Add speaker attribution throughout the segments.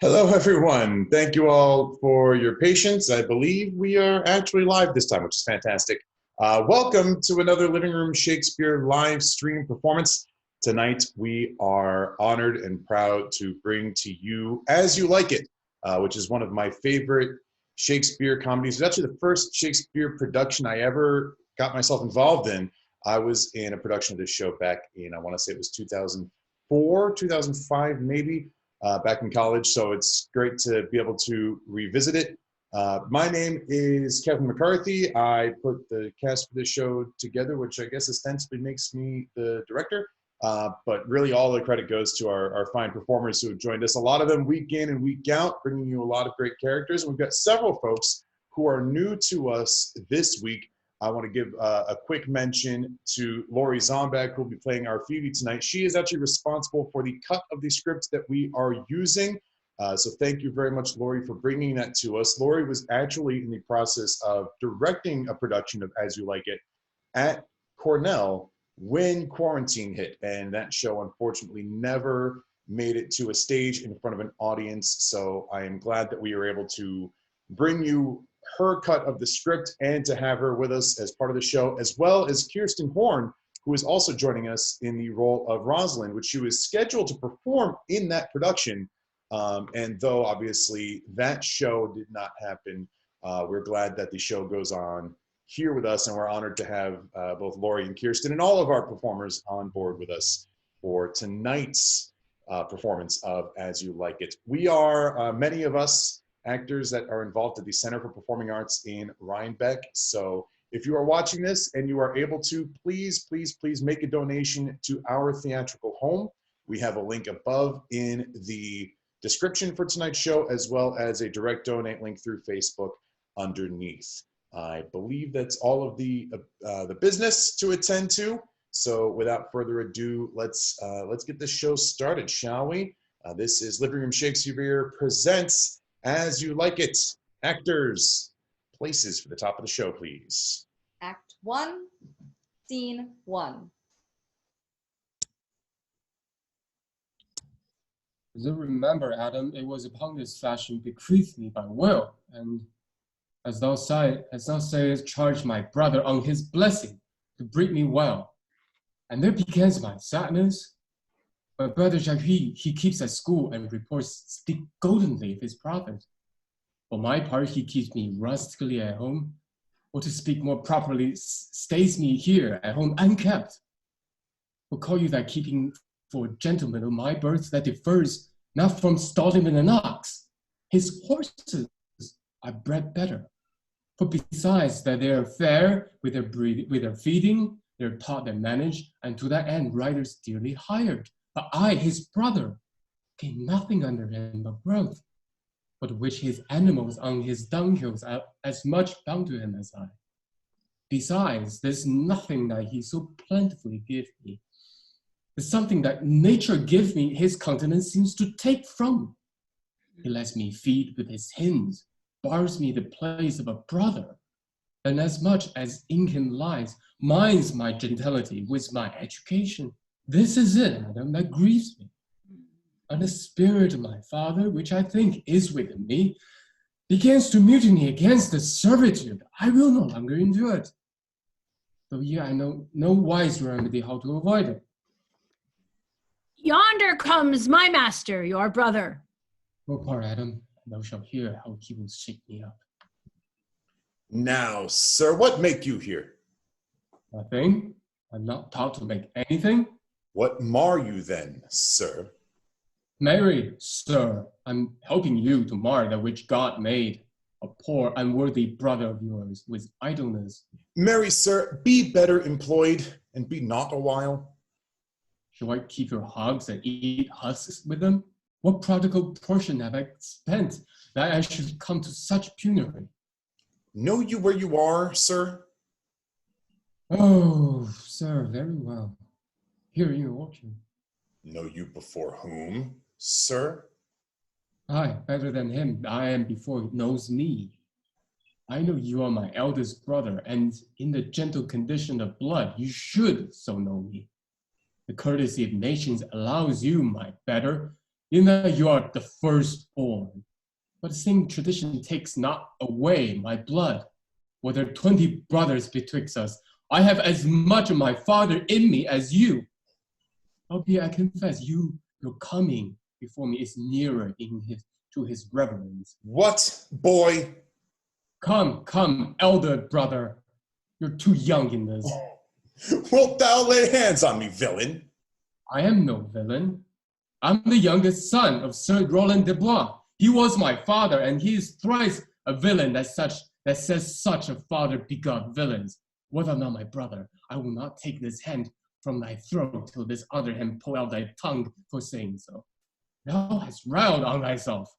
Speaker 1: Hello, everyone. Thank you all for your patience. I believe we are actually live this time, which is fantastic. Welcome to another Living Room Shakespeare live stream performance. Tonight, we are honored and proud to bring to you As You Like It, which is one of my favorite Shakespeare comedies. It's actually the first Shakespeare production I ever got myself involved in. I was in a production of this show back in, I want to say it was 2004, 2005, maybe. Back in college, so it's great to be able to revisit it. My name is Kevin McCarthy. I put the cast for this show together, which I guess ostensibly makes me the director, but really all the credit goes to our fine performers who have joined us, a lot of them week in and week out, bringing you a lot of great characters. And we've got several folks who are new to us this week. I want to give a quick mention to Lori Zombak, who will be playing our Phoebe tonight. She is actually responsible for the cut of the script that we are using. So thank you very much, Lori, for bringing that to us. Lori was actually in the process of directing a production of As You Like It at Cornell when quarantine hit. And that show, unfortunately, never made it to a stage in front of an audience. So I am glad that we are able to bring you her cut of the script and to have her with us as part of the show, as well as Kirsten Horn, who is also joining us in the role of Rosalind, which she was scheduled to perform in that production. And though obviously that show did not happen, we're glad that the show goes on here with us, and we're honored to have both Lori and Kirsten and all of our performers on board with us for tonight's performance of As You Like It. We are, many of us, actors that are involved at the Center for Performing Arts in Rhinebeck. So if you are watching this and you are able to, please, please, please make a donation to our theatrical home. We have a link above in the description for tonight's show, as well as a direct donate link through Facebook underneath. I believe that's all of the business to attend to. So without further ado, let's get this show started, shall we? This is Living Room Shakespeare presents As You Like It. Actors, places for the top of the show, please.
Speaker 2: Act 1, Scene 1.
Speaker 3: As you remember, Adam, it was upon this fashion bequeathed me by will, and as thou sayest, charge my brother on his blessing to breed me well. And there begins my sadness. My brother Jacques, he keeps at school and reports speak goldenly of his prophet. For my part, he keeps me rustically at home, or to speak more properly, stays me here at home unkept. Will call you that keeping for a gentleman of my birth that differs not from stalling with an ox. His horses are bred better. For besides that they are fair with their feeding, they're taught and managed, and to that end riders dearly hired. But I, his brother, gain nothing under him but growth, but which his animals on his dunghills are as much bound to him as I. Besides, there's nothing that he so plentifully gives me. There's something that nature gives me, his countenance seems to take from. He lets me feed with his hands, bars me the place of a brother, and as much as in him lies, minds my gentility with my education. This is it, Adam, that grieves me. And the spirit of my father, which I think is within me, begins to mutiny against the servitude. I will no longer endure it. Though yet I know no wise remedy how to avoid it.
Speaker 4: Yonder comes my master, your brother.
Speaker 3: Go part, Adam, and thou shalt hear how he will shake me up.
Speaker 1: Now, sir, what make you here?
Speaker 3: Nothing. I'm not taught to make anything.
Speaker 1: What mar you then, sir?
Speaker 3: Marry, sir, I'm helping you to mar that which God made, a poor, unworthy brother of yours with idleness.
Speaker 1: Marry, sir, be better employed, and be not a while.
Speaker 3: Shall I keep your hogs and eat husks with them? What prodigal portion have I spent that I should come to such penury?
Speaker 1: Know you where you are, sir?
Speaker 3: Oh, sir, very well. Here in your orchard.
Speaker 1: Know you before whom, sir?
Speaker 3: Aye, better than him I am before he knows me. I know you are my eldest brother, and in the gentle condition of blood, you should so know me. The courtesy of nations allows you, my better, in that you are the firstborn. But the same tradition takes not away my blood. Were there 20 brothers betwixt us, I have as much of my father in me as you. Albeit I confess, your coming before me is nearer to his reverence.
Speaker 1: What, boy?
Speaker 3: Come, elder brother. You're too young in this.
Speaker 1: Wilt thou lay hands on me, villain?
Speaker 3: I am no villain. I'm the youngest son of Sir Roland de Blois. He was my father, and he is thrice a villain that says such a father begot villains. Were thou not my brother, I will not take this hand from thy throat till this other hand pull out thy tongue for saying so. Thou hast riled on thyself.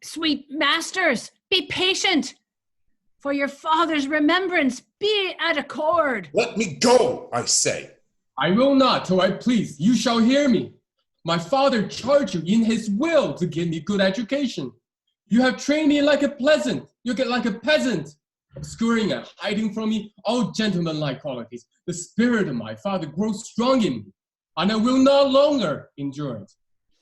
Speaker 4: Sweet masters, be patient. For your father's remembrance, be at accord.
Speaker 1: Let me go, I say.
Speaker 3: I will not till I please. You shall hear me. My father charged you in his will to give me good education. You have trained me like a peasant. You get like a peasant, obscuring and hiding from me all gentlemanlike qualities. The spirit of my father grows strong in me, and I will no longer endure it.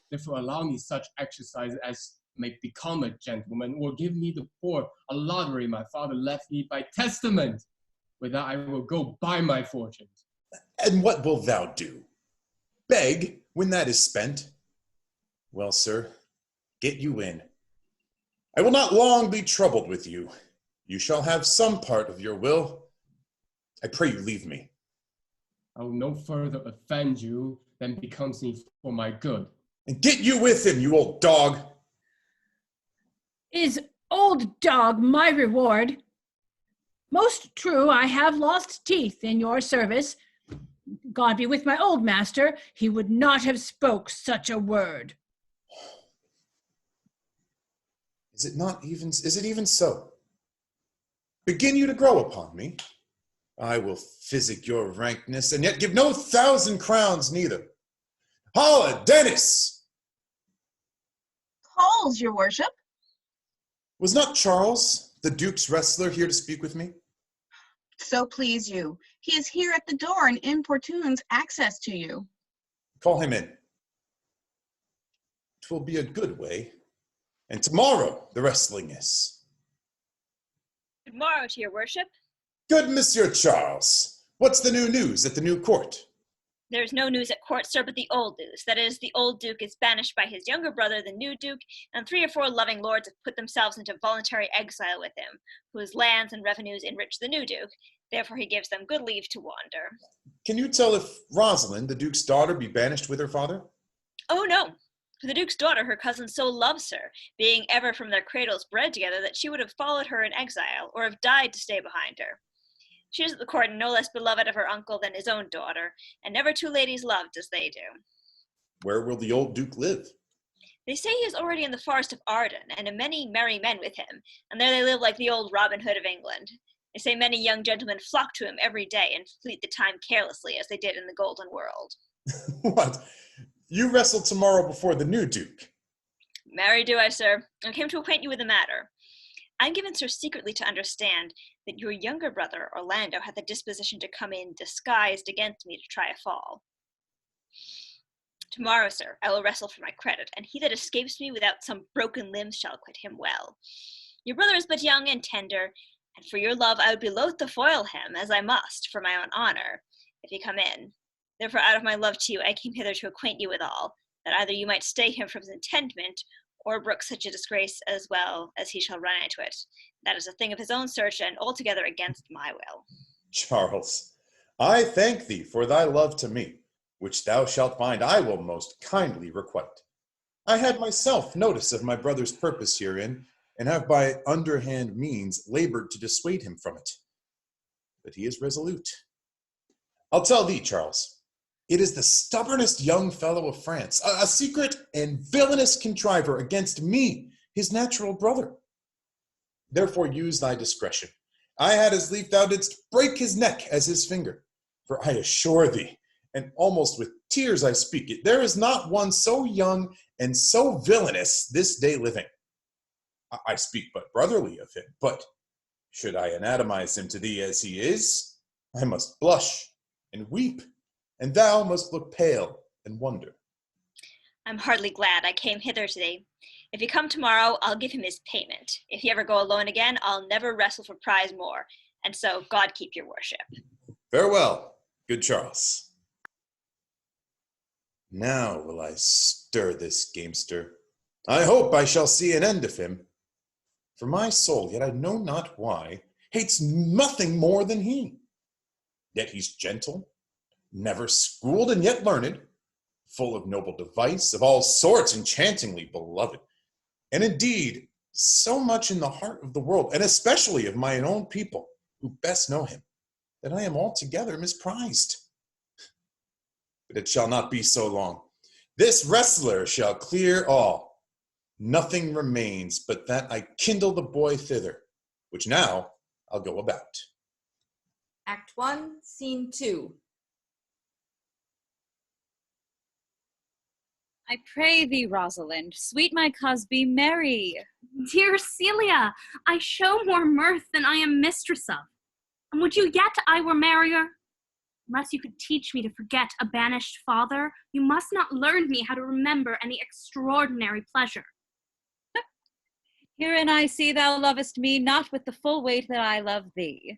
Speaker 3: Therefore, allow me such exercise as may become a gentleman, or give me the poor a lottery my father left me by testament. With that, I will go buy my fortunes.
Speaker 1: And what wilt thou do? Beg when that is spent? Well, sir, get you in. I will not long be troubled with you. You shall have some part of your will. I pray you leave me.
Speaker 3: I will no further offend you than becomes me for my good.
Speaker 1: And get you with him, you old dog.
Speaker 4: Is old dog my reward? Most true, I have lost teeth in your service. God be with my old master, he would not have spoke such a word.
Speaker 1: Is it even so? Begin you to grow upon me. I will physic your rankness, and yet give no 1,000 crowns neither. Holla, Dennis!
Speaker 5: Calls, your worship.
Speaker 1: Was not Charles, the Duke's wrestler, here to speak with me?
Speaker 5: So please you. He is here at the door and importunes access to you.
Speaker 1: Call him in. 'Twill be a good way. And tomorrow the wrestling is.
Speaker 6: Good morrow to your worship.
Speaker 1: Good, Monsieur Charles. What's the new news at the new court?
Speaker 6: There is no news at court, sir, but the old news. That is, the old duke is banished by his younger brother, the new duke, and 3 or 4 loving lords have put themselves into voluntary exile with him, whose lands and revenues enrich the new duke. Therefore he gives them good leave to wander.
Speaker 1: Can you tell if Rosalind, the Duke's daughter, be banished with her father?
Speaker 6: Oh, no. For the duke's daughter, her cousin so loves her, being ever from their cradles bred together, that she would have followed her in exile, or have died to stay behind her. She is at the court no less beloved of her uncle than his own daughter, and never 2 ladies loved as they do.
Speaker 1: Where will the old Duke live?
Speaker 6: They say he is already in the forest of Arden, and have many merry men with him, and there they live like the old Robin Hood of England. They say many young gentlemen flock to him every day and fleet the time carelessly as they did in the Golden World.
Speaker 1: What? You wrestle tomorrow before the new Duke?
Speaker 6: Marry do I, sir. I came to acquaint you with the matter. I'm given, sir, secretly to understand that your younger brother, Orlando, hath a disposition to come in disguised against me to try a fall. Tomorrow, sir, I will wrestle for my credit, and he that escapes me without some broken limbs shall quit him well. Your brother is but young and tender, and for your love I would be loath to foil him, as I must, for my own honor, if he come in. Therefore, out of my love to you, I came hither to acquaint you with all, that either you might stay him from his intendment, or brook such a disgrace as well as he shall run into it. That is a thing of his own search, and altogether against my will.
Speaker 1: Charles, I thank thee for thy love to me, which thou shalt find I will most kindly requite. I had myself notice of my brother's purpose herein, and have by underhand means labored to dissuade him from it. But he is resolute. I'll tell thee, Charles, it is the stubbornest young fellow of France, a secret and villainous contriver against me, his natural brother. Therefore use thy discretion. I had as lief thou didst break his neck as his finger. For I assure thee, and almost with tears I speak it, there is not one so young and so villainous this day living. I speak but brotherly of him, but should I anatomize him to thee as he is, I must blush and weep, and thou must look pale and wonder.
Speaker 6: I'm heartily glad I came hither today. If you come tomorrow, I'll give him his payment. If you ever go alone again, I'll never wrestle for prize more. And so, God keep your worship.
Speaker 1: Farewell, good Charles. Now will I stir this gamester. I hope I shall see an end of him. For my soul, yet I know not why, hates nothing more than he. Yet he's gentle, never schooled, and yet learned, full of noble device, of all sorts enchantingly beloved, and indeed so much in the heart of the world, and especially of mine own people, who best know him, that I am altogether misprized. But it shall not be so long. This wrestler shall clear all. Nothing remains but that I kindle the boy thither, which now I'll go about.
Speaker 2: Act 1, Scene 2.
Speaker 7: I pray thee, Rosalind, sweet my coz, be merry.
Speaker 8: Dear Celia, I show more mirth than I am mistress of. And would you yet I were merrier? Unless you could teach me to forget a banished father, you must not learn me how to remember any extraordinary pleasure.
Speaker 7: Herein I see thou lovest me not with the full weight that I love thee.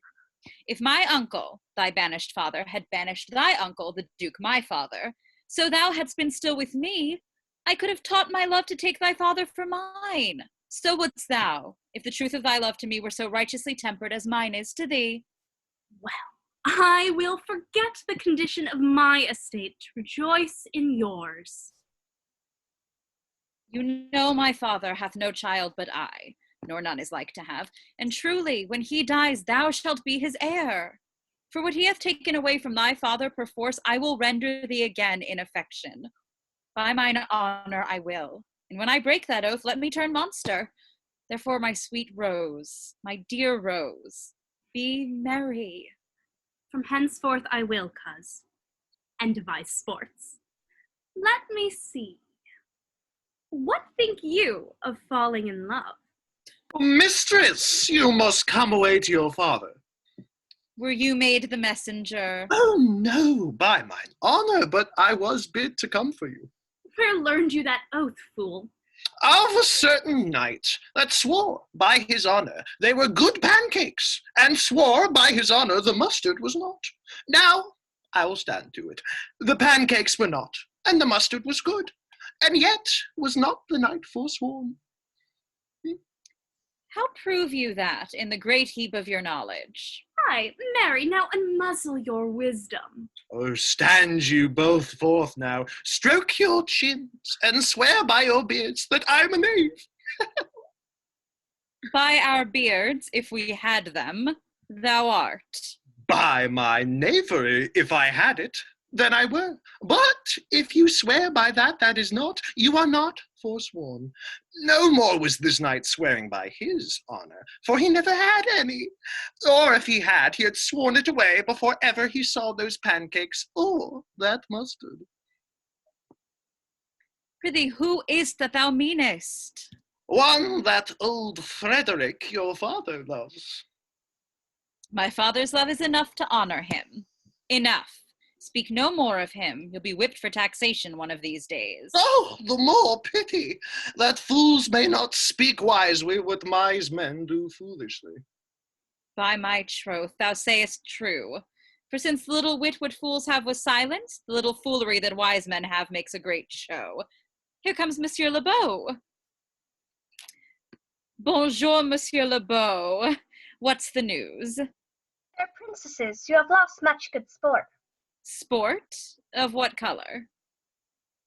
Speaker 7: If my uncle, thy banished father, had banished thy uncle, the Duke my father, so thou hadst been still with me, I could have taught my love to take thy father for mine. So wouldst thou, if the truth of thy love to me were so righteously tempered as mine is to thee.
Speaker 8: Well, I will forget the condition of my estate to rejoice in yours.
Speaker 7: You know my father hath no child but I, nor none is like to have, and truly, when he dies, thou shalt be his heir. For what he hath taken away from thy father perforce, I will render thee again in affection. By mine honor I will, and when I break that oath, let me turn monster. Therefore, my sweet Rose, my dear Rose, be merry.
Speaker 8: From henceforth I will, coz, and devise sports. Let me see. What think you of falling in love?
Speaker 9: Mistress, you must come away to your father.
Speaker 7: Were you made the messenger?
Speaker 9: Oh, no, by mine honor, but I was bid to come for you.
Speaker 8: Where learned you that oath, fool?
Speaker 9: Of a certain knight that swore by his honor they were good pancakes, and swore by his honor the mustard was not. Now, I will stand to it. The pancakes were not, and the mustard was good, and yet was not the knight forsworn.
Speaker 7: How prove you that in the great heap of your knowledge?
Speaker 8: Ay, marry, now unmuzzle your wisdom.
Speaker 9: Oh, stand you both forth now, stroke your chins, and swear by your beards that I'm a knave.
Speaker 7: By our beards, if we had them, thou art.
Speaker 9: By my knavery, if I had it, then I were. But if you swear by that, that is not, you are not forsworn. No more was this knight swearing by his honor, for he never had any. Or if he had sworn it away before ever he saw those pancakes or that mustard.
Speaker 7: Prithee, who is't that thou meanest?
Speaker 9: One that old Frederick your father loves.
Speaker 7: My father's love is enough to honor him. Enough. Speak no more of him. You'll be whipped for taxation one of these days.
Speaker 9: Oh, the more pity that fools may not speak wisely what wise men do foolishly.
Speaker 7: By my troth, thou sayest true. For since the little wit what fools have was silence, the little foolery that wise men have makes a great show. Here comes Monsieur Le Beau. Bonjour, Monsieur Le Beau. What's the news?
Speaker 10: Fair princesses, you have lost much good sport.
Speaker 7: Sport? Of what color?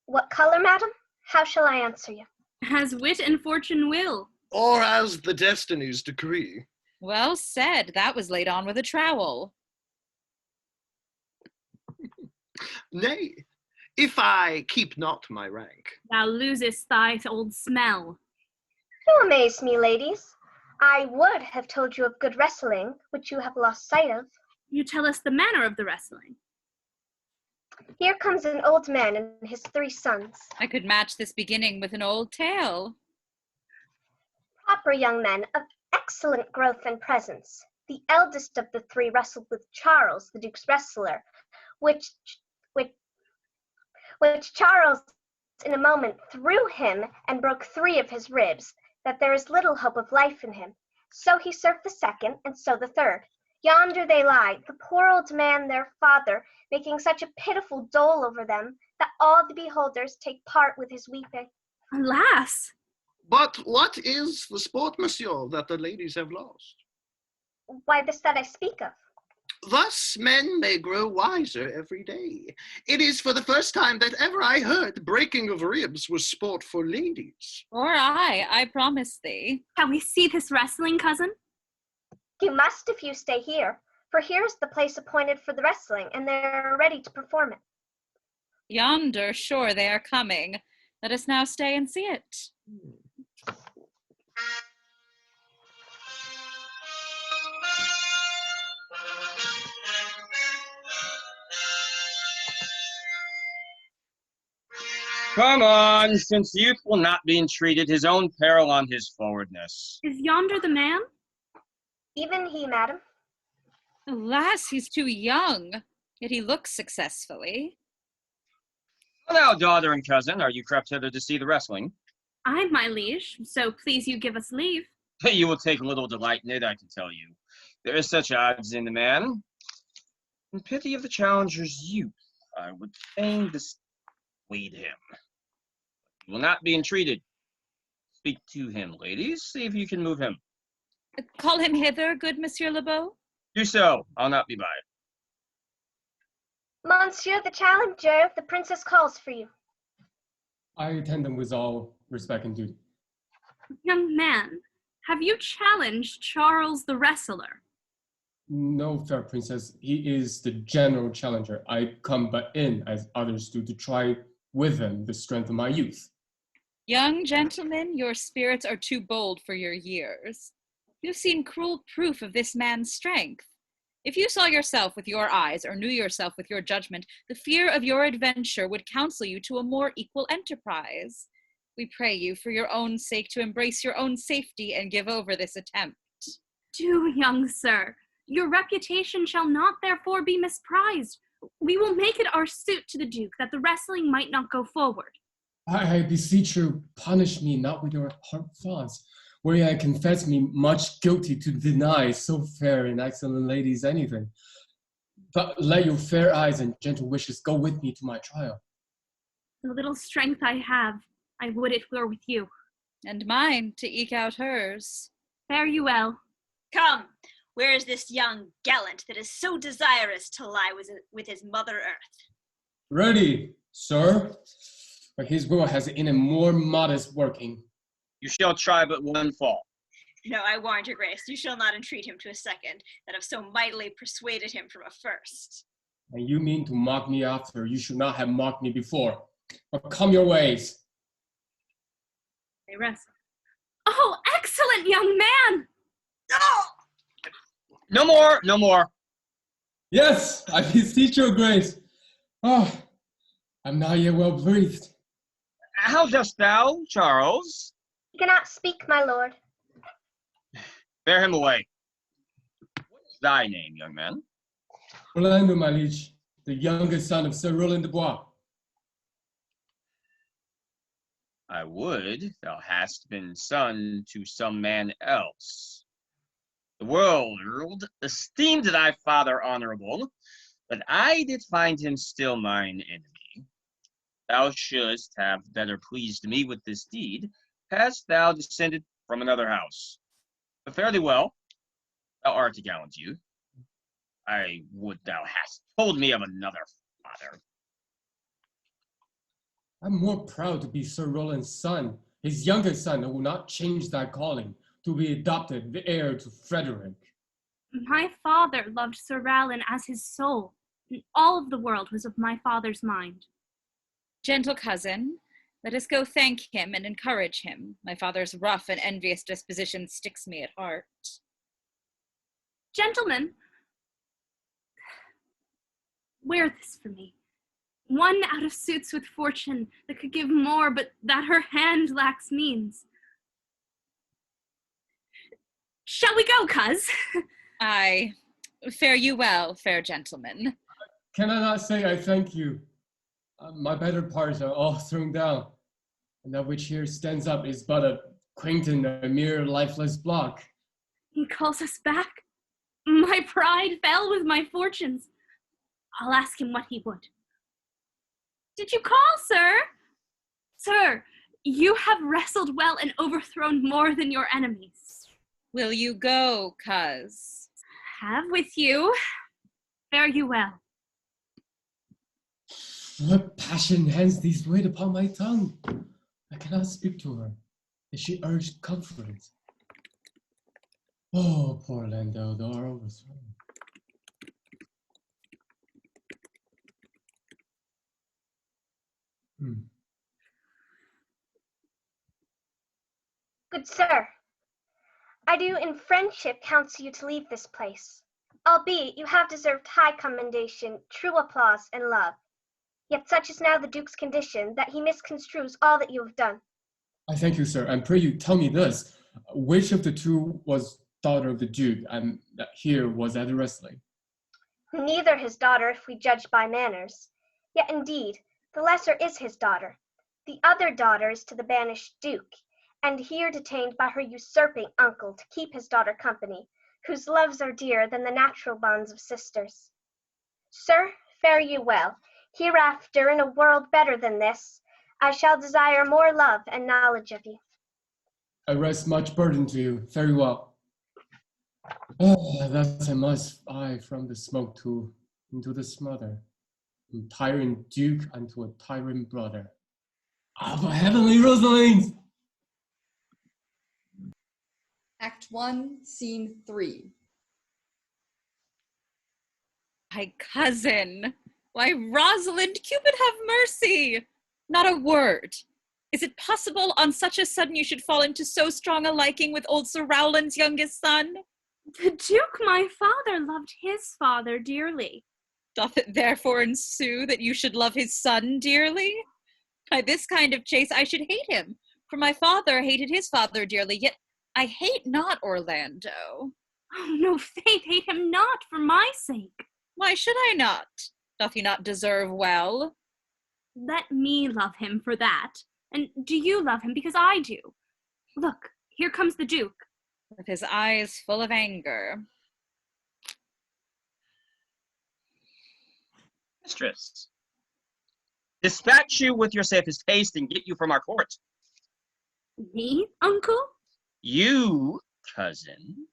Speaker 10: What color, madam? How shall I answer you?
Speaker 8: As wit and fortune will.
Speaker 9: Or as the destinies decree.
Speaker 7: Well said. That was laid on with a trowel.
Speaker 9: Nay, if I keep not my rank.
Speaker 8: Thou losest thy old smell.
Speaker 10: You amaze me, ladies. I would have told you of good wrestling, which you have lost sight of.
Speaker 8: You tell us the manner of the wrestling.
Speaker 10: Here comes an old man and his 3 sons.
Speaker 7: I could match this beginning with an old tale.
Speaker 10: Proper young men of excellent growth and presence. The eldest of the 3 wrestled with Charles, the Duke's wrestler, which Charles in a moment threw him and broke 3 of his ribs, that there is little hope of life in him. So he served the second, and so the third. Yonder they lie, the poor old man their father, making such a pitiful dole over them, that all the beholders take part with his weeping.
Speaker 8: Alas!
Speaker 9: But what is the sport, monsieur, that the ladies have lost?
Speaker 10: Why, this that I speak of.
Speaker 9: Thus men may grow wiser every day. It is for the first time that ever I heard breaking of ribs was sport for ladies.
Speaker 7: Or I promise thee.
Speaker 8: Shall we see this wrestling, cousin?
Speaker 10: You must if you stay here, for here is the place appointed for the wrestling, and they are ready to perform it.
Speaker 7: Yonder, sure they are coming. Let us now stay and see it.
Speaker 11: Come on, since youth will not be entreated, his own peril on his forwardness.
Speaker 8: Is yonder the man?
Speaker 10: Even he, madam.
Speaker 7: Alas, he's too young, yet he looks successfully.
Speaker 11: Well, now, daughter and cousin, are you crept hither to see the wrestling?
Speaker 8: Aye, my liege, so please you give us leave.
Speaker 11: You will take little delight in it, I can tell you. There is such odds in the man. In pity of the challenger's youth, I would fain dissuade him. He will not be entreated. Speak to him, ladies. See if you can move him.
Speaker 7: Call him hither, good Monsieur Lebeau.
Speaker 11: Do so. I'll not be by.
Speaker 10: Monsieur the challenger, the princess calls for you.
Speaker 3: I attend them with all respect and duty.
Speaker 8: Young man, have you challenged Charles the wrestler?
Speaker 3: No, fair princess. He is the general challenger. I come but in, as others do, to try with him the strength of my youth.
Speaker 7: Young gentlemen, your spirits are too bold for your years. You've seen cruel proof of this man's strength. If you saw yourself with your eyes or knew yourself with your judgment, the fear of your adventure would counsel you to a more equal enterprise. We pray you, for your own sake, to embrace your own safety and give over this attempt.
Speaker 8: Do, young sir. Your reputation shall not therefore be misprized. We will make it our suit to the Duke that the wrestling might not go forward.
Speaker 3: I beseech you, punish me not with your hard thoughts, where I confess me much guilty to deny so fair and excellent ladies anything. But let your fair eyes and gentle wishes go with me to my trial.
Speaker 8: The little strength I have, I would it were with you.
Speaker 7: And mine, to eke out hers.
Speaker 8: Fare you well.
Speaker 6: Come, where is this young gallant that is so desirous to lie with his mother earth?
Speaker 3: Ready, sir, but his will has in him more modest working.
Speaker 11: You shall try but one fall.
Speaker 6: No, I warrant your grace, you shall not entreat him to a second, that have so mightily persuaded him from a first.
Speaker 3: And you mean to mock me after? You should not have mocked me before. But come your ways.
Speaker 8: They wrestle. Oh, excellent young man!
Speaker 11: No more, no more.
Speaker 3: Yes, I beseech your grace. Oh, I'm not yet well breathed.
Speaker 11: How dost thou, Charles?
Speaker 10: He cannot speak, my lord.
Speaker 11: Bear him away. What is thy name, young man?
Speaker 3: Orlando, my liege, the youngest son of Sir Roland de Bois.
Speaker 11: I would thou hadst been son to some man else. The world esteemed thy father honorable, but I did find him still mine enemy. Thou shouldst have better pleased me with this deed, hadst thou descended from another house. But fare thee well, thou art a gallant youth. I would thou hadst told me of another father.
Speaker 3: I'm more proud to be Sir Roland's son, his youngest son, who will not change thy calling, to be adopted, the heir to Frederick.
Speaker 8: My father loved Sir Rowland as his soul, and all of the world was of my father's mind.
Speaker 7: Gentle cousin, let us go thank him and encourage him. My father's rough and envious disposition sticks me at heart.
Speaker 8: Gentlemen, wear this for me. One out of suits with fortune that could give more, but that her hand lacks means. Shall we go, coz?
Speaker 7: Aye, fare you well, fair gentleman.
Speaker 3: Can I not say I thank you? My better parts are all thrown down, and that which here stands up is but a quainton, a mere lifeless block.
Speaker 8: He calls us back. My pride fell with my fortunes. I'll ask him what he would. Did you call, sir? Sir, you have wrestled well and overthrown more than your enemies.
Speaker 7: Will you go, cuz?
Speaker 8: Have with you. Fare you well.
Speaker 3: What passion hangs these weight upon my tongue? I cannot speak to her, as she urged comfort. Oh, poor Lando, thou art overthrown.
Speaker 10: Good sir, I do in friendship counsel you to leave this place. Albeit you have deserved high commendation, true applause, and love. Yet such is now the Duke's condition that he misconstrues all that you have done.
Speaker 3: I thank you, sir, and pray you tell me this. Which of the two was daughter of the Duke, and that here was at the wrestling?
Speaker 10: Neither his daughter, if we judge by manners. Yet indeed, the lesser is his daughter. The other daughter is to the banished Duke, and here detained by her usurping uncle to keep his daughter company, whose loves are dearer than the natural bonds of sisters. Sir, fare you well. Hereafter, in a world better than this, I shall desire more love and knowledge of you.
Speaker 3: I rest much burden to you. Very well. Oh, thus I must fly from the smoke into the smother, from tyrant Duke unto a tyrant brother. Ah, for heavenly Rosalines!
Speaker 2: Act 1, Scene 3.
Speaker 7: My cousin! Why, Rosalind, Cupid have mercy! Not a word. Is it possible on such a sudden you should fall into so strong a liking with old Sir Rowland's youngest son?
Speaker 8: The Duke, my father, loved his father dearly.
Speaker 7: Doth it therefore ensue that you should love his son dearly? By this kind of chase I should hate him, for my father hated his father dearly, yet I hate not Orlando.
Speaker 8: Oh, no, faith, hate him not for my sake.
Speaker 7: Why should I not? Doth he not deserve well?
Speaker 8: Let me love him for that. And do you love him because I do? Look, here comes the Duke.
Speaker 7: With his eyes full of anger.
Speaker 11: Mistress, dispatch you with your safest haste and get you from our court.
Speaker 8: Me, uncle?
Speaker 11: You, cousin,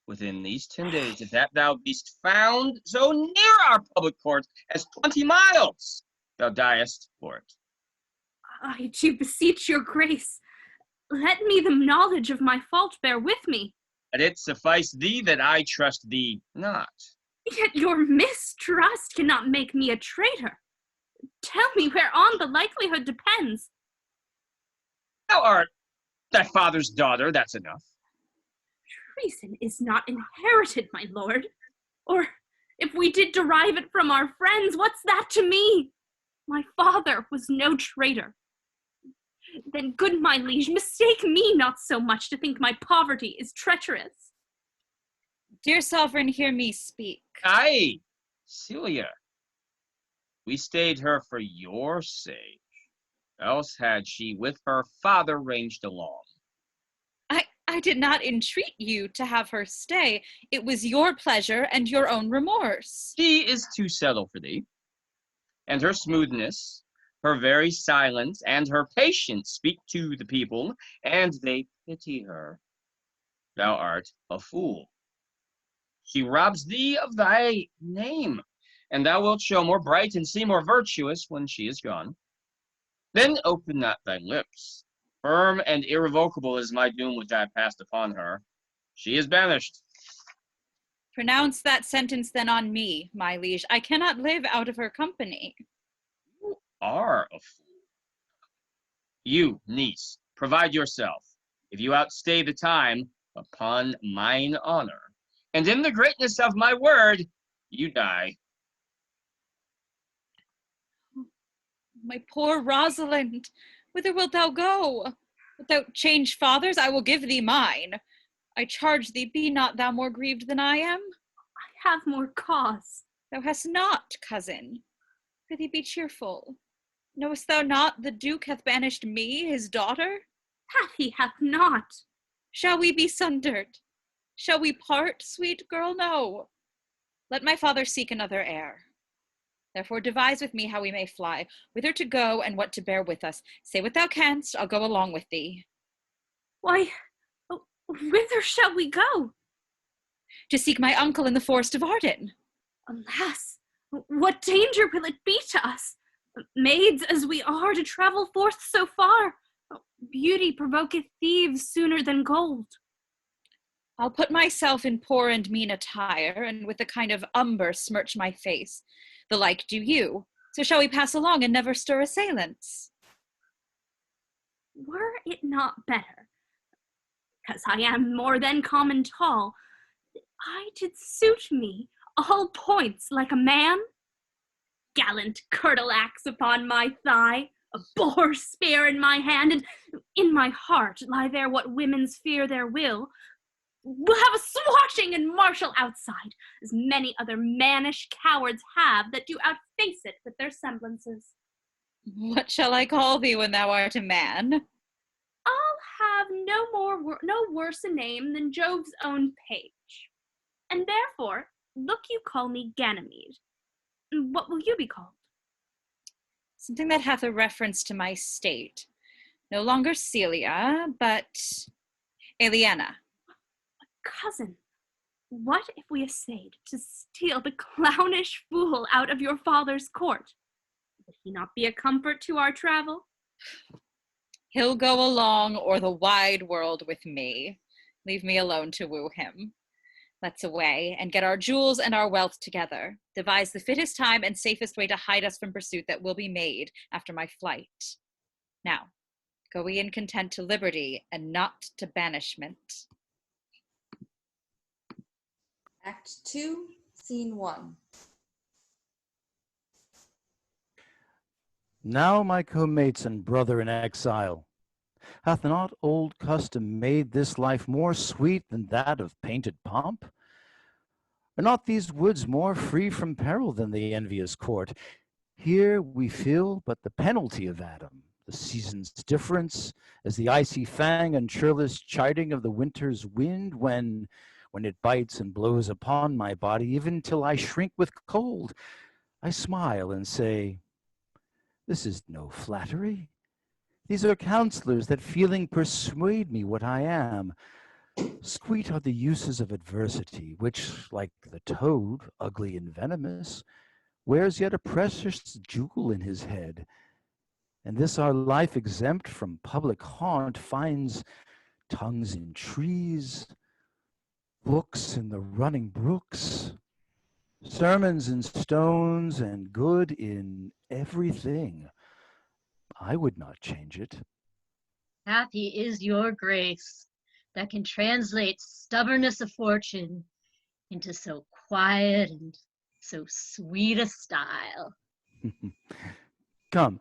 Speaker 11: within these 10 days, if that thou beest found so near our public court as 20 miles, thou diest for it.
Speaker 8: I do beseech your grace. Let me the knowledge of my fault bear with me.
Speaker 11: Let it suffice thee that I trust thee not.
Speaker 8: Yet your mistrust cannot make me a traitor. Tell me whereon the likelihood depends.
Speaker 11: Thou art thy father's daughter, that's enough.
Speaker 8: Treason is not inherited, my lord. Or, if we did derive it from our friends, what's that to me? My father was no traitor. Then, good my liege, mistake me not so much to think my poverty is treacherous.
Speaker 7: Dear sovereign, hear me speak.
Speaker 11: Aye, Celia, we stayed her for your sake. Else had she with her father ranged along.
Speaker 7: I did not entreat you to have her stay. It was your pleasure and your own remorse.
Speaker 11: She is too subtle for thee, and her smoothness, her very silence, and her patience speak to the people, and they pity her. Thou art a fool. She robs thee of thy name, and thou wilt show more bright and seem more virtuous when she is gone. Then open not thy lips. Firm and irrevocable is my doom which I have passed upon her. She is banished.
Speaker 7: Pronounce that sentence then on me, my liege. I cannot live out of her company.
Speaker 11: You are a fool. You, niece, provide yourself, if you outstay the time, upon mine honor. And in the greatness of my word, you die.
Speaker 7: My poor Rosalind, whither wilt thou go? Without change fathers, I will give thee mine. I charge thee, be not thou more grieved than I am?
Speaker 8: I have more cause.
Speaker 7: Thou hast not, cousin. Prithee be cheerful. Knowest thou not the Duke hath banished me, his daughter?
Speaker 8: Hath not.
Speaker 7: Shall we be sundered? Shall we part, sweet girl? No. Let my father seek another heir. Therefore devise with me how we may fly, whither to go, and what to bear with us. Say what thou canst, I'll go along with thee.
Speaker 8: Why, whither shall we go?
Speaker 7: To seek my uncle in the forest of Arden.
Speaker 8: Alas, what danger will it be to us? Maids as we are, to travel forth so far. Beauty provoketh thieves sooner than gold.
Speaker 7: I'll put myself in poor and mean attire, and with a kind of umber smirch my face. The like do you. So shall we pass along and never stir assailants?
Speaker 8: Were it not better, 'cause I am more than common tall, I did suit me all points like a man? Gallant curtle axe upon my thigh, a boar spear in my hand, and in my heart lie there what women's fear their will. We'll have a swashing and martial outside, as many other mannish cowards have that do outface it with their semblances.
Speaker 7: What shall I call thee when thou art a man?
Speaker 8: I'll have no worse a name than Jove's own page, and therefore look you call me Ganymede. What will you be called?
Speaker 7: Something that hath a reference to my state. No longer Celia, but Aliena.
Speaker 8: Cousin, what if we essayed to steal the clownish fool out of your father's court? Would he not be a comfort to our travel?
Speaker 7: He'll go along o'er the wide world with me. Leave me alone to woo him. Let's away and get our jewels and our wealth together. Devise the fittest time and safest way to hide us from pursuit that will be made after my flight. Now, go we in content to liberty and not to banishment.
Speaker 2: Act 2, Scene 1.
Speaker 12: Now, my co-mates and brother in exile, hath not old custom made this life more sweet than that of painted pomp? Are not these woods more free from peril than the envious court? Here we feel but the penalty of Adam, the season's difference, as the icy fang and churlish chiding of the winter's wind when it bites and blows upon my body, even till I shrink with cold. I smile and say, this is no flattery. These are counselors that feeling persuade me what I am. Sweet are the uses of adversity, which, like the toad, ugly and venomous, wears yet a precious jewel in his head. And this our life exempt from public haunt finds tongues in trees, books in the running brooks, sermons in stones, and good in everything. I would not change it.
Speaker 13: Happy is your grace that can translate stubbornness of fortune into so quiet and so sweet a style.
Speaker 12: Come,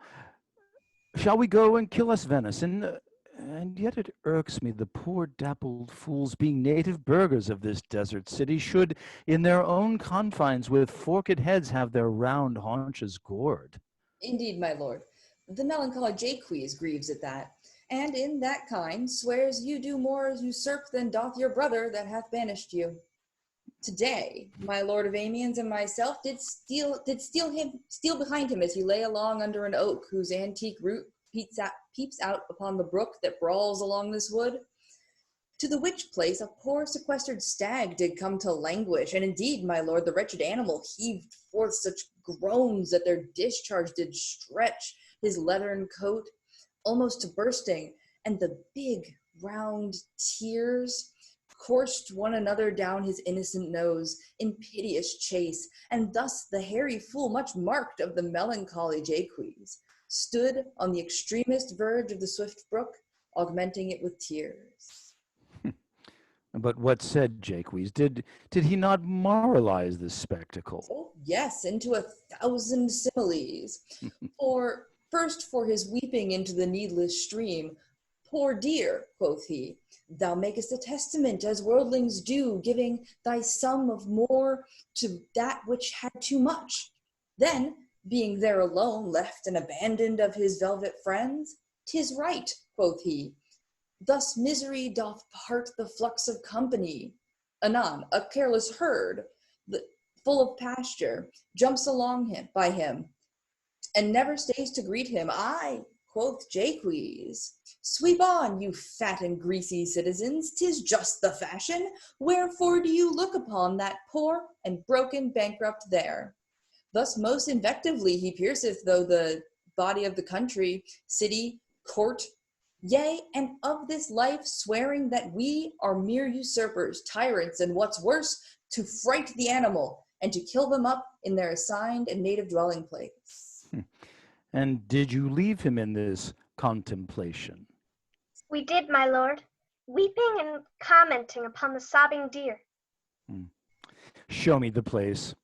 Speaker 12: shall we go and kill us venison? And yet it irks me the poor dappled fools, being native burghers of this desert city, should in their own confines with forked heads have their round haunches gored.
Speaker 2: Indeed, my lord, the melancholy Jaques grieves at that, and in that kind swears you do more usurp than doth your brother that hath banished you. Today, my lord of Amiens and myself did steal behind him as he lay along under an oak whose antique root peeps out upon the brook that brawls along this wood. To the which place a poor sequestered stag did come to languish, and indeed, my lord, the wretched animal heaved forth such groans that their discharge did stretch his leathern coat almost to bursting, and the big round tears coursed one another down his innocent nose in piteous chase, and thus the hairy fool, much marked of the melancholy Jaques, stood on the extremest verge of the swift brook, augmenting it with tears.
Speaker 12: But what said Jaques? Did he not moralize this spectacle?
Speaker 2: Oh, yes, into 1,000 similes. For first, for his weeping into the needless stream, poor dear, quoth he, thou makest a testament as worldlings do, giving thy sum of more to that which had too much. Then, Being there alone, left and abandoned of his velvet friends, 'tis right, quoth he. Thus misery doth part the flux of company. Anon, a careless herd, full of pasture, jumps along him by him, and never stays to greet him. Ay, quoth Jaques, sweep on, you fat and greasy citizens, 'tis just the fashion. Wherefore do you look upon that poor and broken bankrupt there? Thus most invectively he pierceth though the body of the country, city, court, yea, and of this life, swearing that we are mere usurpers, tyrants, and what's worse, to fright the animal, and to kill them up in their assigned and native dwelling place.
Speaker 12: And did you leave him in this contemplation?
Speaker 10: We did, my lord, weeping and commenting upon the sobbing deer.
Speaker 12: Show me the place.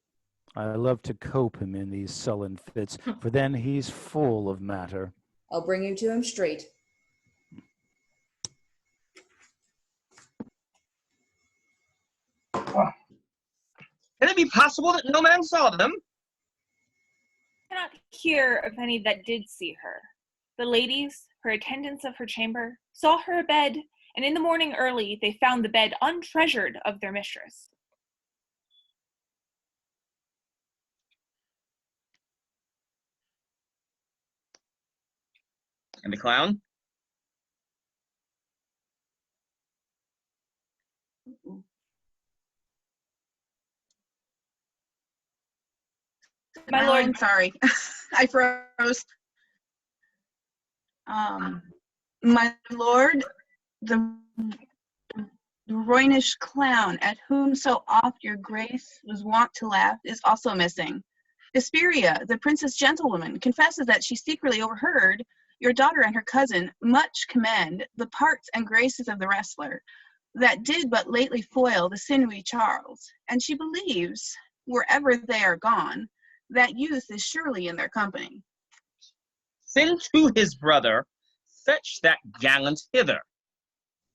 Speaker 12: I love to cope him in these sullen fits, for then he's full of matter.
Speaker 2: I'll bring you to him straight.
Speaker 11: Can it be possible that no man saw them?
Speaker 14: I cannot hear of any that did see her. The ladies, her attendants of her chamber, saw her abed, and in the morning early they found the bed untreasured of their mistress.
Speaker 11: And the clown?
Speaker 5: My lord, sorry, I froze. My lord, the Roynish clown, at whom so oft your grace was wont to laugh, is also missing. Hesperia, the princess gentlewoman, confesses that she secretly overheard your daughter and her cousin much commend the parts and graces of the wrestler that did but lately foil the sinewy Charles, and she believes, wherever they are gone, that youth is surely in their company.
Speaker 11: Send to his brother, fetch that gallant hither.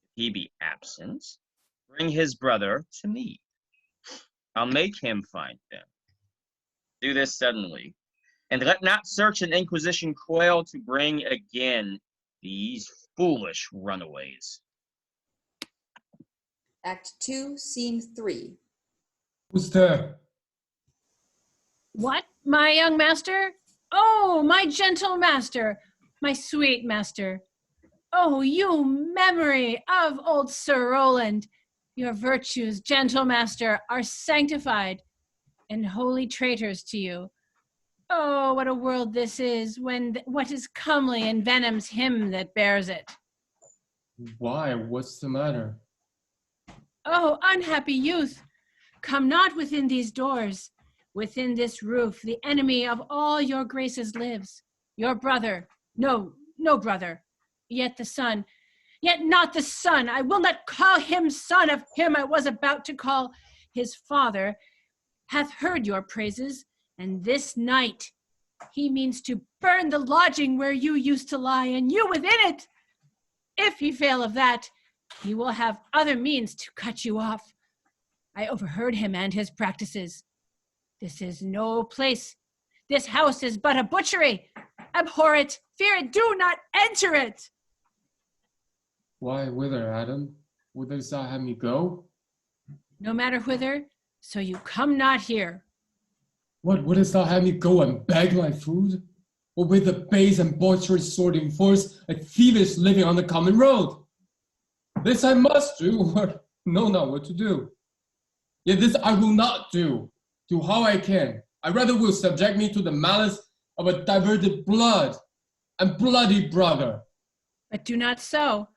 Speaker 11: If he be absent, bring his brother to me. I'll make him find them. Do this suddenly, and let not search and inquisition quail to bring again these foolish runaways.
Speaker 2: Act 2, Scene 3.
Speaker 3: Who's there?
Speaker 4: What, my young master? Oh, my gentle master, my sweet master. Oh, you memory of old Sir Roland. Your virtues, gentle master, are sanctified and holy traitors to you. Oh, what a world this is, when what is comely envenoms him that bears it.
Speaker 3: Why? What's the matter?
Speaker 4: Oh, unhappy youth, come not within these doors. Within this roof, the enemy of all your graces lives. Your brother, no brother, yet the son, yet not the son. I will not call him son of him I was about to call his father, hath heard your praises, and this night he means to burn the lodging where you used to lie, and you within it. If he fail of that, he will have other means to cut you off. I overheard him and his practices. This is no place. This house is but a butchery. Abhor it, fear it, do not enter it.
Speaker 3: Why, whither, Adam? Whither thou have me go?
Speaker 4: No matter whither, so you come not here.
Speaker 3: What, wouldst thou have me go and beg my food? Or with the base and boisterous sword in force, like thievish living on the common road? This I must do, or know not what to do. Yet this I will not do. Do how I can. I rather will subject me to the malice of a diverted blood and bloody brother.
Speaker 4: But do not so.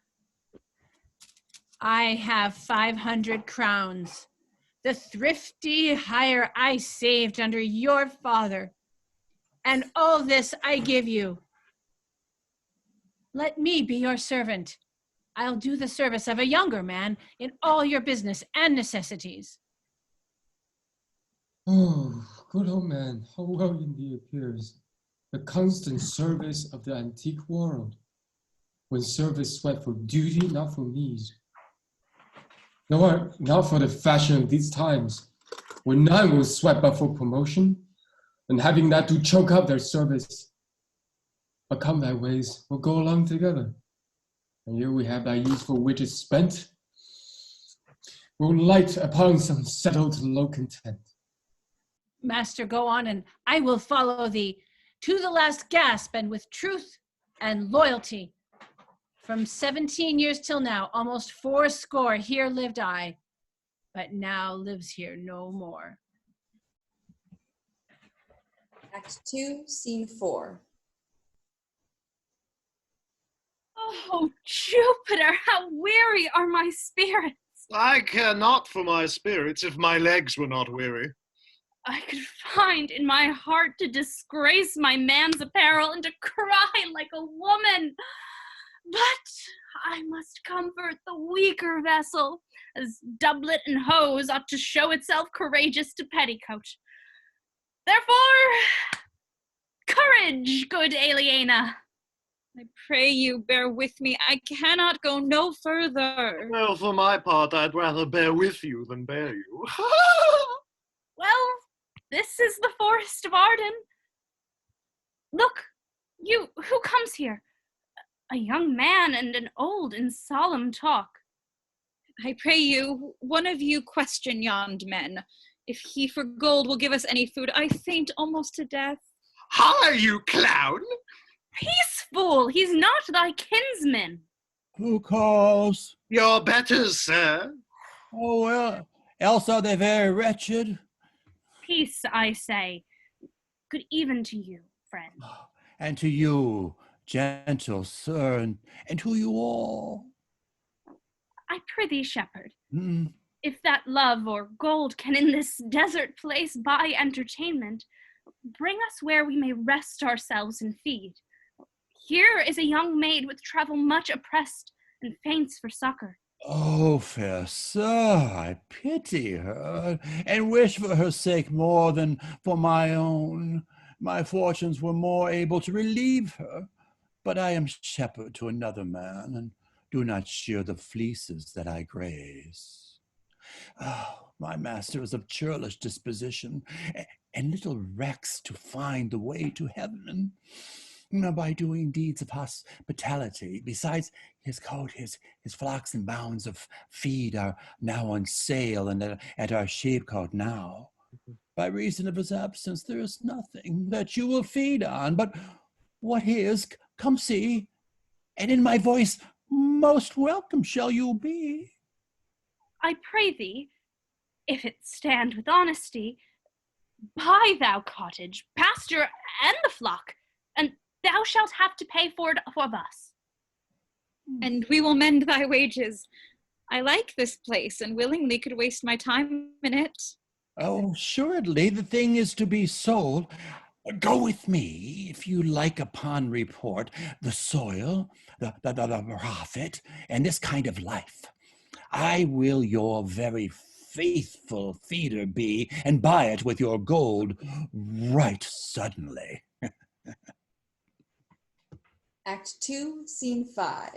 Speaker 4: I have 500 crowns, the thrifty hire I saved under your father, and all this I give you. Let me be your servant. I'll do the service of a younger man in all your business and necessities.
Speaker 3: Oh, good old man, how well in thee appears the constant service of the antique world, when service sweat for duty, not for need. Nor not for the fashion of these times, when none will sweat but for promotion, and having that to choke up their service. But come thy ways, we'll go along together. And here we have thy useful witches spent. We'll light upon some settled low content.
Speaker 4: Master, go on, and I will follow thee to the last gasp, and with truth and loyalty. From 17 years till now, almost 80 here lived I, but now lives here no more.
Speaker 2: Act 2, Scene 4.
Speaker 8: Oh, Jupiter, how weary are my spirits.
Speaker 9: I care not for my spirits if my legs were not weary.
Speaker 8: I could find in my heart to disgrace my man's apparel and to cry like a woman. But I must comfort the weaker vessel, as doublet and hose ought to show itself courageous to petticoat. Therefore, courage, good Aliena.
Speaker 7: I pray you, bear with me. I cannot go no further.
Speaker 9: Well, for my part, I'd rather bear with you than bear you.
Speaker 8: Well, this is the forest of Arden. Look, you, who comes here? A young man and an old in solemn talk.
Speaker 7: I pray you, one of you question yond men. If he for gold will give us any food, I faint almost to death.
Speaker 9: Hi, you clown!
Speaker 8: Peace, fool! He's not thy kinsman.
Speaker 15: Who calls?
Speaker 9: Your betters, sir.
Speaker 15: Oh, well, else are they very wretched?
Speaker 8: Peace, I say. Good even to you, friend.
Speaker 15: And to you, gentle sir, and to you all.
Speaker 8: I prithee, shepherd,
Speaker 15: Hmm.
Speaker 8: if that love or gold can in this desert place buy entertainment, bring us where we may rest ourselves and feed. Here is a young maid with travel much oppressed and faints for succor.
Speaker 15: Oh, fair sir, I pity her, and wish for her sake more than for my own. My fortunes were more able to relieve her, but I am shepherd to another man, and do not shear the fleeces that I graze. Oh, my master is of churlish disposition, and little recks to find the way to heaven by doing deeds of hospitality. Besides, his coat, his flocks and bounds of feed are now on sale, and at our sheepcote now. By reason of his absence, there is nothing that you will feed on, but what is, come see, and in my voice most welcome shall you be.
Speaker 8: I pray thee, if it stand with honesty, buy thou cottage, pasture, and the flock, and thou shalt have to pay for it of us.
Speaker 7: And we will mend thy wages. I like this place, and willingly could waste my time in it.
Speaker 15: Oh, assuredly, the thing is to be sold. Go with me, if you like, upon report, the soil, the profit, and this kind of life. I will your very faithful feeder be, and buy it with your gold right suddenly.
Speaker 2: Act 2, Scene 5.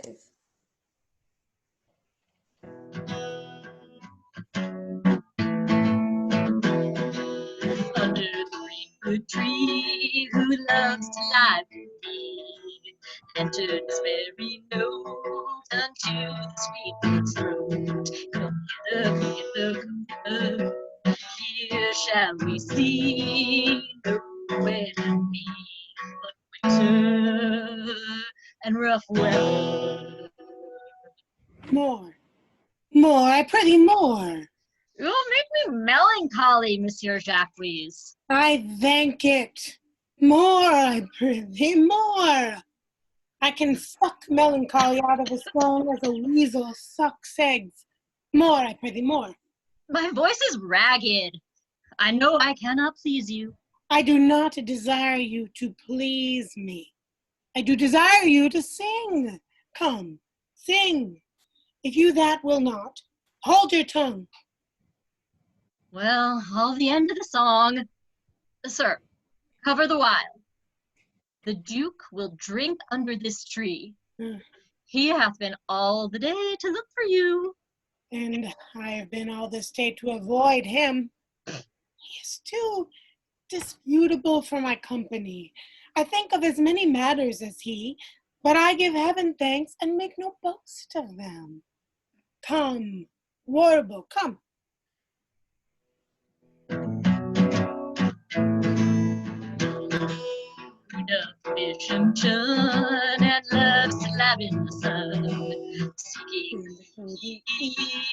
Speaker 13: Under the greenwood tree, who loves to lie with me, and turn his merry note unto the sweet bird's throat. Come hither, come hither, here shall we sing the wedding me, but winter and rough weather.
Speaker 16: More, I prithee, more.
Speaker 13: You make me melancholy, Monsieur Jacques.
Speaker 16: I thank it. More, I prithee, more. I can suck melancholy out of a stone as a weasel sucks eggs. More, I prithee, more.
Speaker 13: My voice is ragged. I know I cannot please you.
Speaker 16: I do not desire you to please me. I do desire you to sing. Come, sing. If you that will not, hold your tongue.
Speaker 13: Well, all the end of the song. Sir, cover the while. The Duke will drink under this tree. He hath been all the day to look for you.
Speaker 16: And I have been all this day to avoid him. He is too disputable for my company. I think of as many matters as he, but I give heaven thanks and make no boast of them. Come, Warble, come.
Speaker 13: Fish and chun and loves to lie in the sun, seeking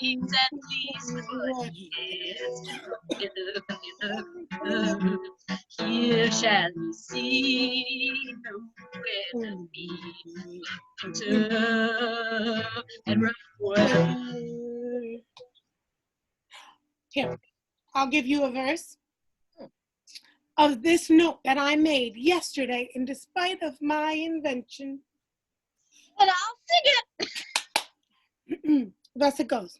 Speaker 13: things and please what he gets. Here shall he see nowhere to be tough and rough work.
Speaker 16: Here, I'll give you a verse of this note that I made yesterday in despite of my invention.
Speaker 13: And I'll sing
Speaker 16: it. Thus it goes.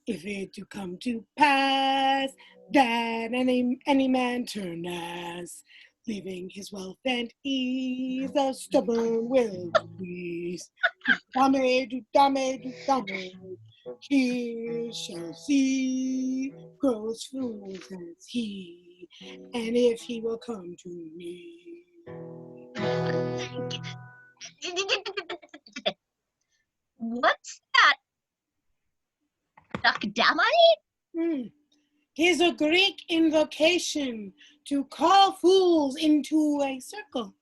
Speaker 16: If it to come to pass that any man turn ass, leaving his wealth and ease, a stubborn will to please. Do dame, he shall see grows fools as he, and if he will come to me.
Speaker 13: What's that? Duck-damite?
Speaker 16: Tis a Greek invocation to call fools into a circle.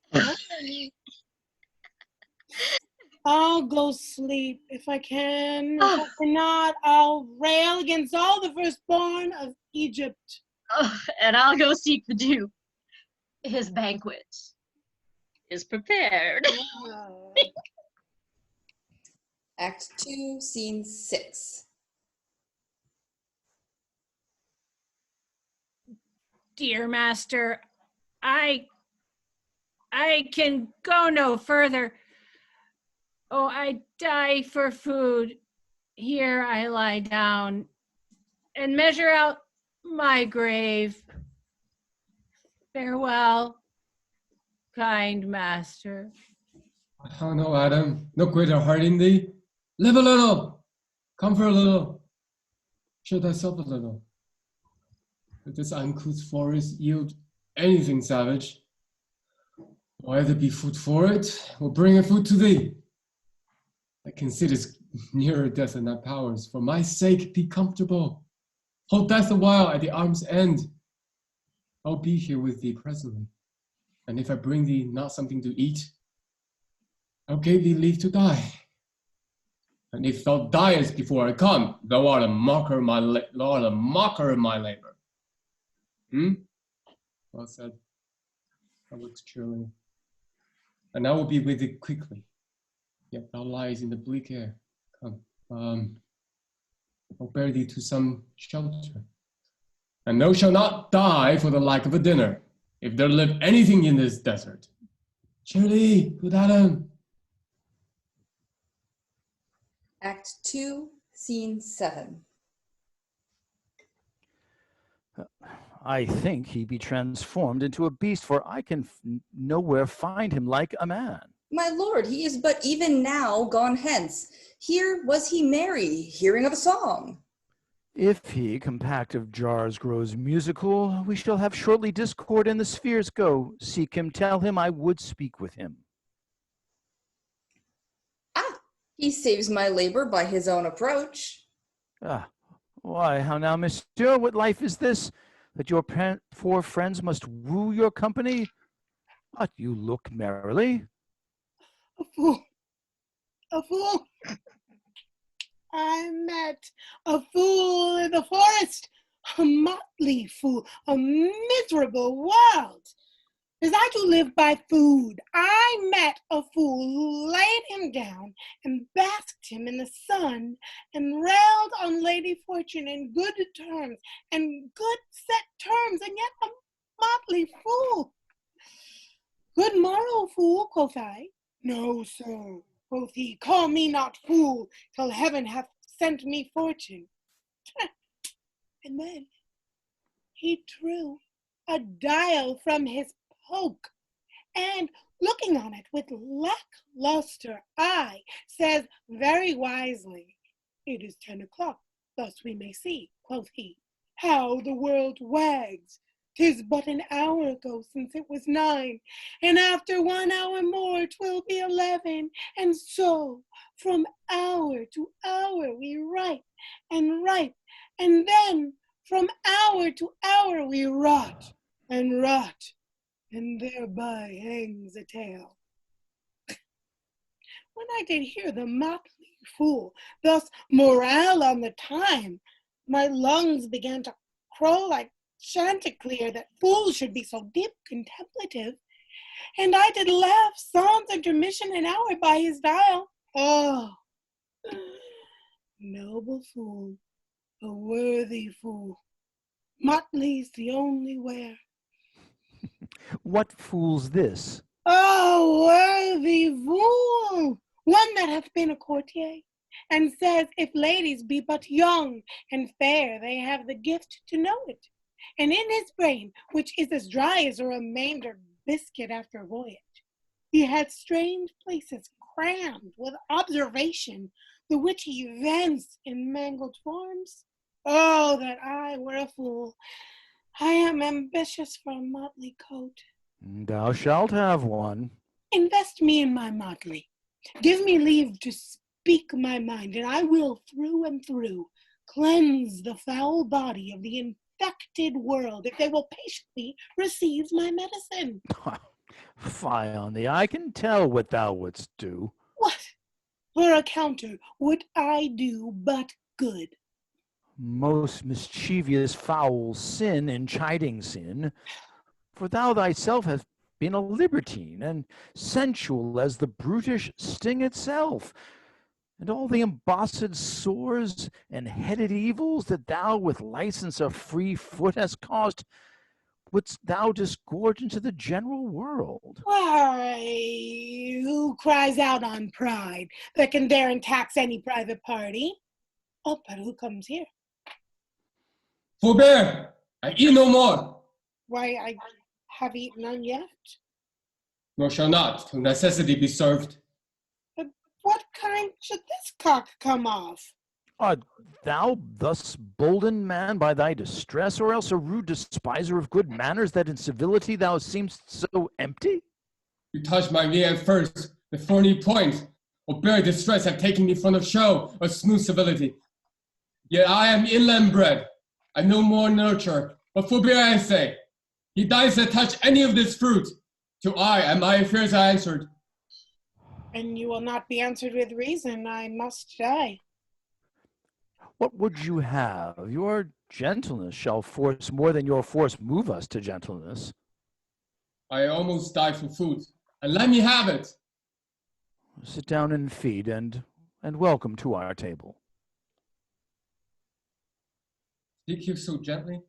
Speaker 16: I'll go sleep if I can. If I cannot, I'll rail against all the firstborn of Egypt.
Speaker 13: And I'll go seek the Duke. His banquet is prepared.
Speaker 2: Act 2, Scene 6.
Speaker 4: Dear master, I can go no further. Oh, I die for food. Here I lie down and measure out my grave. Farewell, kind master.
Speaker 3: Oh no, Adam, no greater heart in thee. Live a little, comfort a little, show thyself a little. If this uncouth forest yield anything savage, will either be food for it, or bring a food to thee. I consider nearer death than thy powers. For my sake, be comfortable. Hold death a while at the arm's end. I'll be here with thee presently. And if I bring thee not something to eat, I'll give thee leave to die. And if thou diest before I come, thou art a mocker of my labor. Well said. That looks cheerily. And I will be with thee quickly. Yet thou lies in the bleak air. Come, I'll bear thee to some shelter. And thou shalt not die for the lack of a dinner, if there live anything in this desert. Cheerily, good Adam.
Speaker 2: Act 2, Scene 7.
Speaker 12: I think he be transformed into a beast, for I can nowhere find him like a man.
Speaker 2: My lord, he is but even now gone hence. Here was he merry, hearing of a song.
Speaker 12: If he, compact of jars, grows musical, we shall have shortly discord in the spheres. Go, seek him, tell him I would speak with him.
Speaker 2: Ah, he saves my labor by his own approach.
Speaker 12: Ah, why, how now, monsieur, what life is this, that your poor friends must woo your company? But you look merrily.
Speaker 16: A fool. A fool. I met a fool in the forest, a motley fool, a miserable world. As I do live by food, I met a fool who laid him down and basked him in the sun and railed on Lady Fortune in good terms and good set terms, and yet a motley fool. Good morrow, fool, quoth I. No, sir, quoth he, call me not fool till heaven hath sent me fortune. And then he drew a dial from his poke, and looking on it with lackluster eye, says very wisely, it is 10 o'clock, thus we may see, quoth he, how the world wags. 'Tis but an hour ago since it was 9, and after 1 hour more 'twill be 11, and so from hour to hour we write, and then from hour to hour we rot, and thereby hangs a tale. When I did hear the motley fool thus morale on the time, my lungs began to crow like chanticleer that fools should be so deep contemplative, and I did laugh sans intermission an hour by his dial. Oh, noble fool, a worthy fool, motley's the only wear.
Speaker 12: What fool's this?
Speaker 16: Oh, worthy fool, one that hath been a courtier, and says if ladies be but young and fair, they have the gift to know it. And in his brain, which is as dry as a remainder biscuit after a voyage, he hath strange places crammed with observation, the which he vents in mangled forms. Oh, that I were a fool! I am ambitious for a motley coat.
Speaker 12: Thou shalt have one.
Speaker 16: Invest me in my motley. Give me leave to speak my mind, and I will through and through cleanse the foul body of the infected world if they will patiently receive my medicine.
Speaker 12: Fie on thee, I can tell what thou wouldst do.
Speaker 16: What? For a counter would I do but good?
Speaker 12: Most mischievous foul sin in chiding sin, for thou thyself hast been a libertine, and sensual as the brutish sting itself, and all the embossed sores and headed evils that thou with license of free foot hast caused, wouldst thou disgorge into the general world.
Speaker 16: Why, who cries out on pride that can dare and tax any private party? Oh, but who comes here?
Speaker 3: Forbear! I eat no more,
Speaker 16: Why, I have eaten none yet.
Speaker 3: nor shall not, till necessity be served.
Speaker 16: But what kind should this cock come off?
Speaker 12: Art thou thus boldened, man, by thy distress, or else a rude despiser of good manners, that in civility thou seemst so empty?
Speaker 3: You touch my viand first, the thorny point, or bare distress have taken me from of show or smooth civility. Yet I am inland bred, I no more nurture, but forbear I say, he dies that touch any of this fruit, till I and my affairs are answered.
Speaker 16: And you will not be answered with reason, I must die.
Speaker 12: What would you have? Your gentleness shall force more than your force move us to gentleness.
Speaker 3: I almost die for food, and let me have it.
Speaker 12: Sit down and feed, and welcome to our table.
Speaker 3: Speak you so gently?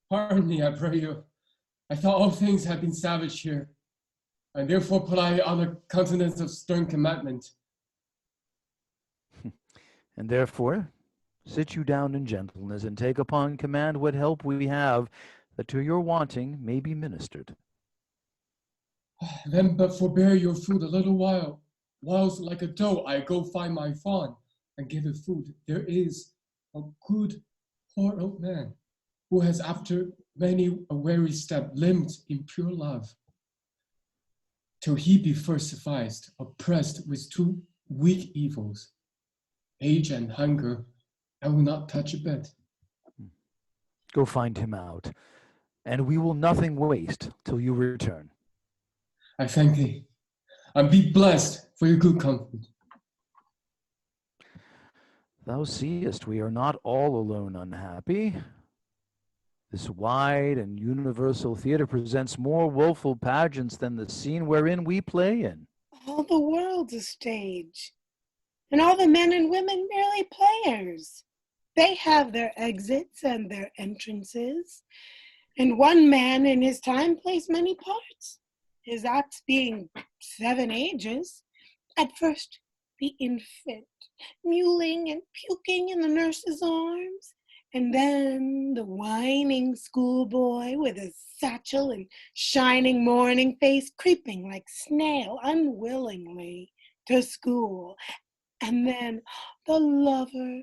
Speaker 3: Pardon me, I pray you. I thought all things had been savage here, and therefore put I on a countenance of stern commandment.
Speaker 12: And therefore, sit you down in gentleness, and take upon command what help we have, that to your wanting may be ministered.
Speaker 3: Then but forbear your food a little while, whilst like a doe I go find my fawn, and give it food. There is a good poor old man, who has after many a weary step limbed in pure love, till he be first sufficed, oppressed with two weak evils, age and hunger. I will not touch a bit.
Speaker 12: Go find him out, and we will nothing waste till you return.
Speaker 3: I thank thee, and be blessed for your good comfort.
Speaker 12: Thou seest, we are not all alone unhappy. This wide and universal theater presents more woeful pageants than the scene wherein we play in.
Speaker 16: All the world's a stage, and all the men and women merely players. They have their exits and their entrances, and one man in his time plays many parts, his acts being 7 ages. At first, the infant, mewling and puking in the nurse's arms, and then the whining schoolboy with his satchel and shining morning face creeping like snail unwillingly to school, and then the lover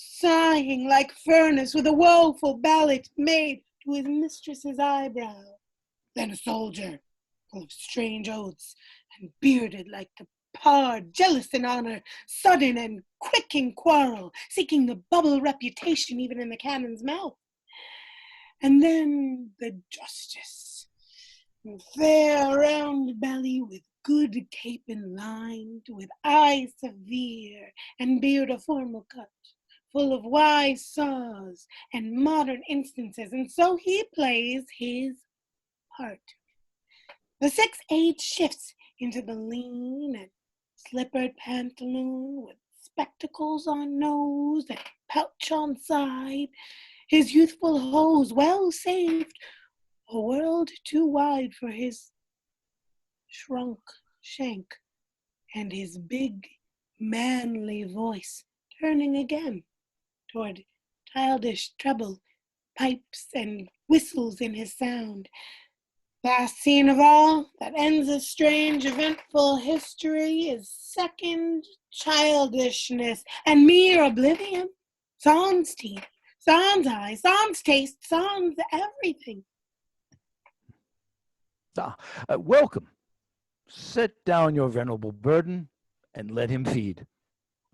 Speaker 16: sighing like furnace with a woeful ballad made to his mistress's eyebrow. Then a soldier, full of strange oaths, and bearded like the pard, jealous in honor, sudden and quick in quarrel, seeking the bubble reputation even in the cannon's mouth. And then the justice, fair round belly with good capon lined, with eyes severe and beard of formal cut, full of wise saws and modern instances, and so he plays his part. The sixth age shifts into the lean and slippered pantaloon with spectacles on nose and pouch on side, his youthful hose well saved, a world too wide for his shrunk shank, and his big, manly voice turning again toward childish treble, pipes and whistles in his sound. Last scene of all that ends a strange, eventful history is second childishness and mere oblivion. Sans teeth, sans eyes, sans taste, sans everything.
Speaker 12: Welcome. Set down your venerable burden and let him feed.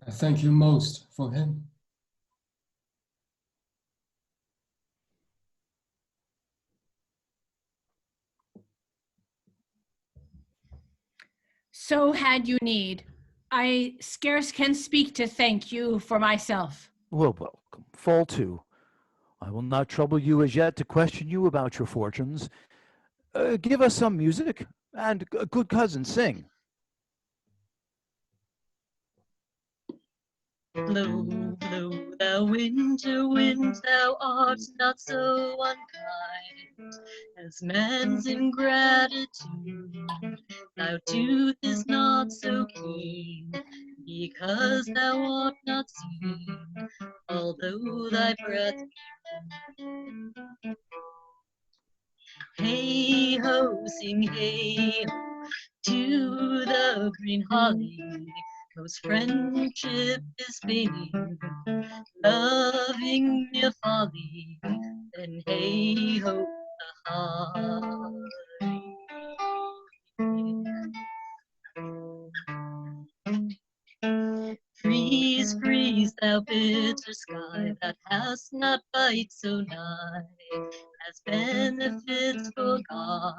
Speaker 3: I thank you most for him.
Speaker 4: So had you need. I scarce can speak to thank you for myself.
Speaker 12: Well, welcome. Fall to. I will not trouble you as yet to question you about your fortunes. Give us some music, and good cousin, sing.
Speaker 13: Blow, blow, thou winter wind, thou art not so unkind as man's ingratitude. Thy tooth is not so keen, because thou art not seen, although thy breath. Hey ho, sing hey ho, to the green holly, 'cause friendship is fading, loving mere folly, then hey ho, the holly. Freeze, freeze, thou bitter sky, that hast not bite so nigh, as benefits forgot,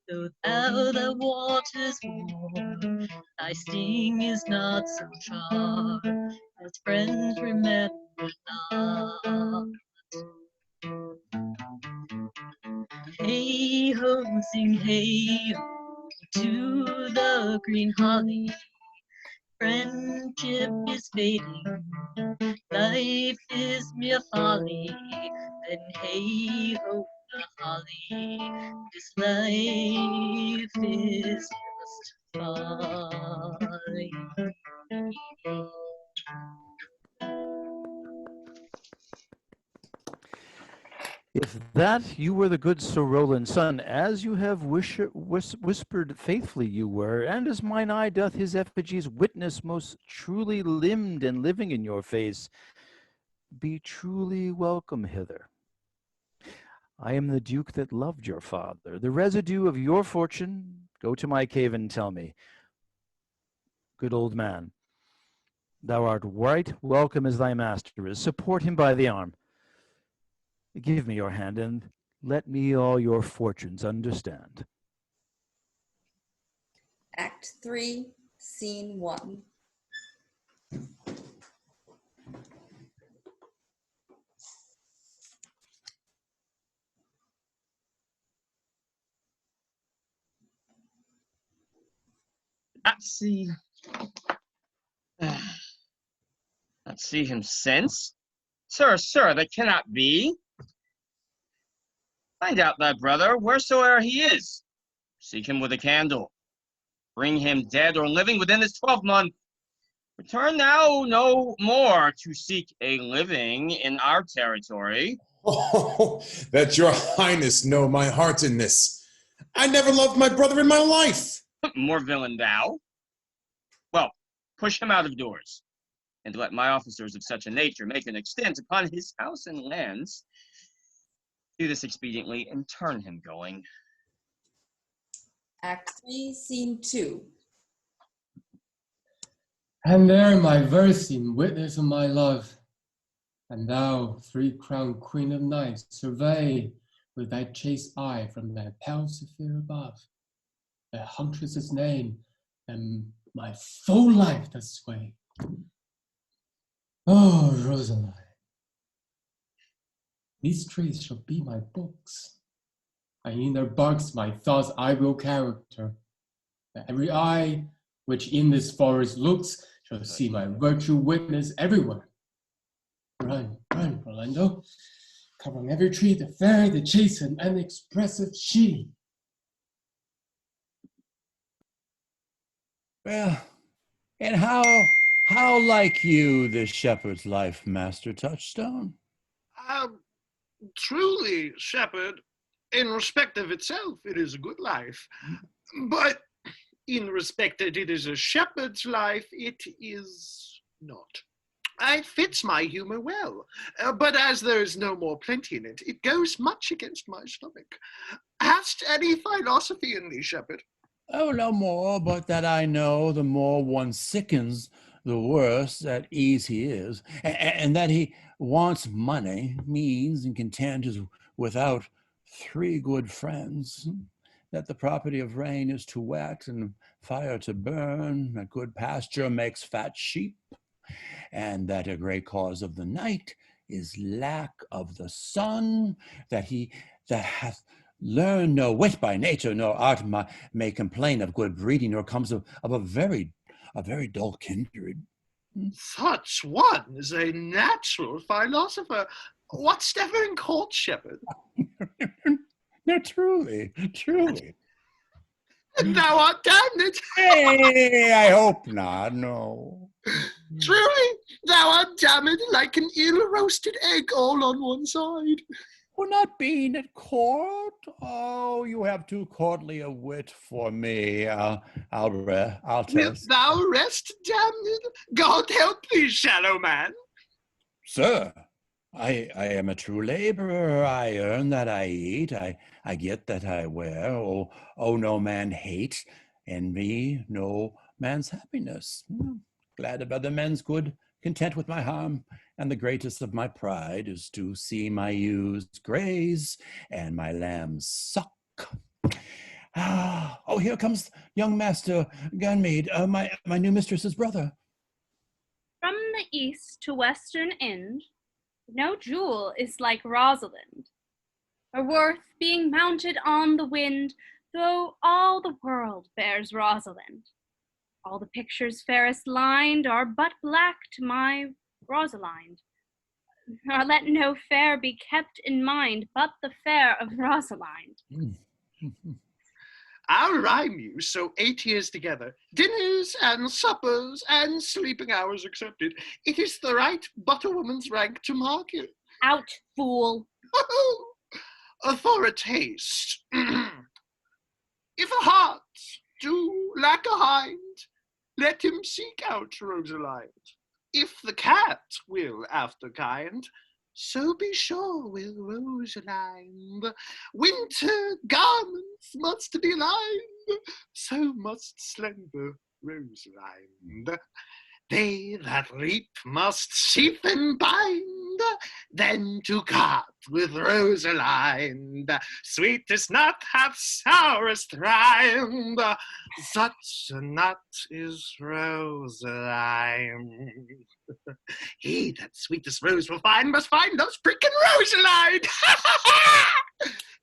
Speaker 13: though thou the waters warm, thy sting is not so sharp, as friends remember not. Hey ho, sing hey ho, to the green holly, friendship is fading, life is mere folly, then hey ho, the holly, this life is just folly.
Speaker 12: If that you were the good Sir Roland's son, as you have whispered faithfully you were, and as mine eye doth his effigies witness most truly limbed and living in your face, be truly welcome hither. I am the Duke that loved your father. The residue of your fortune, go to my cave and tell me. Good old man, thou art right welcome as thy master is. Support him by the arm. Give me your hand, and let me all your fortunes understand.
Speaker 2: Act 3, Scene 1.
Speaker 11: Not see. Not see him since? Sir, sir, that cannot be. Find out thy brother, wheresoe'er he is. Seek him with a candle. Bring him dead or living within this 12-month. Return now no more to seek a living in our territory.
Speaker 1: Oh, that your highness know my heart in this. I never loved my brother in my life.
Speaker 11: More villain thou. Well, push him out of doors. and let my officers of such a nature make an extent upon his house and lands, do this expediently and turn him going.
Speaker 2: Act 3, Scene 2.
Speaker 3: And there my verse in witness of my love, and thou, three-crowned queen of night, survey with thy chaste eye from thy pale sphere above thy huntress's name, and my full life doth sway. Oh, Rosaline, these trees shall be my books, and in their barks my thoughts I will character, that every eye which in this forest looks shall see my virtue witness everywhere. Run, run, Orlando, covering every tree the fair, the chaste, and expressive she.
Speaker 15: Well, and how like you this shepherd's life, Master Touchstone?
Speaker 9: Truly, shepherd, in respect of itself, it is a good life. But in respect that it is a shepherd's life, it is not. It fits my humor well, but as there is no more plenty in it, it goes much against my stomach. Hast any philosophy in thee, shepherd?
Speaker 15: Oh, no more, but that I know the more one sickens, the worse at ease he is, and that he wants money, means, and content is without three good friends, that the property of rain is to wet and fire to burn, that good pasture makes fat sheep, and that a great cause of the night is lack of the sun, that he that hath learned no wit by nature, nor art may complain of good breeding, nor comes of a very dull kindred.
Speaker 9: Such one is a natural philosopher. What's ever in court, shepherd?
Speaker 15: No, truly.
Speaker 9: Thou art damned.
Speaker 15: Hey, I hope not, no.
Speaker 9: Truly, thou art damned like an ill-roasted egg all on one side.
Speaker 15: For not being at court? Oh, you have too courtly a wit for me. I'll test.
Speaker 9: Wilt thou rest, damned? God help thee, shallow man.
Speaker 15: Sir, I am a true laborer. I earn that I eat. I get that I wear. Oh, no man hates, envy, no man's happiness. Glad of other men's good, content with my harm, and the greatest of my pride is to see my ewes graze and my lambs suck. Oh, here comes young Master Ganmead, my new mistress's brother.
Speaker 8: From the east to western end, no jewel is like Rosalind, her worth being mounted on the wind, though all the world bears Rosalind. All the pictures fairest lined are but black to my Rosalind. Nor let no fair be kept in mind but the fair of Rosalind.
Speaker 9: I'll rhyme you, so 8 years together, dinners and suppers and sleeping hours accepted. It is the right but a woman's rank to mark it.
Speaker 8: Out, fool.
Speaker 9: For a taste. If a heart do lack a hind, let him seek out Rosalind. If the cat will after kind, so be sure will Rosalind. Winter garments must be lined, so must slender Rosalind. They that reap must sheaf and bind, then to cart with Rosalind. Sweetest nut hath sourest rind, such a nut is Rosalind. He that sweetest rose will find must find those pricking Rosalind.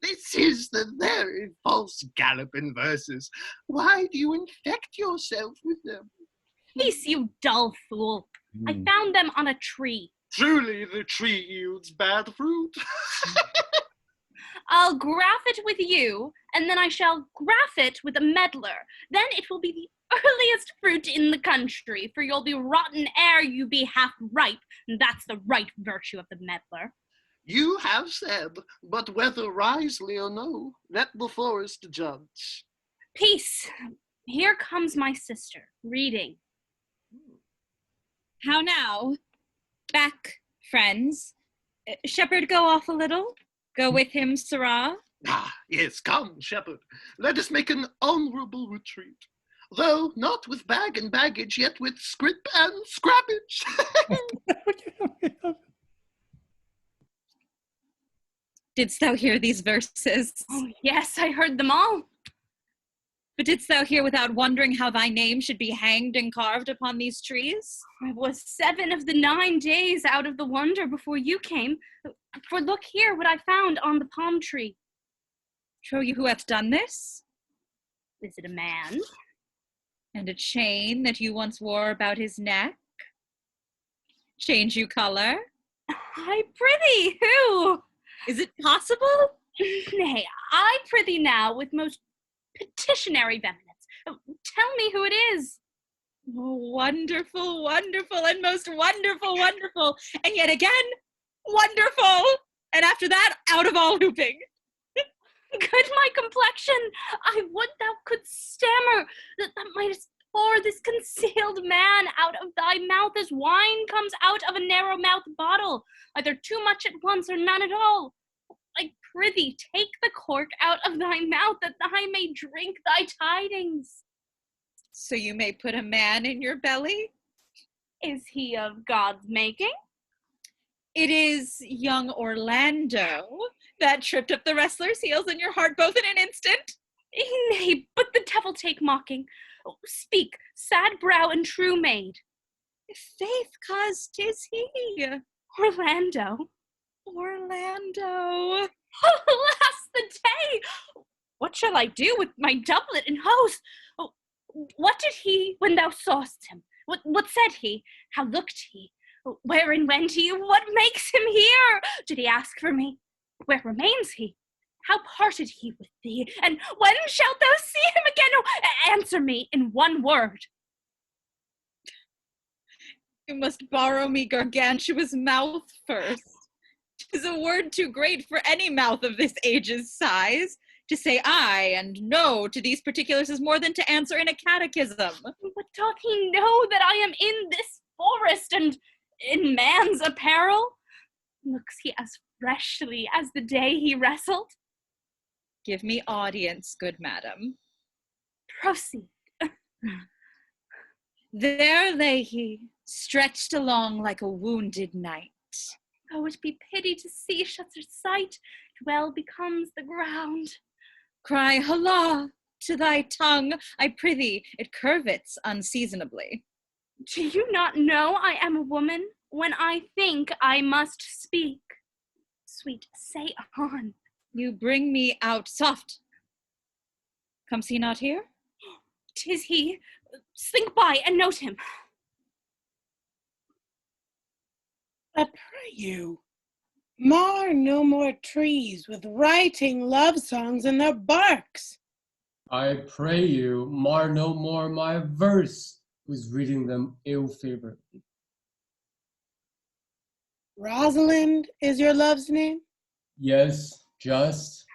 Speaker 9: This is the very false gallop in verses. Why do you infect yourself with them?
Speaker 8: Peace, you dull fool. I found them on a tree.
Speaker 9: Truly the tree yields bad fruit.
Speaker 8: I'll graff it with you, and then I shall graff it with a meddler. Then it will be the earliest fruit in the country, for you'll be rotten ere you be half ripe, and that's the right virtue of the meddler.
Speaker 9: You have said, but whether wisely or no, let the forest judge.
Speaker 8: Peace. Here comes my sister, reading.
Speaker 7: How now? Back, friends. Shepherd, go off a little. Go with him, Sirrah.
Speaker 9: Ah, yes, come, shepherd. Let us make an honorable retreat. Though not with bag and baggage, yet with scrip and scrappage.
Speaker 7: Didst thou hear these verses?
Speaker 8: Oh, yes, I heard them all.
Speaker 7: But didst thou hear without wondering how thy name should be hanged and carved upon these trees?
Speaker 8: I was 7 of the 9 days out of the wonder before you came. For look here what I found on the palm tree.
Speaker 7: Trow you who hath done this?
Speaker 8: Is it a man?
Speaker 7: And a chain that you once wore about his neck? Change you color?
Speaker 8: I prithee, who?
Speaker 7: Is it possible?
Speaker 8: Nay, I prithee now with most petitionary vehemence. Tell me who it is.
Speaker 7: Oh, wonderful, wonderful, and most wonderful, wonderful. And yet again, wonderful. And after that, out of all hooping.
Speaker 8: Good my complexion, I would thou couldst stammer, that thou mightest pour this concealed man out of thy mouth as wine comes out of a narrow-mouthed bottle, either too much at once or none at all. I prithee, take the cork out of thy mouth, that I may drink thy tidings.
Speaker 7: So you may put a man in your belly?
Speaker 8: Is he of God's making?
Speaker 7: It is young Orlando that tripped up the wrestler's heels in your heart both in an instant.
Speaker 8: Nay, but the devil take mocking. Speak, sad brow and true maid.
Speaker 7: Faith, cause 'tis he.
Speaker 8: Orlando.
Speaker 7: Orlando.
Speaker 8: Alas the day! What shall I do with my doublet and hose? Oh, what did he when thou sawest him? What said he? How looked he? Wherein went he? What makes him here? Did he ask for me? Where remains he? How parted he with thee? And when shalt thou see him again? Oh, answer me in one word.
Speaker 7: You must borrow me gargantuous mouth first. 'Tis a word too great for any mouth of this age's size. To say aye and no to these particulars is more than to answer in a catechism.
Speaker 8: But doth he know that I am in this forest and in man's apparel? Looks he as freshly as the day he wrestled?
Speaker 7: Give me audience, good madam.
Speaker 8: Proceed.
Speaker 7: There lay he, stretched along like a wounded knight.
Speaker 8: Oh, it be pity to see such a sight, well becomes the ground.
Speaker 7: Cry, holla, to thy tongue, I prithee, it curvets unseasonably.
Speaker 8: Do you not know I am a woman? When I think, I must speak. Sweet, say on.
Speaker 7: You bring me out soft. Comes he not here?
Speaker 8: 'Tis he. Slink by and note him.
Speaker 16: I pray you, mar no more trees with writing love songs in their barks.
Speaker 3: I pray you, mar no more my verse, who's reading them ill-favoredly.
Speaker 16: Rosalind is your love's name?
Speaker 3: Yes, just.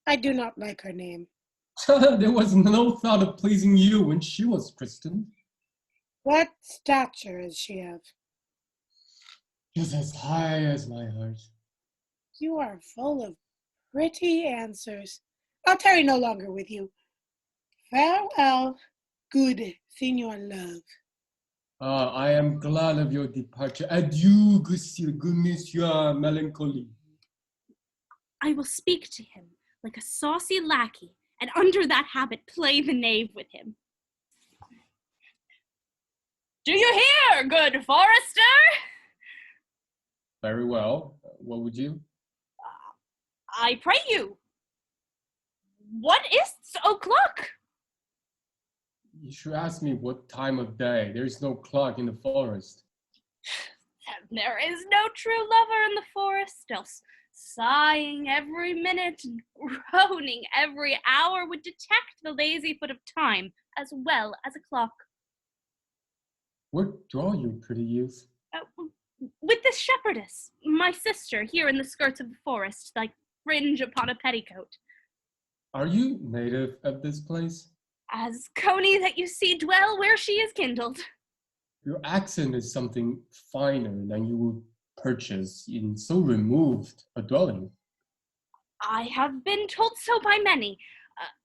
Speaker 16: I do not like her name.
Speaker 3: There was no thought of pleasing you when she was christened.
Speaker 16: What stature is she of?
Speaker 3: She's as high as my heart.
Speaker 16: You are full of pretty answers. I'll tarry no longer with you. Farewell, good Signor Love.
Speaker 3: I am glad of your departure. Adieu, good Monsieur Melancholy.
Speaker 8: I will speak to him like a saucy lackey, and under that habit play the knave with him. Do you hear, good forester?
Speaker 3: Very well. What would you?
Speaker 8: I pray you. What is't o'clock?
Speaker 3: You should ask me what time of day. There is no clock in the forest.
Speaker 8: There is no true lover in the forest, else sighing every minute and groaning every hour would detect the lazy foot of time as well as a clock.
Speaker 3: Where dwell you, pretty youth?
Speaker 8: With this shepherdess, my sister, here in the skirts of the forest, like fringe upon a petticoat.
Speaker 3: Are you native of this place?
Speaker 8: As Coney that you see dwell where she is kindled.
Speaker 3: Your accent is something finer than you would purchase in so removed a dwelling.
Speaker 8: I have been told so by many,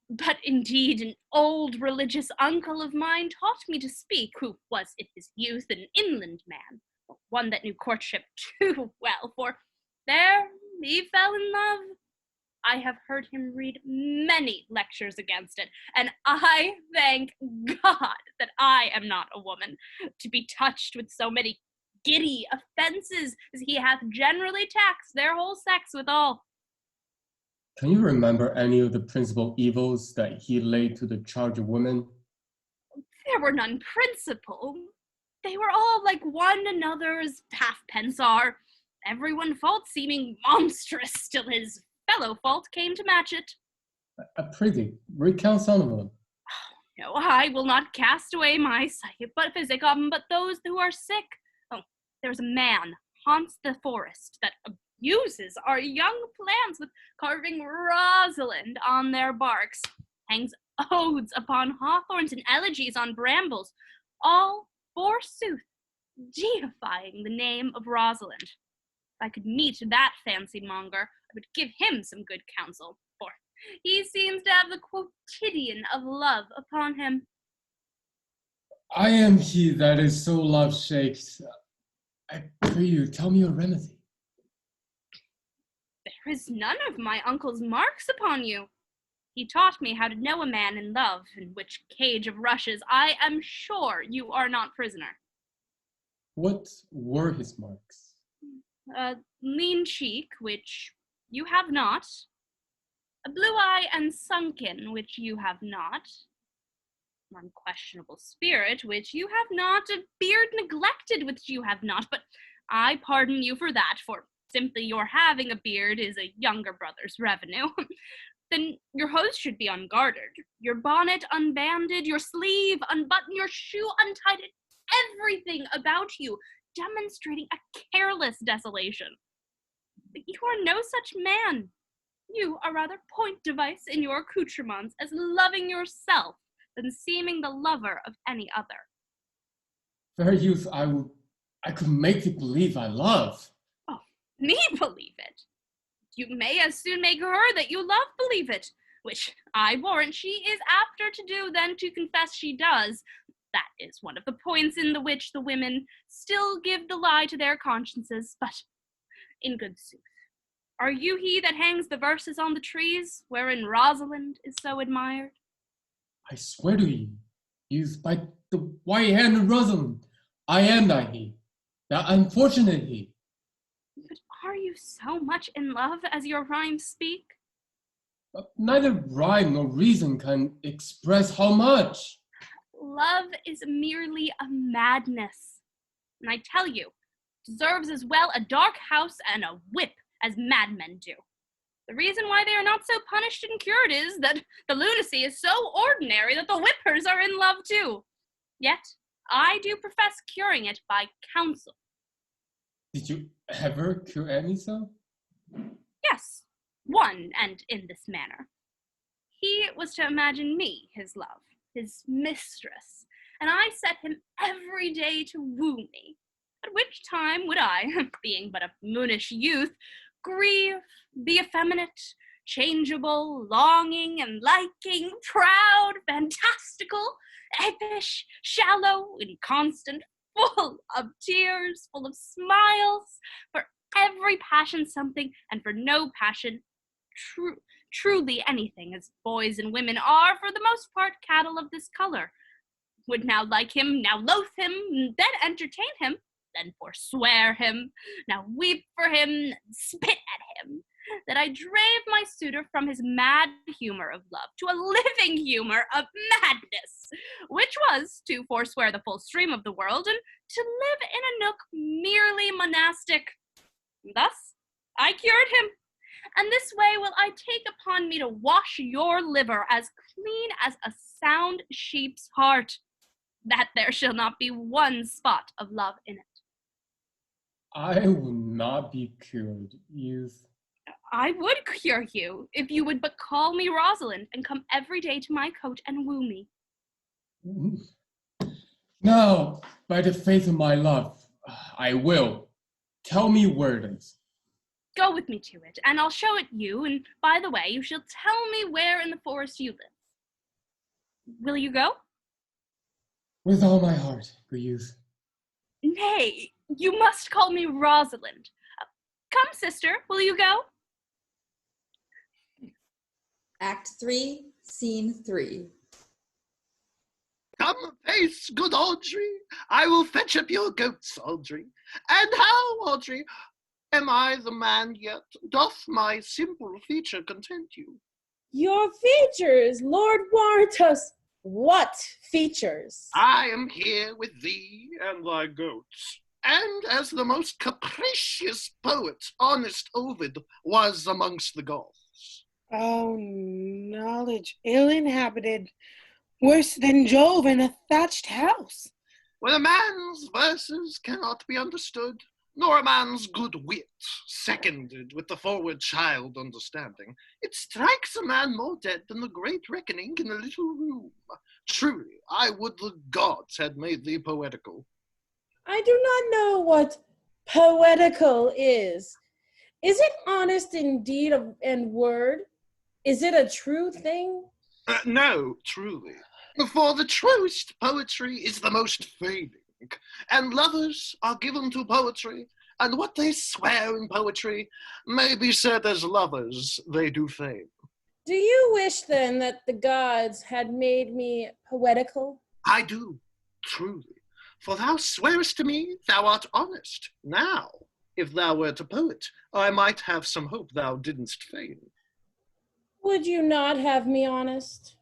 Speaker 8: but indeed an old religious uncle of mine taught me to speak, who was in his youth an inland man, one that knew courtship too well, for there he fell in love. I have heard him read many lectures against it, and I thank God that I am not a woman, to be touched with so many giddy offences as he hath generally taxed their whole sex withal.
Speaker 3: Can you remember any of the principal evils that he laid to the charge of women?
Speaker 8: There were none principal. They were all like one another's halfpence are, everyone fault seeming monstrous, till his fellow fault came to match it.
Speaker 3: Prithee, recount some of them.
Speaker 8: No, I will not cast away my psychic but physic but those who are sick. Oh, there's a man haunts the forest that abuses our young plants with carving Rosalind on their barks, hangs odes upon hawthorns and elegies on brambles, all, forsooth, deifying the name of Rosalind. If I could meet that fancy monger, I would give him some good counsel, for he seems to have the quotidian of love upon him.
Speaker 3: I am he that is so love-shaked. I pray you, tell me a remedy.
Speaker 8: There is none of my uncle's marks upon you. He taught me how to know a man in love, in which cage of rushes I am sure you are not prisoner.
Speaker 3: What were his marks?
Speaker 8: A lean cheek, which you have not, a blue eye and sunken, which you have not, an unquestionable spirit, which you have not, a beard neglected, which you have not, but I pardon you for that, for simply your having a beard is a younger brother's revenue. Then your hose should be unguarded, your bonnet unbanded, your sleeve unbuttoned, your shoe untied, everything about you demonstrating a careless desolation. But you are no such man. You are rather point device in your accoutrements, as loving yourself than seeming the lover of any other.
Speaker 3: Fair youth, I could make it believe I love.
Speaker 8: Oh, me believe it? You may as soon make her that you love believe it, which I warrant she is apter to do than to confess she does. That is one of the points in the which the women still give the lie to their consciences, but in good sooth, are you he that hangs the verses on the trees, wherein Rosalind is so admired?
Speaker 3: I swear to you, youth, by the white hand of Rosalind, I am that he, that unfortunate he.
Speaker 8: But are you so much in love as your rhymes speak?
Speaker 3: Neither rhyme nor reason can express how much.
Speaker 8: Love is merely a madness, and I tell you, deserves as well a dark house and a whip as madmen do. The reason why they are not so punished and cured is that the lunacy is so ordinary that the whippers are in love too. Yet I do profess curing it by counsel.
Speaker 3: Did you ever cure any so?
Speaker 8: Yes, one, and in this manner. He was to imagine me his love, his mistress, and I set him every day to woo me, at which time would I, being but a moonish youth, grieve, be effeminate, changeable, longing and liking, proud, fantastical, apish, shallow, inconstant, full of tears, full of smiles, for every passion something, and for no passion truly anything, as boys and women are, for the most part, cattle of this color. Would now like him, now loathe him, then entertain him, then forswear him, now weep for him, then spit at him, that I drave my suitor from his mad humor of love to a living humor of madness, which was to forswear the full stream of the world, and to live in a nook merely monastic. Thus I cured him, and this way will I take upon me to wash your liver as clean as a sound sheep's heart, that there shall not be one spot of love in it.
Speaker 3: I will not be cured, youth.
Speaker 8: I would cure you, if you would but call me Rosalind, and come every day to my coach and woo me.
Speaker 3: No, By the faith of my love, I will. Tell me where it is.
Speaker 8: Go with me to it, and I'll show it you, and by the way, you shall tell me where in the forest you live. Will you go?
Speaker 3: With all my heart, good youth.
Speaker 8: Nay, you must call me Rosalind. Come, sister, will you go?
Speaker 2: Act 3, Scene 3.
Speaker 9: Come apace, good Audrey. I will fetch up your goats, Audrey. And how, Audrey? Am I the man yet? Doth my simple feature content you?
Speaker 16: Your features, Lord warrant us. What features?
Speaker 9: I am here with thee and thy goats. And as the most capricious poet, honest Ovid was amongst the Goths.
Speaker 16: Oh, knowledge ill inhabited, worse than Jove in a thatched house.
Speaker 9: When a man's verses cannot be understood, nor a man's good wit seconded with the forward child understanding, it strikes a man more dead than the great reckoning in a little room. Truly, I would the gods had made thee poetical.
Speaker 16: I do not know what poetical is. Is it honest in deed and word? Is it a true thing?
Speaker 9: No, truly. For the truest poetry is the most fading, and lovers are given to poetry, and what they swear in poetry may be said as lovers they do fame.
Speaker 16: Do you wish then that the gods had made me poetical?
Speaker 9: I do, truly. For thou swearest to me thou art honest. Now, if thou wert a poet, I might have some hope thou didn't feign.
Speaker 16: Would you not have me honest?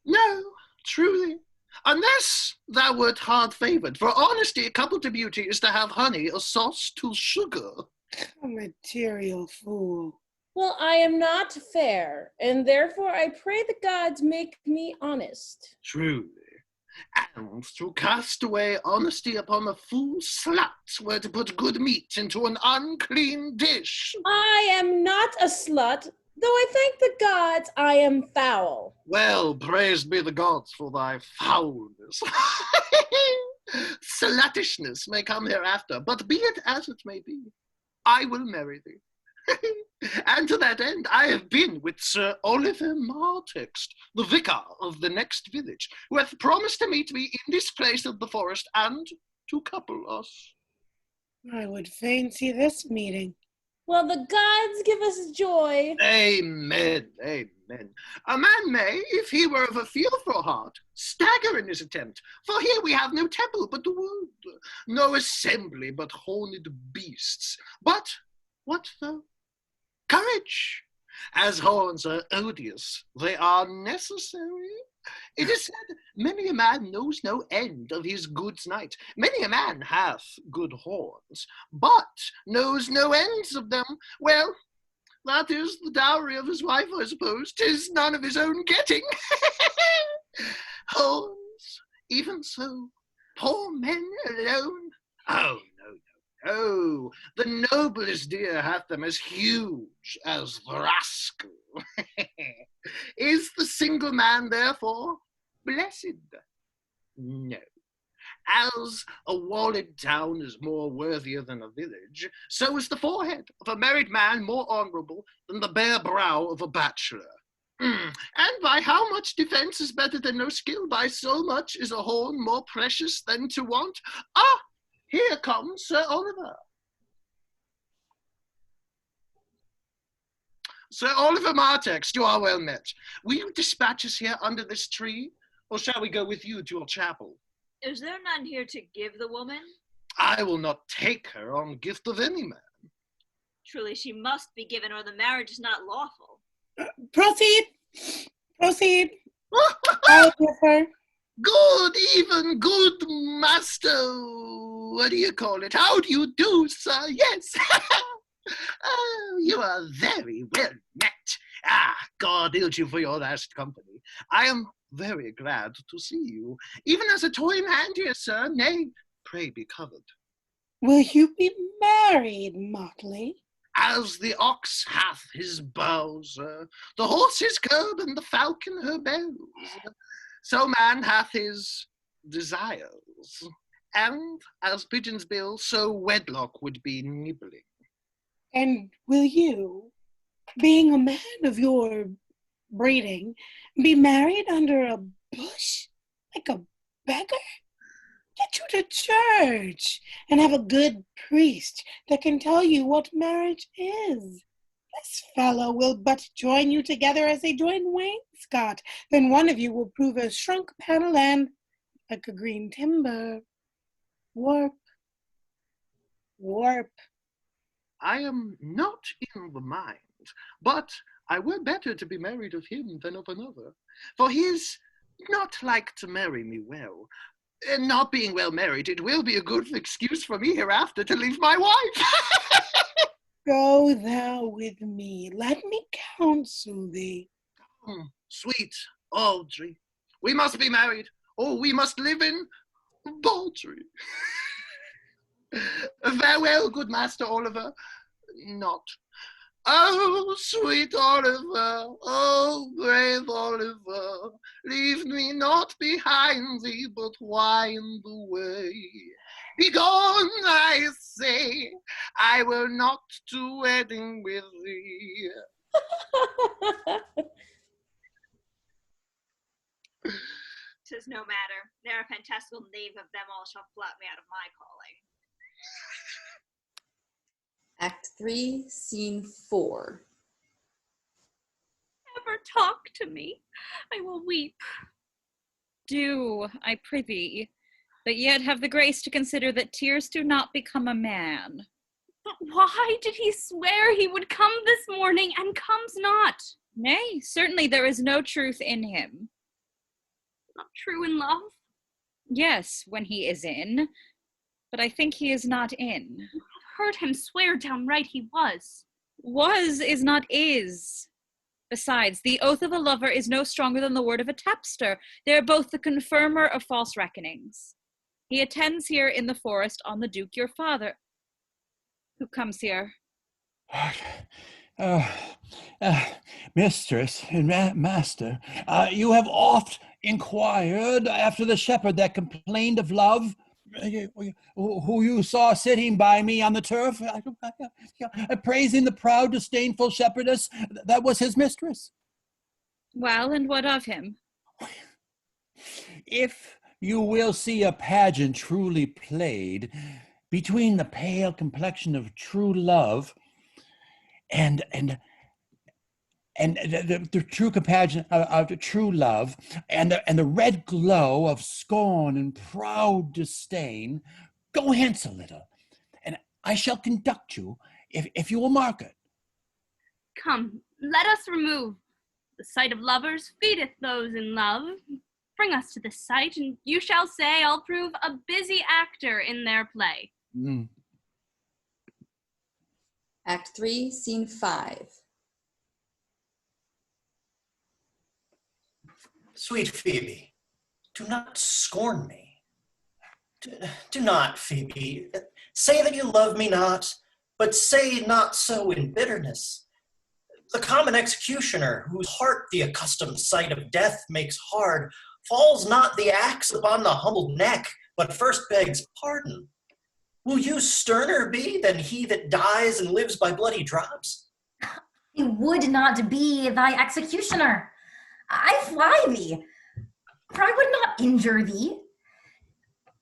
Speaker 9: No, truly. Unless thou wert hard-favoured, for honesty coupled to beauty is to have honey or sauce to sugar.
Speaker 16: A material fool. Well, I am not fair, and therefore I pray the gods make me honest.
Speaker 9: Truly. And to cast away honesty upon a fool slut were to put good meat into an unclean dish.
Speaker 16: I am not a slut, though I thank the gods I am foul.
Speaker 9: Well, praised be the gods for thy foulness. Sluttishness may come hereafter, but be it as it may be, I will marry thee. And to that end, I have been with Sir Oliver Martext, the vicar of the next village, who hath promised to meet me in this place of the forest and to couple us.
Speaker 16: I would fain see this meeting. Well, the gods give us joy.
Speaker 9: Amen, amen. A man may, if he were of a fearful heart, stagger in his attempt, for here we have no temple but the wood, no assembly but horned beasts. But what though? Courage! As horns are odious, they are necessary. It is said, many a man knows no end of his goods night. Many a man hath good horns, but knows no ends of them. Well, that is the dowry of his wife, I suppose. 'Tis none of his own getting. Horns, even so, poor men alone. Oh, no. Oh, the noblest deer hath them as huge as the rascal. Is the single man, therefore, blessed? No. As a walled town is more worthier than a village, so is the forehead of a married man more honourable than the bare brow of a bachelor. And by how much defence is better than no skill, by so much is a horn more precious than to want. Ah! Here comes Sir Oliver. Sir Oliver Martext, you are well met. Will you dispatch us here under this tree, or shall we go with you to your chapel?
Speaker 17: Is there none here to give the woman?
Speaker 9: I will not take her on gift of any man.
Speaker 17: Truly she must be given, or the marriage is not lawful.
Speaker 16: Proceed. I'll give her.
Speaker 9: Good, even good master. What do you call it? How do you do, sir? Yes. Oh, you are very well met. Ah, God ild you for your last company. I am very glad to see you. Even as a toy in hand here, sir. Nay, pray be covered.
Speaker 16: Will you be married, Motley?
Speaker 9: As the ox hath his bow, sir, the horse his curb, and the falcon her bells, so man hath his desires. And as pigeons bill, so wedlock would be nibbling.
Speaker 16: And will you, being a man of your breeding, be married under a bush like a beggar? Get you to church and have a good priest that can tell you what marriage is. This fellow will but join you together as they join wainscot. Then one of you will prove a shrunk panel and, like a green timber, warp, warp.
Speaker 9: I am not in the mind, but I were better to be married of him than of another. For he is not like to marry me well. And not being well married, it will be a good excuse for me hereafter to leave my wife.
Speaker 16: Go thou with me, let me counsel thee.
Speaker 9: Sweet Audrey, we must be married, or we must live in Baldry. Farewell, good Master Oliver. Not. Oh, sweet Oliver, oh, brave Oliver, leave me not behind thee, but wind the way. Begone, I say, I will not to wedding with thee.
Speaker 6: 'Tis no matter. Ne'er a fantastical knave of them all shall flout me out of my calling.
Speaker 2: Act 3, Scene 4.
Speaker 7: Never talk to me. I will weep. Do, I prithee, but yet have the grace to consider that tears do not become a man.
Speaker 8: But why did he swear he would come this morning and comes not?
Speaker 7: Nay, certainly there is no truth in him.
Speaker 8: Not true in love?
Speaker 7: Yes, when he is in, but I think he is not in.
Speaker 8: I've heard him swear downright he was.
Speaker 7: Was is not is. Besides, the oath of a lover is no stronger than the word of a tapster. They are both the confirmer of false reckonings. He attends here in the forest on the Duke your father. Who comes here?
Speaker 15: Mistress and master, you have oft inquired after the shepherd that complained of love, who you saw sitting by me on the turf, praising the proud, disdainful shepherdess that was his mistress.
Speaker 7: Well, and what of him?
Speaker 15: If you will see a pageant truly played between the pale complexion of true love and the true compassion of the true love and the red glow of scorn and proud disdain, go hence a little, and I shall conduct you if you will mark it.
Speaker 8: Come, let us remove. The sight of lovers feedeth those in love. Bring us to the sight, and you shall say I'll prove a busy actor in their play.
Speaker 2: Act 3, Scene 5.
Speaker 18: Sweet Phoebe, do not scorn me. Do not, Phoebe. Say that you love me not, but say not so in bitterness. The common executioner, whose heart the accustomed sight of death makes hard, falls not the axe upon the humbled neck, but first begs pardon. Will you sterner be than he that dies and lives by bloody drops?
Speaker 19: I would not be thy executioner. I fly thee, for I would not injure thee.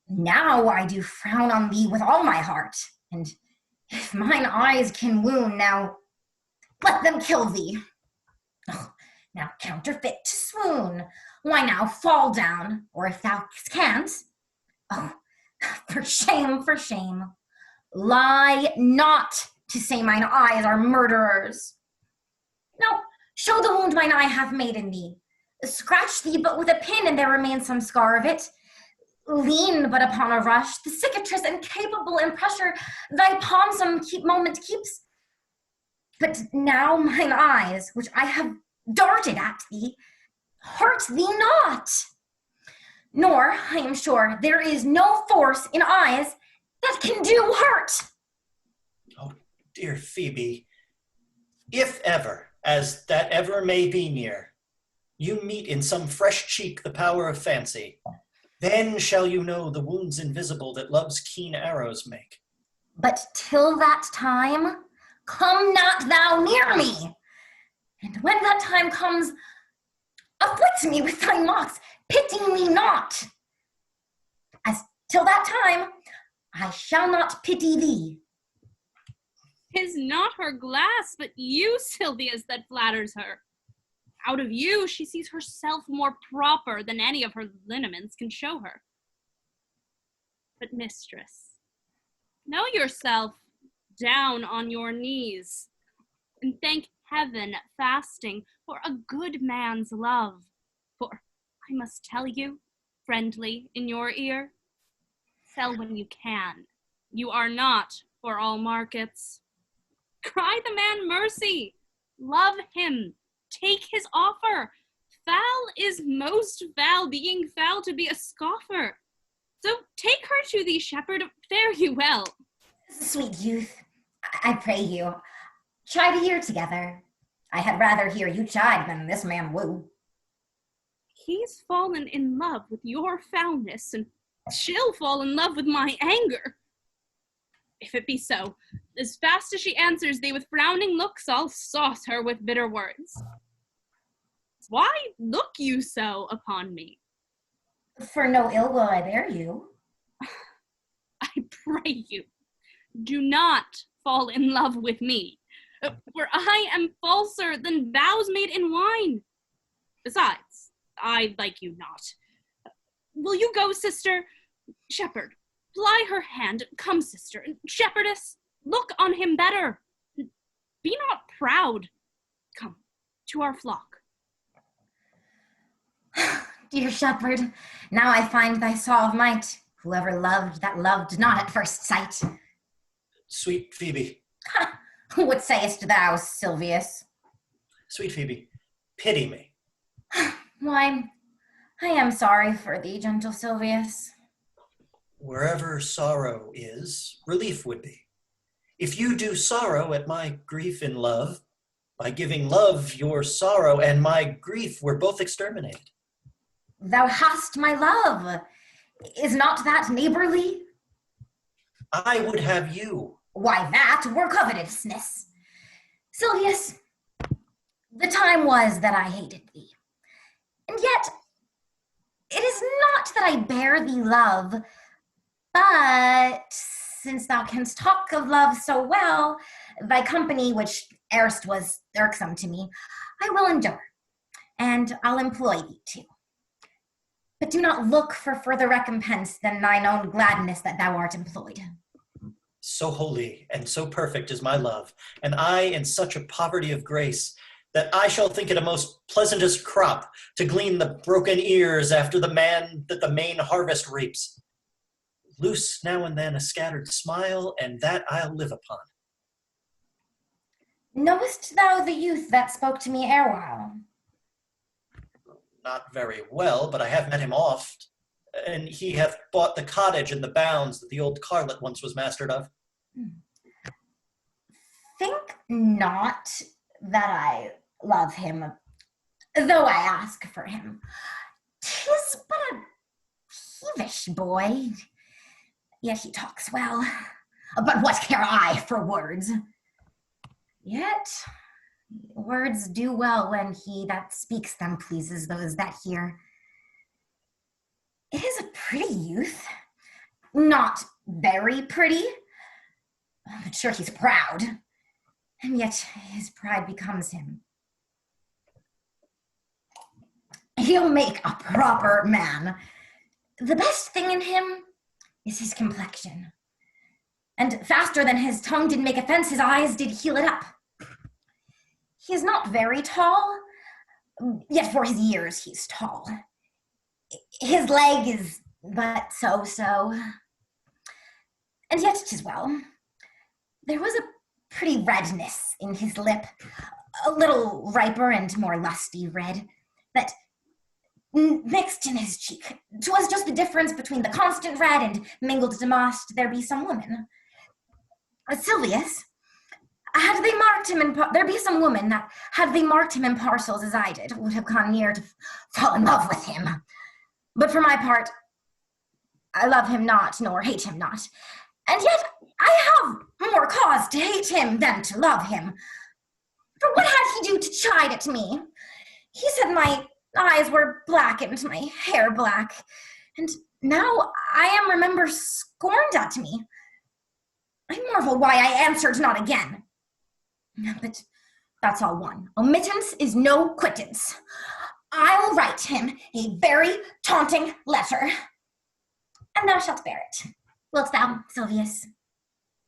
Speaker 19: Now I do frown on thee with all my heart, and if mine eyes can wound, now let them kill thee. Oh, now counterfeit to swoon, why now fall down, or if thou can't, oh, for shame, lie not to say mine eyes are murderers. Now show the wound mine eye hath made in thee. Scratch thee but with a pin, and there remains some scar of it. Lean but upon a rush, the cicatrice incapable in pressure thy palm some moment keeps. But now mine eyes, which I have darted at thee, hurt thee not. Nor, I am sure, there is no force in eyes that can do hurt.
Speaker 18: Oh, dear Phoebe, if ever, as that ever may be near, you meet in some fresh cheek the power of fancy, Then shall you know the wounds invisible that love's keen arrows make.
Speaker 19: But till that time, come not thou near me. And when that time comes, afflict me with thy mocks, pity me not. As till that time, I shall not pity thee.
Speaker 8: 'Tis not her glass, but you, Silvius, that flatters her. Out of you, she sees herself more proper than any of her lineaments can show her. But mistress, know yourself down on your knees, and thank heaven fasting for a good man's love. For I must tell you, friendly in your ear, sell when you can. You are not for all markets. Cry the man mercy. Love him. Take his offer. Foul is most foul, being foul to be a scoffer. So take her to thee, shepherd. Fare you well.
Speaker 19: Sweet youth, I pray you, try to hear together. I had rather hear you chide than this man woo.
Speaker 8: He's fallen in love with your foulness, and she'll fall in love with my anger. If it be so, as fast as she answers thee with frowning looks, I'll sauce her with bitter words. Why look you so upon me?
Speaker 19: For no ill will I bear you.
Speaker 8: I pray you, do not fall in love with me, for I am falser than vows made in wine. Besides, I like you not. Will you go, sister? Shepherd, ply her hand. Come, sister. Shepherdess, look on him better. Be not proud. Come, to our flock.
Speaker 19: Dear shepherd, now I find thy saw of might. Whoever loved that loved not at first sight.
Speaker 18: Sweet Phoebe.
Speaker 19: What sayest thou, Silvius?
Speaker 18: Sweet Phoebe, pity me.
Speaker 19: Why, I am sorry for thee, gentle Silvius.
Speaker 18: Wherever sorrow is, relief would be. If you do sorrow at my grief in love, by giving love your sorrow and my grief were both exterminated.
Speaker 19: Thou hast my love. Is not that neighborly?
Speaker 18: I would have you.
Speaker 19: Why, that were covetousness. Silvius, the time was that I hated thee. And yet, it is not that I bear thee love, but since thou canst talk of love so well, thy company, which erst was irksome to me, I will endure, and I'll employ thee too. But do not look for further recompense than thine own gladness that thou art employed.
Speaker 18: So holy and so perfect is my love, and I in such a poverty of grace, that I shall think it a most pleasantest crop to glean the broken ears after the man that the main harvest reaps. Loose now and then a scattered smile, and that I'll live upon.
Speaker 19: Knowest thou the youth that spoke to me erewhile?
Speaker 18: Not very well, but I have met him oft, and he hath bought the cottage and the bounds that the old carlet once was mastered of.
Speaker 19: Think not that I love him, though I ask for him. 'Tis but a peevish boy, yet he talks well. But what care I for words? Yet words do well when he that speaks them pleases those that hear. It is a pretty youth, not very pretty, but sure he's proud, and yet his pride becomes him. He'll make a proper man. The best thing in him is his complexion, and faster than his tongue did make offense, his eyes did heal it up. He is not very tall, yet for his years he's tall. His leg is but so, and yet 'tis well. There was a pretty redness in his lip, a little riper and more lusty red, that mixed in his cheek. 'Twas just the difference between the constant red and mingled damask there be some woman. Silvius, had they marked him there be some woman that, had they marked him in parcels as I did, would have gone near to fall in love with him. But for my part, I love him not, nor hate him not. And yet I have more cause to hate him than to love him. For what had he do to chide at me? He said my eyes were black and my hair black, and now I am remembered scorned at me. I marvel why I answered not again. But that's all one. Omittance is no quittance. I'll write him a very taunting letter, and thou shalt bear it. Wilt thou, Silvius?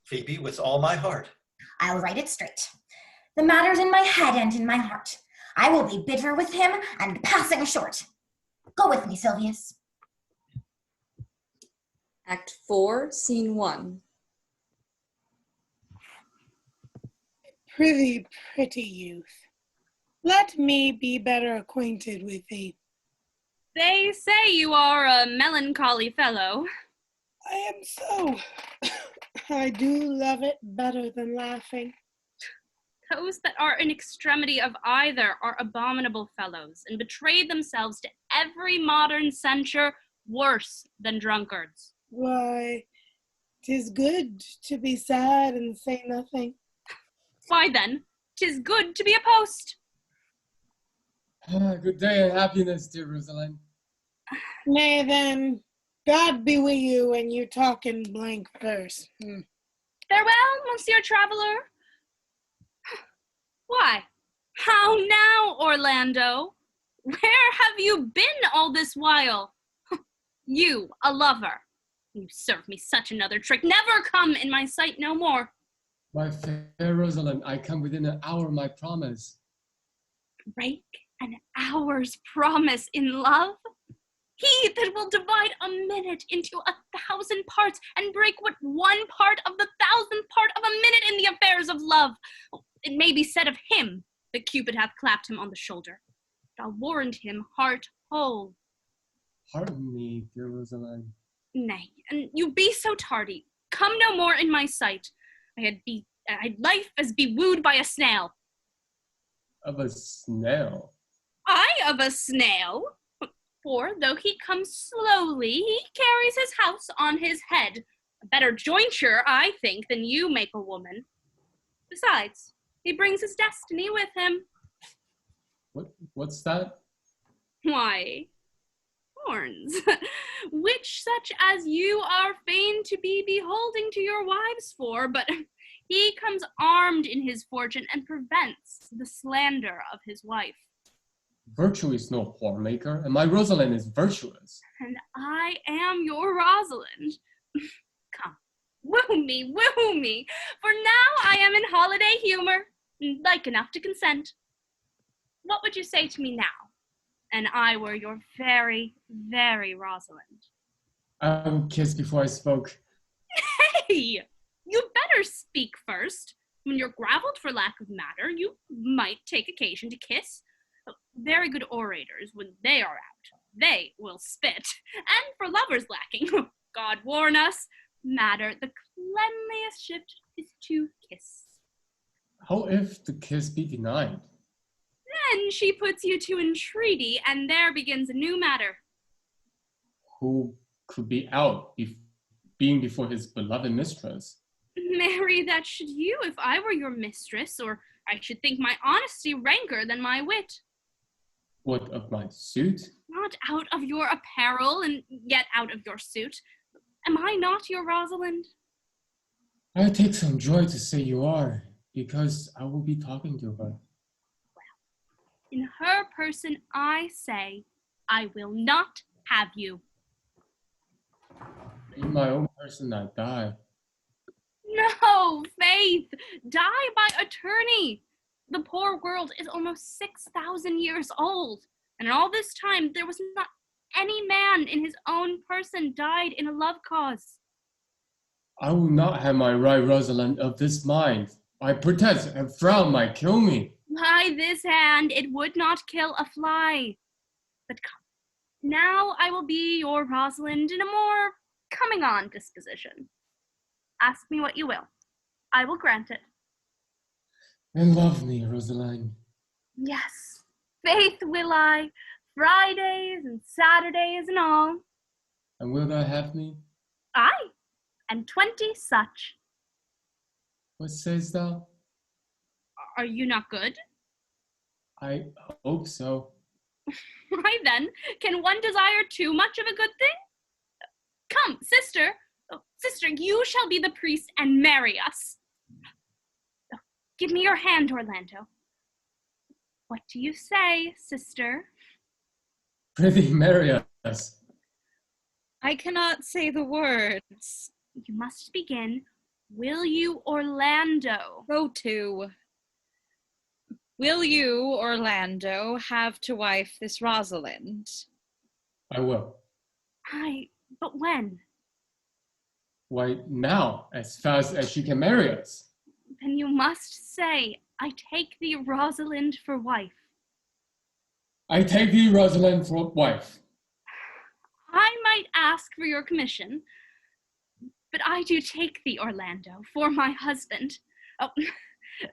Speaker 18: Phoebe, with all my heart.
Speaker 19: I'll write it straight. The matter's in my head and in my heart. I will be bitter with him and passing short. Go with me, Silvius.
Speaker 2: Act 4, Scene 1.
Speaker 16: Prithee, pretty youth, let me be better acquainted with thee.
Speaker 8: They say you are a melancholy fellow.
Speaker 16: I am so. I do love it better than laughing.
Speaker 8: Those that are in extremity of either are abominable fellows, and betray themselves to every modern censure worse than drunkards.
Speaker 16: Why, 'tis good to be sad and say nothing.
Speaker 8: Why then, 'tis good to be a post.
Speaker 3: Good day and happiness, dear Rosalind.
Speaker 16: Nay then, God be with you when you talk in blank verse.
Speaker 8: Farewell, Monsieur Traveller. Why, how now, Orlando? Where have you been all this while? You, a lover. You serve me such another trick. Never come in my sight no more.
Speaker 3: My fair Rosalind, I come within an hour of my promise.
Speaker 8: Break an hour's promise in love? He that will divide a minute into 1,000 parts and break what 1 part of the 1,000th part of a minute in the affairs of love. It may be said of him that Cupid hath clapped him on the shoulder. But I'll warrant him heart whole.
Speaker 3: Pardon me, dear Rosalind.
Speaker 8: Nay, and you be so tardy. Come no more in my sight. I'd life as be wooed by a snail.
Speaker 3: Of a snail?
Speaker 8: I of a snail? For though he comes slowly, he carries his house on his head. A better jointure, I think, than you make a woman. Besides, he brings his destiny with him.
Speaker 3: What's that?
Speaker 8: Why, horns, which such as you are fain to be beholding to your wives for, but he comes armed in his fortune and prevents the slander of his wife.
Speaker 3: Virtue is no whoremaker, and my Rosalind is virtuous.
Speaker 8: And I am your Rosalind. Come, woo me, for now I am in holiday humor, like enough to consent. What would you say to me now, and I were your very, very Rosalind?
Speaker 3: I would kiss before I spoke.
Speaker 8: Hey, you better speak first. When you're gravelled for lack of matter, you might take occasion to kiss. Very good orators, when they are out, they will spit. And for lovers lacking, God warn us, matter, the cleanliest shift is to kiss.
Speaker 3: How if the kiss be denied?
Speaker 8: Then she puts you to entreaty, and there begins a new matter.
Speaker 3: Who could be out, being before his beloved mistress?
Speaker 8: Marry, that should you, if I were your mistress, or I should think my honesty ranker than my wit.
Speaker 3: What of my suit?
Speaker 8: Not out of your apparel, and yet out of your suit. Am I not your Rosalind?
Speaker 3: I take some joy to say you are, because I will be talking to her.
Speaker 8: In her person, I say, I will not have you.
Speaker 3: In my own person, I die.
Speaker 8: No, Faith, die by attorney. The poor world is almost 6,000 years old, and in all this time there was not any man in his own person died in a love cause.
Speaker 3: I will not have my right Rosalind of this mind. I protest, and frown might kill me.
Speaker 8: By this hand it would not kill a fly. But come, now I will be your Rosalind in a more coming-on disposition. Ask me what you will. I will grant it.
Speaker 3: And love me, Rosaline.
Speaker 8: Yes, faith will I, Fridays and Saturdays and all.
Speaker 3: And will thou have me?
Speaker 8: Aye, and 20 such.
Speaker 3: What sayst thou?
Speaker 8: Are you not good?
Speaker 3: I hope so.
Speaker 8: Why then, can one desire too much of a good thing? Come, sister. Oh, sister, you shall be the priest and marry us. Oh, give me your hand, Orlando. What do you say, sister?
Speaker 3: Prithee, marry us.
Speaker 7: I cannot say the words.
Speaker 8: You must begin. Will you, Orlando?
Speaker 7: Go to. Will you, Orlando, have to wife this Rosalind?
Speaker 3: I will.
Speaker 8: Aye, but when?
Speaker 3: Why, now, as fast as she can marry us.
Speaker 8: Then you must say, I take thee, Rosalind, for wife.
Speaker 3: I take thee, Rosalind, for wife.
Speaker 8: I might ask for your commission, but I do take thee, Orlando, for my husband. Oh,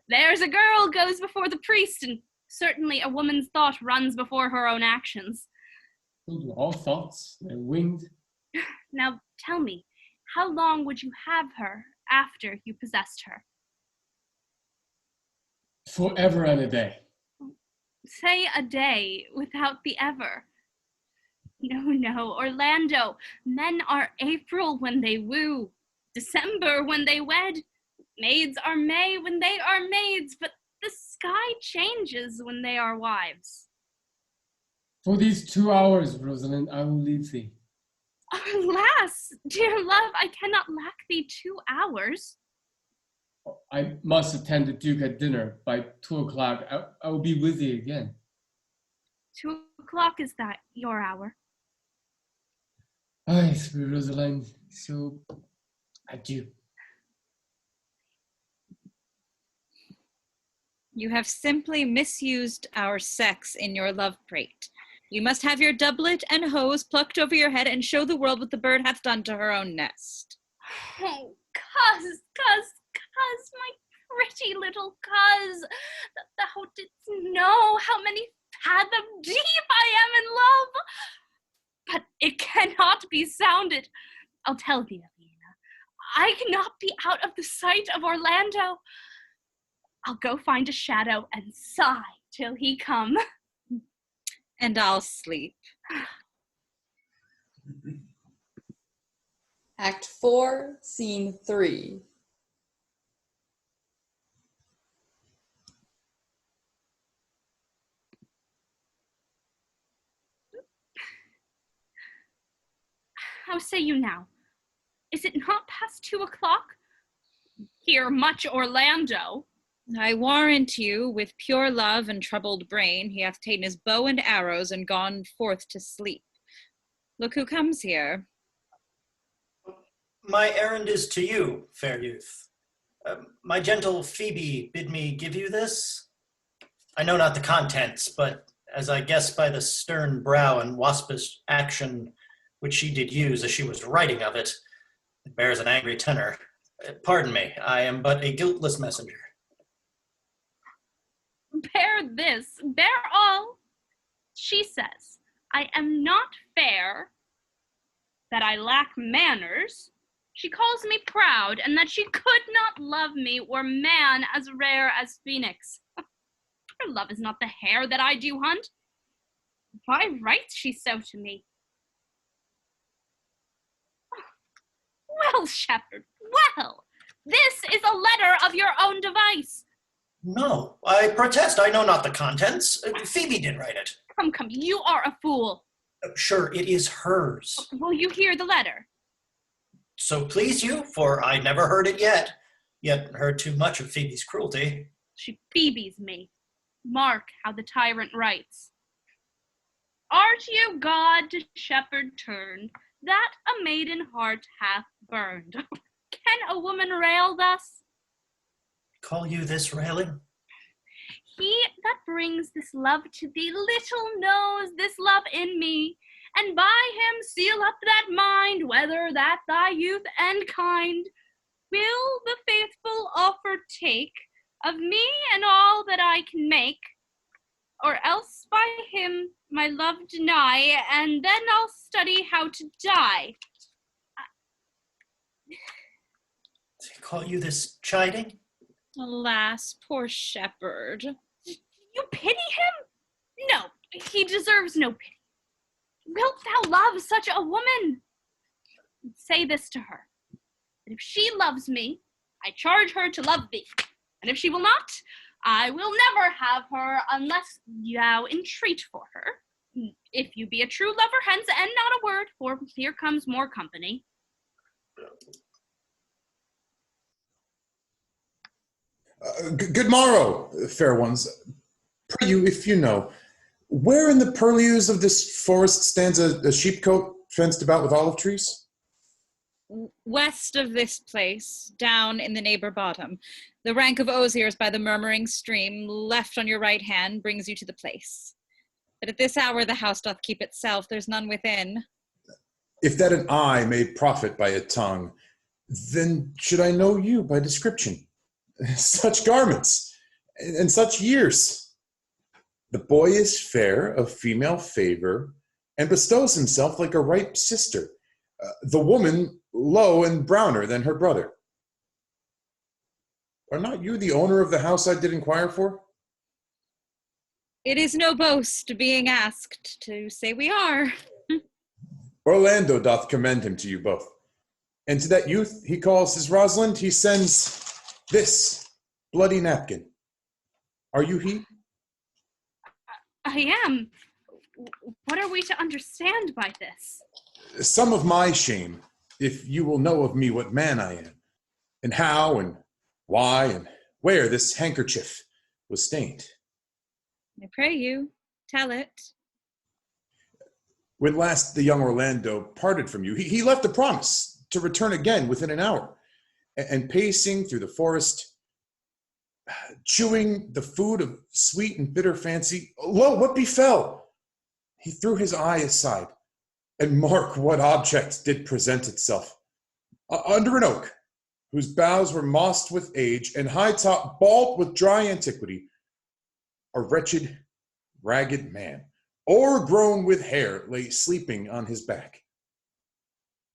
Speaker 8: there's a girl goes before the priest, and certainly a woman's thought runs before her own actions.
Speaker 3: So do all thoughts, they're winged.
Speaker 8: Now tell me, how long would you have her after you possessed her?
Speaker 3: Forever and a day.
Speaker 8: Say a day without the ever. No, Orlando, men are April when they woo, December when they wed, maids are May when they are maids, but the sky changes when they are wives.
Speaker 3: For these 2 hours, Rosalind, I will leave thee.
Speaker 8: Alas, dear love, I cannot lack thee 2 hours.
Speaker 3: I must attend the Duke at dinner. By 2 o'clock, I will be with thee again.
Speaker 8: 2 o'clock, is that your hour?
Speaker 3: Aye, sweet Rosalind, so adieu.
Speaker 7: You have simply misused our sex in your love prate. You must have your doublet and hose plucked over your head and show the world what the bird hath done to her own nest.
Speaker 8: Oh, Cuz, my pretty little Cuz, that thou didst know how many fathom deep I am in love. But it cannot be sounded. I'll tell thee, Alina, I cannot be out of the sight of Orlando. I'll go find a shadow and sigh till he come.
Speaker 7: And I'll sleep.
Speaker 2: Act 4, Scene 3.
Speaker 8: How say you now? Is it not past 2 o'clock? Here much Orlando.
Speaker 7: I warrant you, with pure love and troubled brain, he hath ta'en his bow and arrows and gone forth to sleep. Look who comes here.
Speaker 18: My errand is to you, fair youth. My gentle Phoebe bid me give you this. I know not the contents, but as I guess by the stern brow and waspish action which she did use as she was writing of it, it bears an angry tenor. Pardon me, I am but a guiltless messenger.
Speaker 8: Bear this, bear all. She says, I am not fair, that I lack manners. She calls me proud, and that she could not love me were man as rare as Phoenix. Her love is not the hare that I do hunt. Why writes she so to me? Well, shepherd, well, this is a letter of your own device.
Speaker 18: No, I protest, I know not the contents. Phoebe did write it.
Speaker 8: Come, you are a fool.
Speaker 18: Sure, it is hers.
Speaker 8: Will you hear the letter?
Speaker 18: So please you, for I never heard it yet heard too much of Phoebe's cruelty.
Speaker 8: She Phoebes me. Mark how the tyrant writes. Art you God to shepherd turned, that a maiden heart hath burned? Can a woman rail thus?
Speaker 18: Call you this railing?
Speaker 8: He that brings this love to thee little knows this love in me, and by him seal up that mind, whether that thy youth and kind will the faithful offer take of me and all that I can make. or else by him my love deny, and then I'll study how to die.
Speaker 18: They call you this chiding?
Speaker 7: Alas, poor shepherd.
Speaker 8: You pity him? No, he deserves no pity. Wilt thou love such a woman? Say this to her, that if she loves me, I charge her to love thee, and if she will not, I will never have her unless thou entreat for her. If you be a true lover, hence, and not a word, for here comes more company.
Speaker 1: Good morrow, fair ones. Pray you, if you know, where in the purlieus of this forest stands a sheepcote fenced about with olive trees?
Speaker 7: West of this place, down in the neighbor bottom, the rank of osiers by the murmuring stream, left on your right hand, brings you to the place. But at this hour the house doth keep itself, there's none within.
Speaker 1: If that an eye may profit by a tongue, then should I know you by description. Such garments, and such years. The boy is fair, of female favor, and bestows himself like a ripe sister. The woman low and browner than her brother. Are not you the owner of the house I did inquire for?
Speaker 7: It is no boast, being asked, to say we are.
Speaker 1: Orlando doth commend him to you both. And to that youth he calls his Rosalind, he sends this bloody napkin. Are you he?
Speaker 8: I am. What are we to understand by this?
Speaker 1: Some of my shame, if you will know of me what man I am, and how and why and where this handkerchief was stained.
Speaker 7: I pray you, tell it.
Speaker 1: When last the young Orlando parted from you, he left a promise to return again within an hour, and pacing through the forest, chewing the food of sweet and bitter fancy, lo, what befell? He threw his eye aside, and mark what object did present itself. Under an oak, whose boughs were mossed with age, and high-top bald with dry antiquity, a wretched, ragged man, o'ergrown with hair, lay sleeping on his back.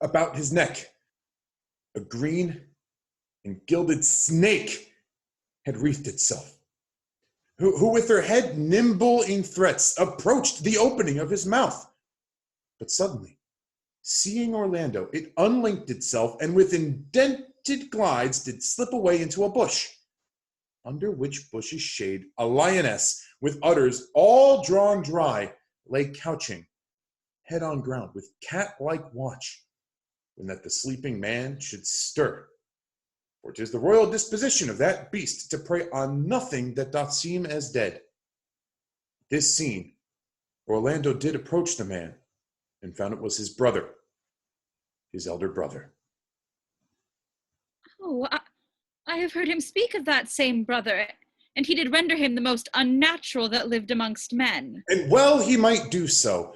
Speaker 1: About his neck, a green and gilded snake had wreathed itself, who with her head nimble in threats approached the opening of his mouth. But suddenly, seeing Orlando, it unlinked itself, and with indented glides did slip away into a bush, under which bush's shade a lioness with udders all drawn dry lay couching, head on ground, with cat-like watch, when that the sleeping man should stir. For 'tis the royal disposition of that beast to prey on nothing that doth seem as dead. This seen, Orlando did approach the man, and found it was his brother, his elder brother.
Speaker 7: Oh, I have heard him speak of that same brother, and he did render him the most unnatural that lived amongst men.
Speaker 1: And well he might do so,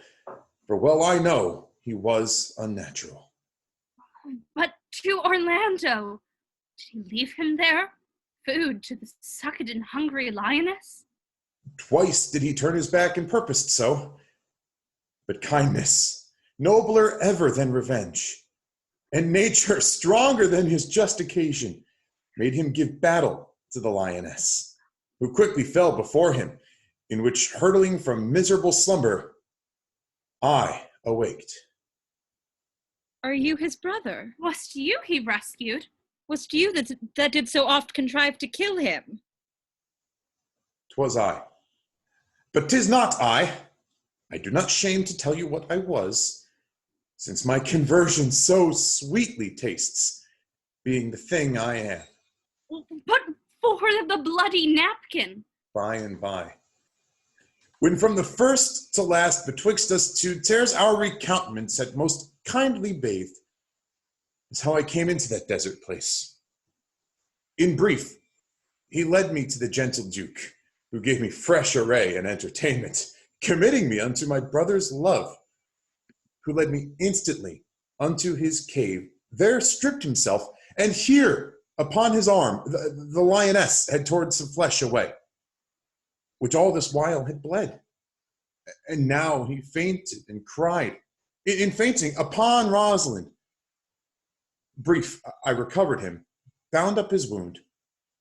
Speaker 1: for well I know he was unnatural.
Speaker 8: But to Orlando, did he leave him there? Food to the sucked and hungry lioness?
Speaker 1: Twice did he turn his back and purposed so. But kindness, nobler ever than revenge, and nature stronger than his just occasion, made him give battle to the lioness, who quickly fell before him, in which hurtling from miserable slumber, I awaked.
Speaker 7: Are you his brother?
Speaker 8: Was't you he rescued?
Speaker 7: Was't you that did so oft contrive to kill him?
Speaker 1: 'Twas I. But 'tis not I. I do not shame to tell you what I was, since my conversion so sweetly tastes, being the thing I am.
Speaker 8: But for the bloody napkin.
Speaker 1: By and by. When from the first to last betwixt us two tears our recountenance had most kindly bathed, is how I came into that desert place. In brief, he led me to the gentle Duke, who gave me fresh array and entertainment, committing me unto my brother's love, who led me instantly unto his cave, there stripped himself, and here upon his arm the lioness had torn some flesh away. which all this while had bled. And now he fainted and cried. In fainting, upon Rosalind. Brief, I recovered him, bound up his wound,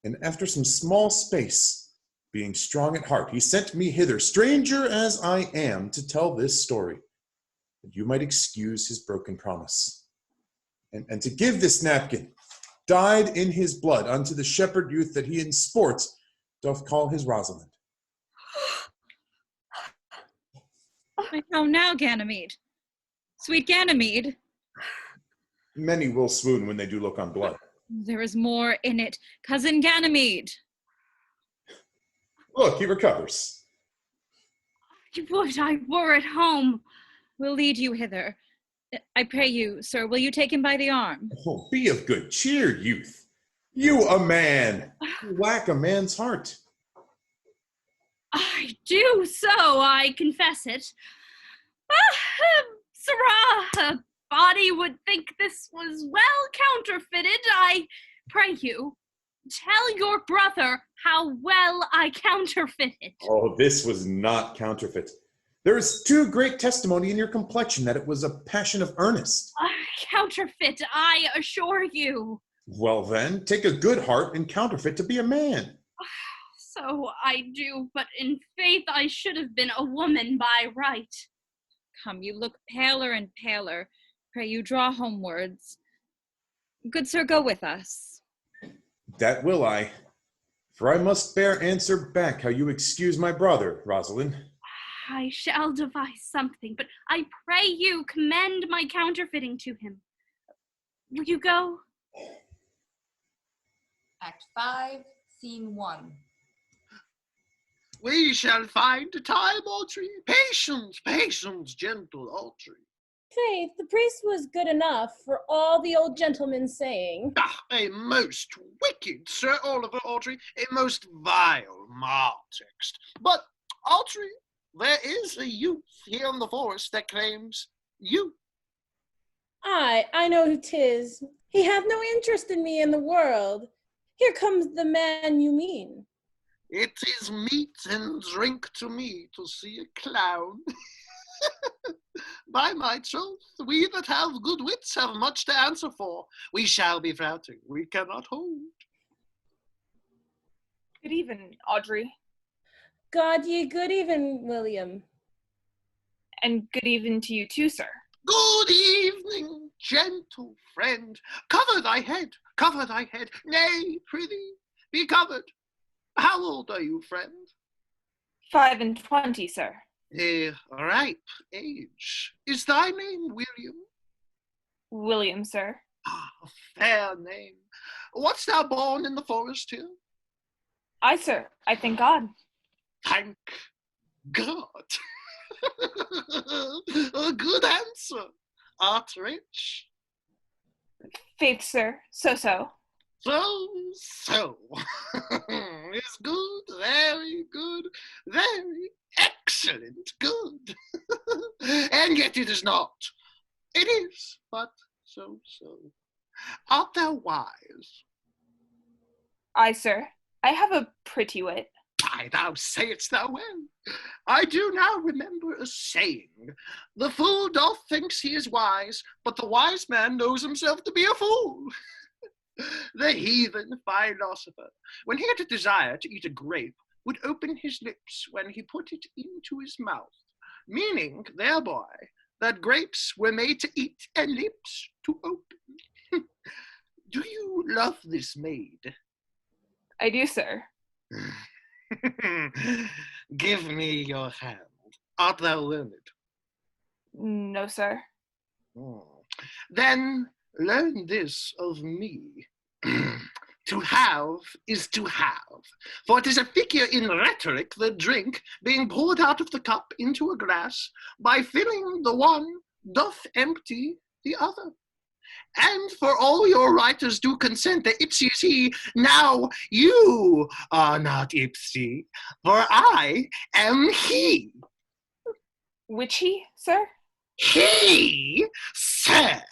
Speaker 1: and after some small space, being strong at heart, he sent me hither, stranger as I am, to tell this story, that you might excuse his broken promise. And to give this napkin, dyed in his blood, unto the shepherd youth that he in sports doth call his Rosalind.
Speaker 7: How now, Ganymede? Sweet Ganymede.
Speaker 1: Many will swoon when they do look on blood.
Speaker 7: There is more in it, cousin Ganymede.
Speaker 1: Look, he recovers.
Speaker 7: Would I were at home. We'll lead you hither. I pray you, sir, will you take him by the arm?
Speaker 1: Oh, be of good cheer, youth. You a man. You lack a man's heart.
Speaker 8: I do so, I confess it. Sirrah, a body would think this was well counterfeited. I pray you, tell your brother how well I counterfeited.
Speaker 1: Oh, this was not counterfeit. There is too great testimony in your complexion that it was a passion of earnest.
Speaker 8: Counterfeit, I assure you.
Speaker 1: Well then, take a good heart and counterfeit to be a man.
Speaker 8: So I do, but in faith I should have been a woman by right.
Speaker 7: Come, you look paler and paler. Pray you draw homewards. Good sir, go with us.
Speaker 1: That will I. For I must bear answer back how you excuse my brother, Rosalind.
Speaker 8: I shall devise something, but I pray you commend my counterfeiting to him. Will you go?
Speaker 2: Act 5, Scene 1.
Speaker 9: We shall find time, Audrey. Patience, patience, gentle Audrey.
Speaker 20: Faith, the priest was good enough for all the old gentleman's saying.
Speaker 9: A most wicked Sir Oliver, Audrey, a most vile text. But, Audrey, there is a youth here in the forest that claims you.
Speaker 20: I know who 'tis. He hath no interest in me in the world. Here comes the man you mean.
Speaker 9: It is meat and drink to me to see a clown. By my troth, we that have good wits have much to answer for. We shall be flouting, we cannot hold.
Speaker 14: Good even, Audrey.
Speaker 20: God ye good even, William.
Speaker 14: And good even to you too, sir.
Speaker 9: Good evening, gentle friend. Cover thy head, cover thy head. Nay, prithee, be covered. How old are you, friend?
Speaker 14: 5 and 20, sir.
Speaker 9: A ripe age. Is thy name William?
Speaker 14: William, sir.
Speaker 9: A fair name. Wast thou born in the forest here?
Speaker 14: Aye, sir. I thank God.
Speaker 9: Thank God. A good answer. Art rich?
Speaker 14: Faith, sir. So.
Speaker 9: So. It's good, very good, very excellent good. And yet it is not. It is, but so. Art thou wise?
Speaker 14: Aye, sir. I have a pretty wit.
Speaker 9: Aye, thou sayest thou well. I do now remember a saying. The fool doth thinks he is wise, but the wise man knows himself to be a fool. The heathen philosopher, when he had a desire to eat a grape, would open his lips when he put it into his mouth, meaning thereby that grapes were made to eat and lips to open. Do you love this maid?
Speaker 14: I do, sir.
Speaker 9: Give me your hand. Art thou learned?
Speaker 14: No, sir.
Speaker 9: Then learn this of me. To have is to have, for it is a figure in rhetoric that drink, being poured out of the cup into a glass, by filling the one, doth empty the other. And for all your writers do consent that ipsi is he, now you are not ipsi, for I am he.
Speaker 14: Which he, sir?
Speaker 9: He, sir,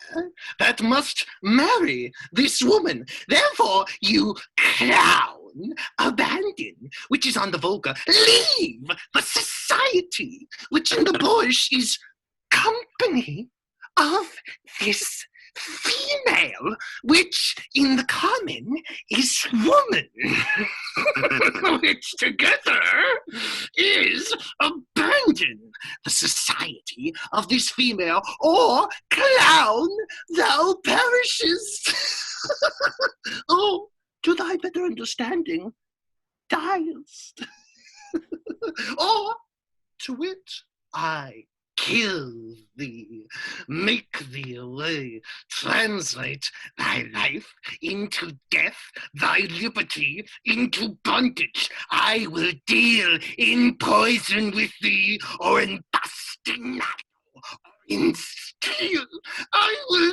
Speaker 9: that must marry this woman. Therefore, you clown, abandon, which is on the vulgar, leave the society, which in the bush is company of this female, which in the common is woman, which together is abandon the society of this female, or clown thou perishes. Oh, to thy better understanding, diest. Or, to wit, I kill thee, make thee away, translate thy life into death, thy liberty into bondage. I will deal in poison with thee, or in bastinado, or in steel. I will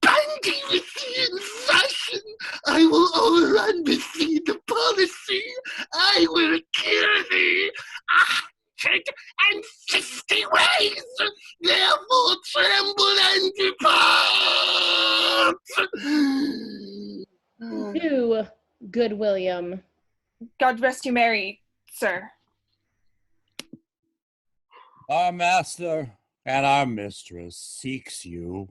Speaker 9: bandy with thee in fashion. I will overrun with thee the policy. I will kill thee 150 ways. Therefore tremble and depart.
Speaker 20: Do, good William.
Speaker 14: God rest you merry, sir.
Speaker 15: Our master and our mistress seeks you.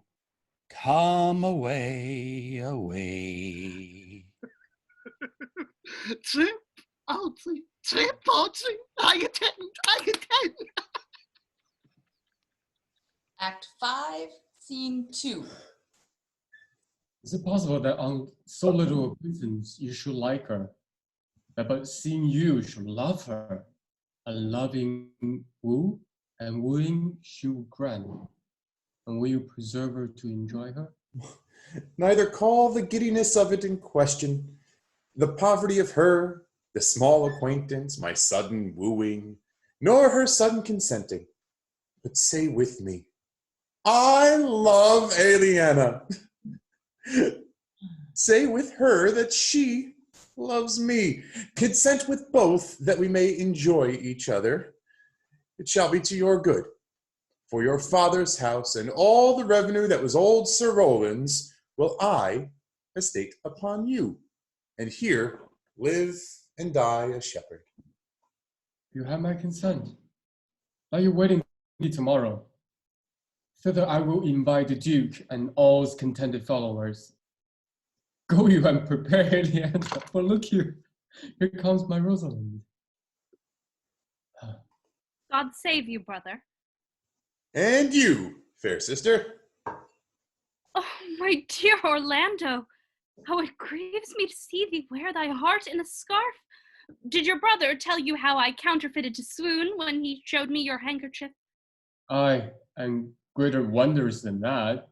Speaker 15: Come away, away.
Speaker 9: Trip, outsy, trip, outsy. I attend.
Speaker 2: Act 5, Scene 2.
Speaker 3: Is it possible that on so little acquaintance you should like her, that but seeing you should love her, and loving woo, and wooing she will grant? And will you preserve her to enjoy her?
Speaker 1: Neither call the giddiness of it in question, the poverty of her, the small acquaintance, my sudden wooing, nor her sudden consenting. But say with me, I love Aliena. Say with her that she loves me. Consent with both that we may enjoy each other. It shall be to your good. For your father's house and all the revenue that was old Sir Roland's will I estate upon you, and here live and die a shepherd.
Speaker 3: You have my consent. Are you waiting for me tomorrow? Thither I will invite the Duke and all his contented followers. Go you and prepare Aliena, for look here comes my Rosalind.
Speaker 8: God save you, brother.
Speaker 1: And you, fair sister.
Speaker 8: Oh, my dear Orlando, how it grieves me to see thee wear thy heart in a scarf. Did your brother tell you how I counterfeited to swoon when he showed me your handkerchief?
Speaker 3: Aye, and greater wonders than that.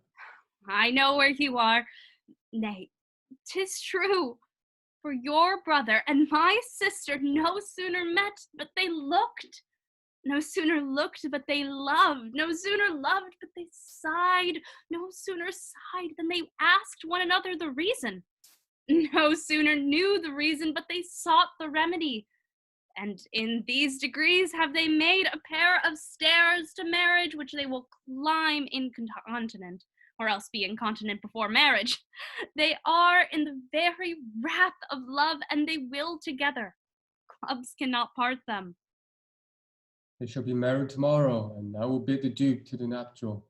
Speaker 8: I know where you are. Nay, 'tis true. For your brother and my sister no sooner met, but they looked. No sooner looked, but they loved. No sooner loved, but they sighed. No sooner sighed than they asked one another the reason. No sooner knew the reason, but they sought the remedy. And in these degrees have they made a pair of stairs to marriage, which they will climb incontinent, or else be incontinent before marriage. They are in the very wrath of love, and they will together. Clubs cannot part them.
Speaker 3: They shall be married tomorrow, and I will bid the Duke to the nuptial.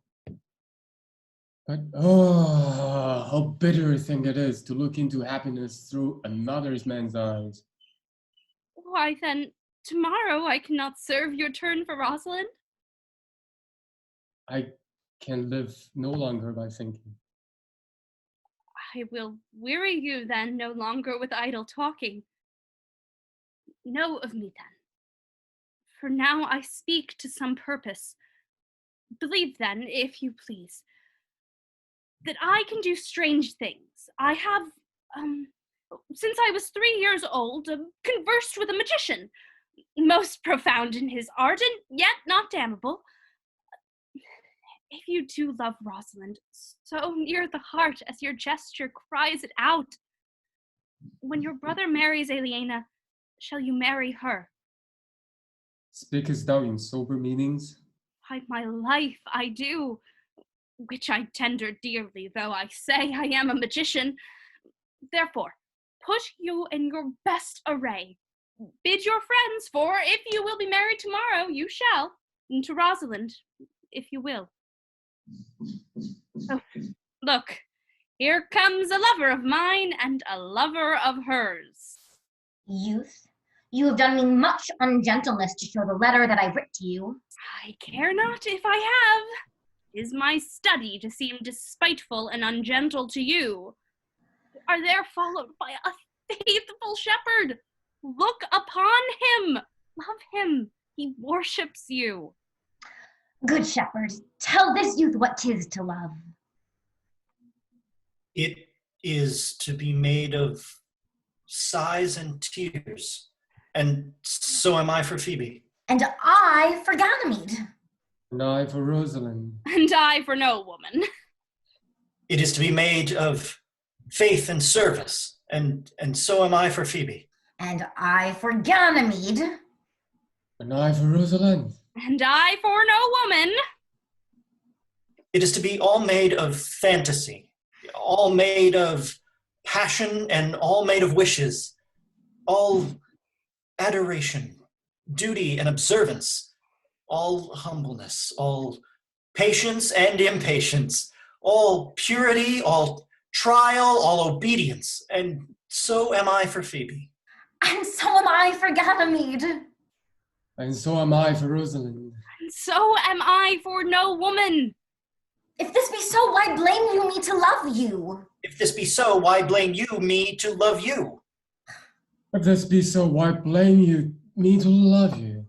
Speaker 3: But, oh, how bitter a thing it is to look into happiness through another man's eyes.
Speaker 8: Why then, tomorrow I cannot serve your turn for Rosalind?
Speaker 3: I can live no longer by thinking.
Speaker 8: I will weary you then no longer with idle talking. Know of me then. For now I speak to some purpose. Believe then, if you please, that I can do strange things. I have, since I was 3 years old, conversed with a magician, most profound in his art, and yet not damnable. If you do love Rosalind, so near the heart as your gesture cries it out, when your brother marries Aliena, shall you marry her?
Speaker 3: Speakest thou in sober meanings?
Speaker 8: By my life, I do, which I tender dearly, though I say I am a magician. Therefore, put you in your best array. Bid your friends, for if you will be married tomorrow, you shall, and to Rosalind, if you will. Oh, look, here comes a lover of mine and a lover of hers.
Speaker 19: Youth, you have done me much ungentleness to show the letter that I writ to you.
Speaker 8: I care not if I have. 'Tis my study to seem despiteful and ungentle to you. Are there followed by a faithful shepherd? Look upon him. Love him. He worships you.
Speaker 19: Good shepherd, tell this youth what 'tis to love.
Speaker 18: It is to be made of sighs and tears, and so am I for Phoebe.
Speaker 19: And I for Ganymede.
Speaker 3: And I for Rosalind.
Speaker 8: And I for no woman.
Speaker 18: It is to be made of faith and service, and so am I for Phoebe.
Speaker 19: And I for Ganymede.
Speaker 3: And I for Rosalind.
Speaker 8: And I for no woman.
Speaker 18: It is to be all made of fantasy, all made of passion, and all made of wishes, all adoration, duty and observance, all humbleness, all patience and impatience, all purity, all trial, all obedience, and so am I for Phoebe.
Speaker 19: And so am I for Ganymede.
Speaker 3: And so am I for Rosalind.
Speaker 8: And so am I for no woman.
Speaker 19: If this be so, why blame you me to love you?
Speaker 18: If this be so, why blame you me to love you?
Speaker 3: If this be so, why blame you me to love you?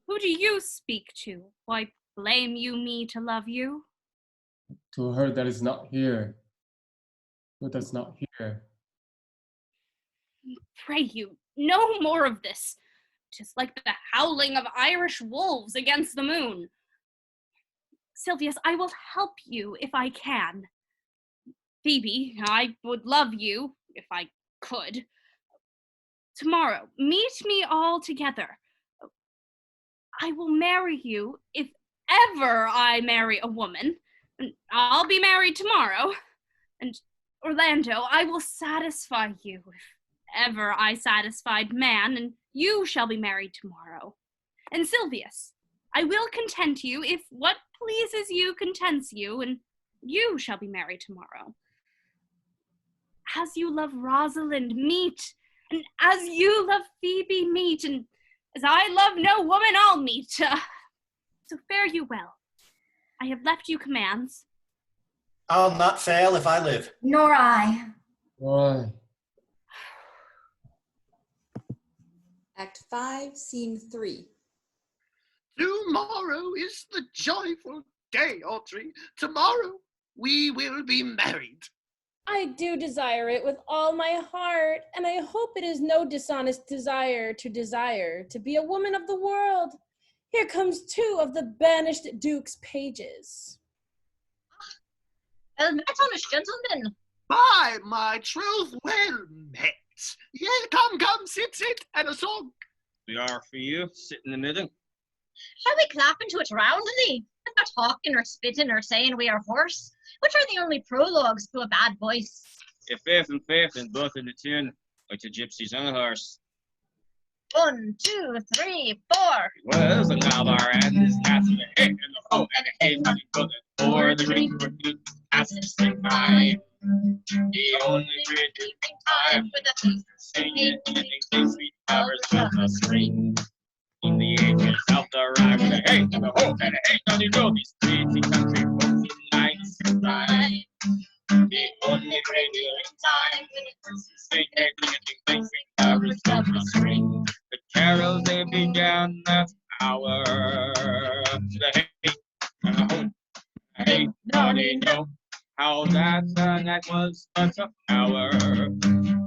Speaker 8: Who do you speak to? Why blame you me to love you?
Speaker 3: To her that is not here. Who does not hear.
Speaker 8: Pray you, no more of this. 'Tis like the howling of Irish wolves against the moon. Silvius, I will help you if I can. Phoebe, I would love you if I could. Tomorrow, meet me all together. I will marry you if ever I marry a woman. And I'll be married tomorrow. And Orlando, I will satisfy you if ever I satisfied man, and you shall be married tomorrow. And Silvius, I will content you if what pleases you contents you, and you shall be married tomorrow. As you love Rosalind, meet, and as you love Phoebe, meet, and as I love no woman, I'll meet. So fare you well. I have left you commands.
Speaker 18: I'll not fail if I live.
Speaker 19: Nor I.
Speaker 3: Why?
Speaker 2: Act 5, Scene 3.
Speaker 9: Tomorrow is the joyful day, Audrey. Tomorrow we will be married.
Speaker 20: I do desire it with all my heart, and I hope it is no dishonest desire to be a woman of the world. Here comes 2 of the banished Duke's pages.
Speaker 13: Well met, honest gentlemen.
Speaker 9: By my troth, well met. Yea, come, sit, and a song.
Speaker 11: We are for you, sit in the middle.
Speaker 13: Shall we clap into it roundly? Not talking or spitting or saying we are hoarse, which are the only prologues to a bad voice.
Speaker 11: If and faith, and both in the tune, like a gypsy's on a horse.
Speaker 13: 1, 2, 3, 4.
Speaker 11: Was another and is passing the hit and the hoe and the hay money good for the ring for good passing spring by. The only pretty time with the singing the sweet flowers of the spring. In the ages of the rhyme with the hey and the hoe and the hay money go these crazy country folks in nights and ride. The only pretty time with the singing the sweet flowers of the spring. The carols they began that hour. The hey and the ho, hey, nobody know how that night was but an hour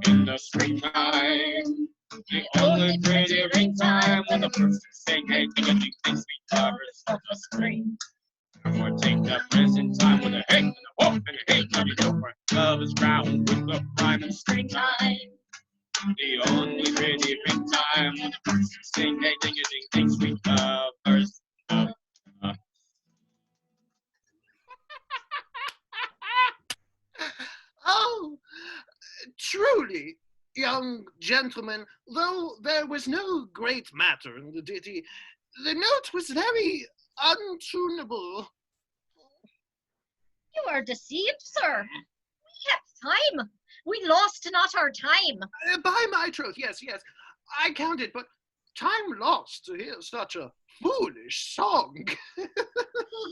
Speaker 11: in the springtime. The only pretty ring time when the birds sing hey, ding, sweet flowers of the spring. Or take the present time with a hey and a ho and a hey, nobody know where love is round with the prime and springtime. The only pretty ring time when the birds sing hey, ding, sweet flowers.
Speaker 9: Oh, truly, young gentleman, though there was no great matter in the ditty, the note was very untunable.
Speaker 13: You are deceived, sir. We have time. We lost not our time.
Speaker 9: By my troth, yes, I counted, but time lost to hear such a foolish song.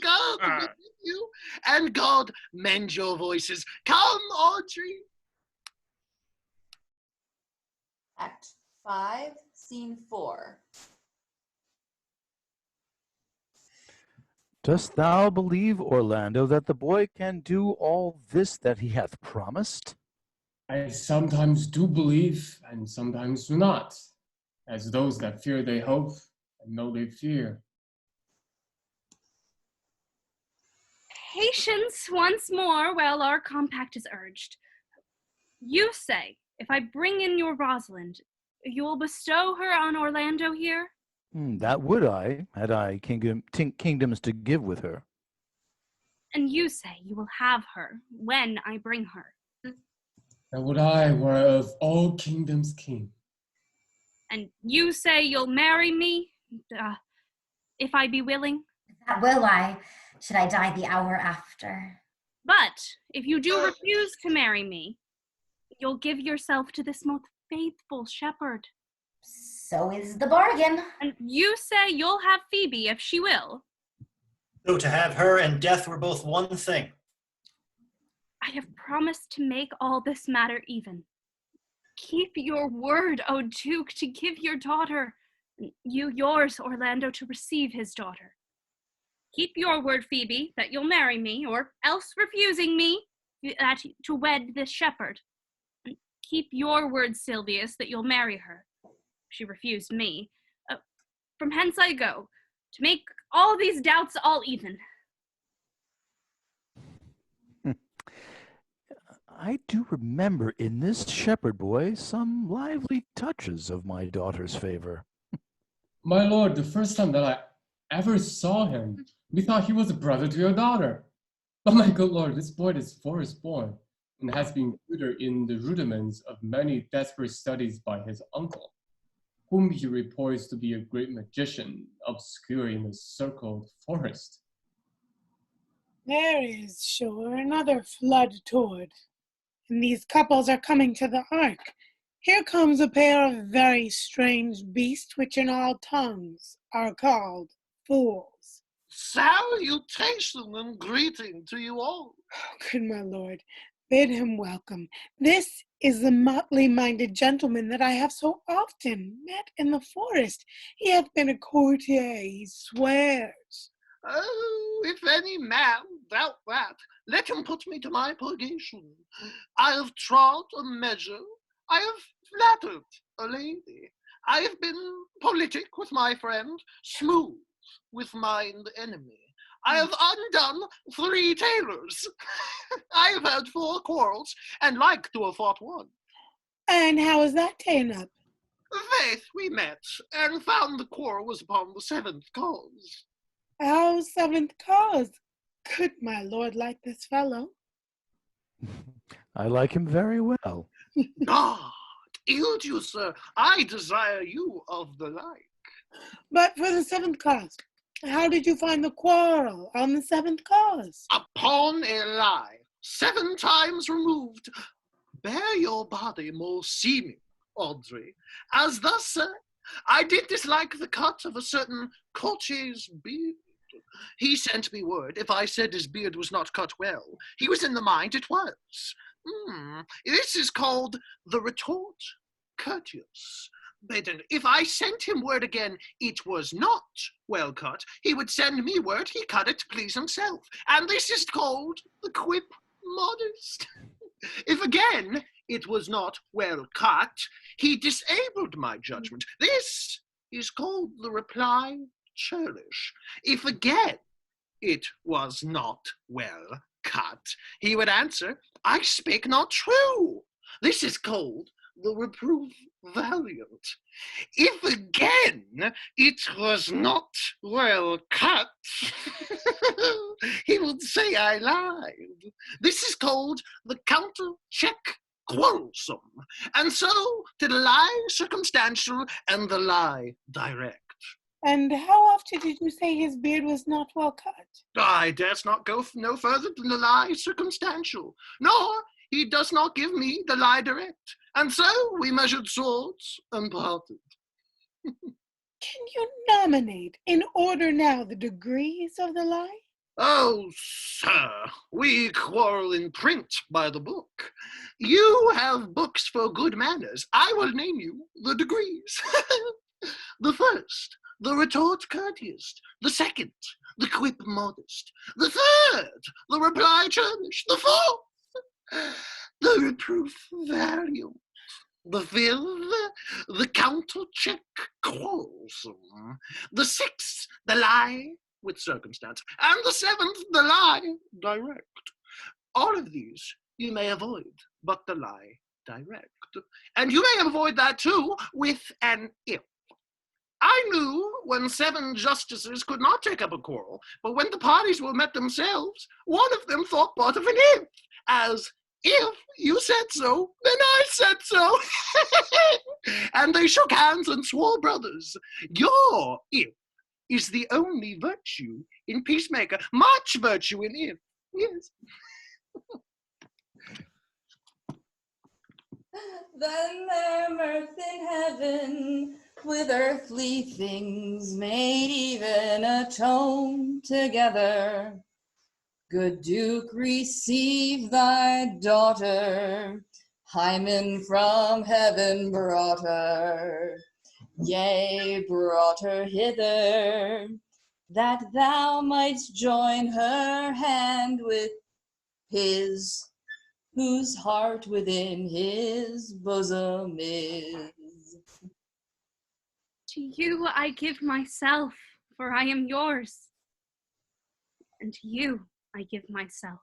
Speaker 9: God be with you, and God mend your voices. Come, Audrey.
Speaker 2: Act 5, Scene 4.
Speaker 12: Dost thou believe, Orlando, that the boy can do all this that he hath promised?
Speaker 3: I sometimes do believe, and sometimes do not, as those that fear they hope, and know they fear.
Speaker 8: Patience once more while our compact is urged. You say, if I bring in your Rosalind, you'll bestow her on Orlando here?
Speaker 12: That would I, had I kingdoms to give with her.
Speaker 8: And you say you will have her when I bring her.
Speaker 3: And would I were of all kingdoms king.
Speaker 8: And you say you'll marry me, if I be willing?
Speaker 19: That will I, should I die the hour after.
Speaker 8: But if you do refuse to marry me, you'll give yourself to this most faithful shepherd.
Speaker 19: So is the bargain.
Speaker 8: And you say you'll have Phoebe if she will.
Speaker 18: Though to have her and death were both one thing.
Speaker 8: I have promised to make all this matter even. Keep your word, O Duke, to give your daughter, you yours, Orlando, to receive his daughter. Keep your word, Phoebe, that you'll marry me, or else refusing me, that to wed this shepherd. Keep your word, Silvius, that you'll marry her. She refused me. From hence I go, to make all these doubts all even.
Speaker 12: I do remember in this shepherd boy some lively touches of my daughter's favor.
Speaker 3: My lord, the first time that I ever saw him, methought he was a brother to your daughter. But my good lord, this boy is forest born, and has been tutored in the rudiments of many desperate studies by his uncle, whom he reports to be a great magician, obscure in the circled forest.
Speaker 16: There is, sure, another flood toward, and these couples are coming to the ark. Here comes a pair of very strange beasts, which in all tongues are called fools.
Speaker 9: Salutation and greeting to you all.
Speaker 16: Oh, good my lord, bid him welcome. This is the motley-minded gentleman that I have so often met in the forest. He hath been a courtier, he swears.
Speaker 9: Oh, if any man doubt that, let him put me to my purgation. I have trod a measure, I have flattered a lady, I have been politic with my friend, smooth with mine enemy. I have undone 3 tailors. I have had 4 quarrels, and like to have fought one.
Speaker 16: And how is that ta'en up?
Speaker 9: Faith, we met, and found the quarrel was upon the 7th cause.
Speaker 16: Our 7th cause. Could my lord like this fellow?
Speaker 12: I like him very well.
Speaker 9: God, yield you, sir, I desire you of the like.
Speaker 16: But for the 7th cause, how did you find the quarrel on the 7th cause?
Speaker 9: Upon a lie, 7 times removed, bear your body more seeming, Audrey, as thus, sir, I did dislike the cut of a certain courtier's beard. He sent me word, if I said his beard was not cut well, he was in the mind it was. This is called the retort courteous. But if I sent him word again it was not well cut, he would send me word he cut it to please himself. And this is called the quip modest. If again it was not well cut, he disabled my judgment. This is called the reply churlish. If again it was not well cut, he would answer, I spake not true. This is called the reproof valiant. If again it was not well cut, he would say I lied. This is called the counter check quarrelsome, and so to the lie circumstantial and the lie direct.
Speaker 16: And how often did you say his beard was not well cut?
Speaker 9: I durst not go no further than the lie circumstantial, nor he does not give me the lie direct. And so we measured swords and parted.
Speaker 16: Can you nominate in order now the degrees of the lie?
Speaker 9: Oh, sir, we quarrel in print by the book. You have books for good manners. I will name you the degrees. The first, the retort courteous. The second, the quip modest. The third, the reply churlish. The fourth, the reproof valiant. The fifth, the counter-check quarrelsome. The sixth, the lie with circumstance. And the seventh, the lie direct. All of these you may avoid, but the lie direct. And you may avoid that too with an if. I knew when 7 justices could not take up a quarrel, but when the parties were met themselves, one of them thought part of an if, as if you said so, then I said so. And they shook hands and swore brothers. Your if is the only virtue in peacemaker, much virtue in if. Yes.
Speaker 2: Then there mirth in heaven with earthly things made even atone together. Good Duke, receive thy daughter. Hymen from heaven brought her. Yea, brought her hither, that thou mightst join her hand with his, whose heart within his bosom is.
Speaker 8: To you I give myself, for I am yours. And to you I give myself,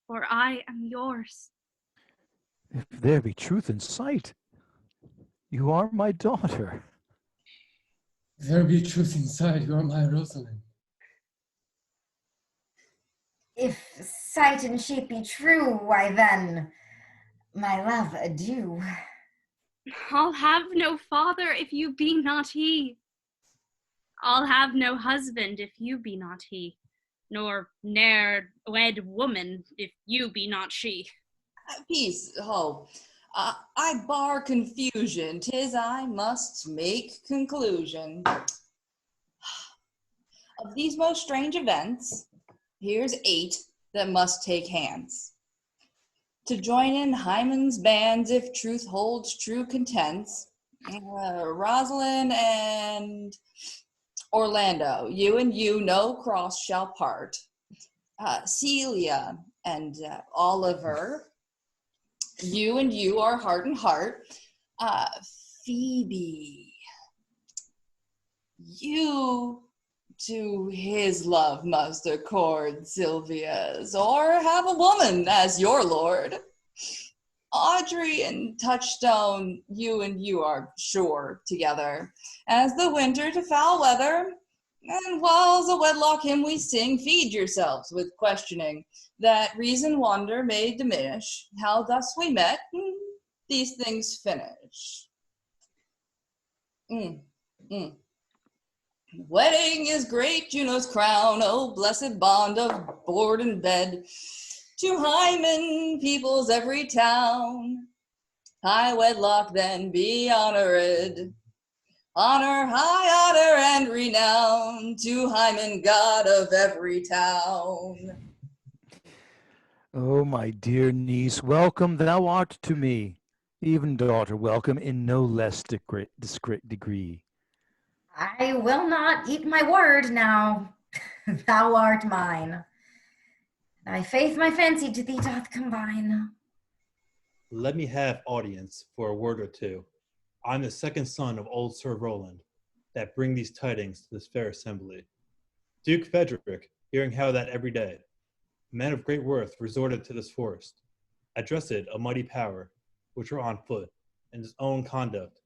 Speaker 8: for I am yours.
Speaker 12: If there be truth in sight, you are my daughter.
Speaker 3: If there be truth inside, you are my Rosalind.
Speaker 19: If sight and shape be true, why then, my love, adieu.
Speaker 8: I'll have no father if you be not he. I'll have no husband if you be not he, nor ne'er wed woman if you be not she.
Speaker 2: Peace, ho. I bar confusion, 'tis I must make conclusion. Of these most strange events, here's 8 that must take hands. To join in Hymen's bands if truth holds true contents. Rosalind and Orlando, you and you no cross shall part. Celia and Oliver, you and you are heart and heart. Phoebe, you to his love must accord Sylvia's, or have a woman as your lord. Audrey and Touchstone, you and you are sure together, as the winter to foul weather. And whiles a wedlock hymn we sing, feed yourselves with questioning, that reason wonder may diminish, how thus we met, these things finish. Wedding is great Juno's crown, oh blessed bond of board and bed. To Hymen peoples every town, high wedlock then be honored. Honor, high honor, and renown to Hymen, God of every town.
Speaker 12: Oh, my dear niece, welcome thou art to me. Even daughter, welcome in no less discreet degree.
Speaker 19: I will not eat my word now. Thou art mine. Thy faith my fancy to thee doth combine.
Speaker 21: Let me have audience for a word or two. I'm the second son of old Sir Roland, that bring these tidings to this fair assembly. Duke Frederick, hearing how that every day, a man of great worth resorted to this forest, addressed a mighty power, which were on foot, in his own conduct,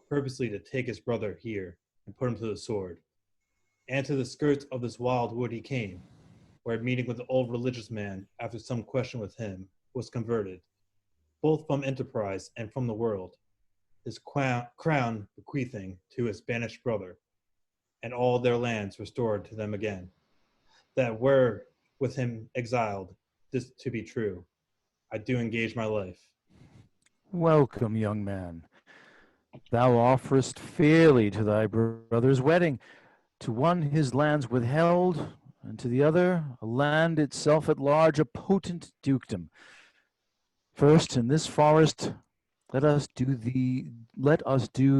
Speaker 21: purposely to take his brother here, and put him to the sword. And to the skirts of this wild wood he came, where meeting with the old religious man, after some question with him, was converted. both from enterprise and from the world, his crown bequeathing to his banished brother, and all their lands restored to them again, that were with him exiled, this to be true, I do engage my life.
Speaker 12: Welcome, young man. Thou offerest fairly to thy brother's wedding, to one his lands withheld, and to the other a land itself at large, a potent dukedom. First, in this forest, let us do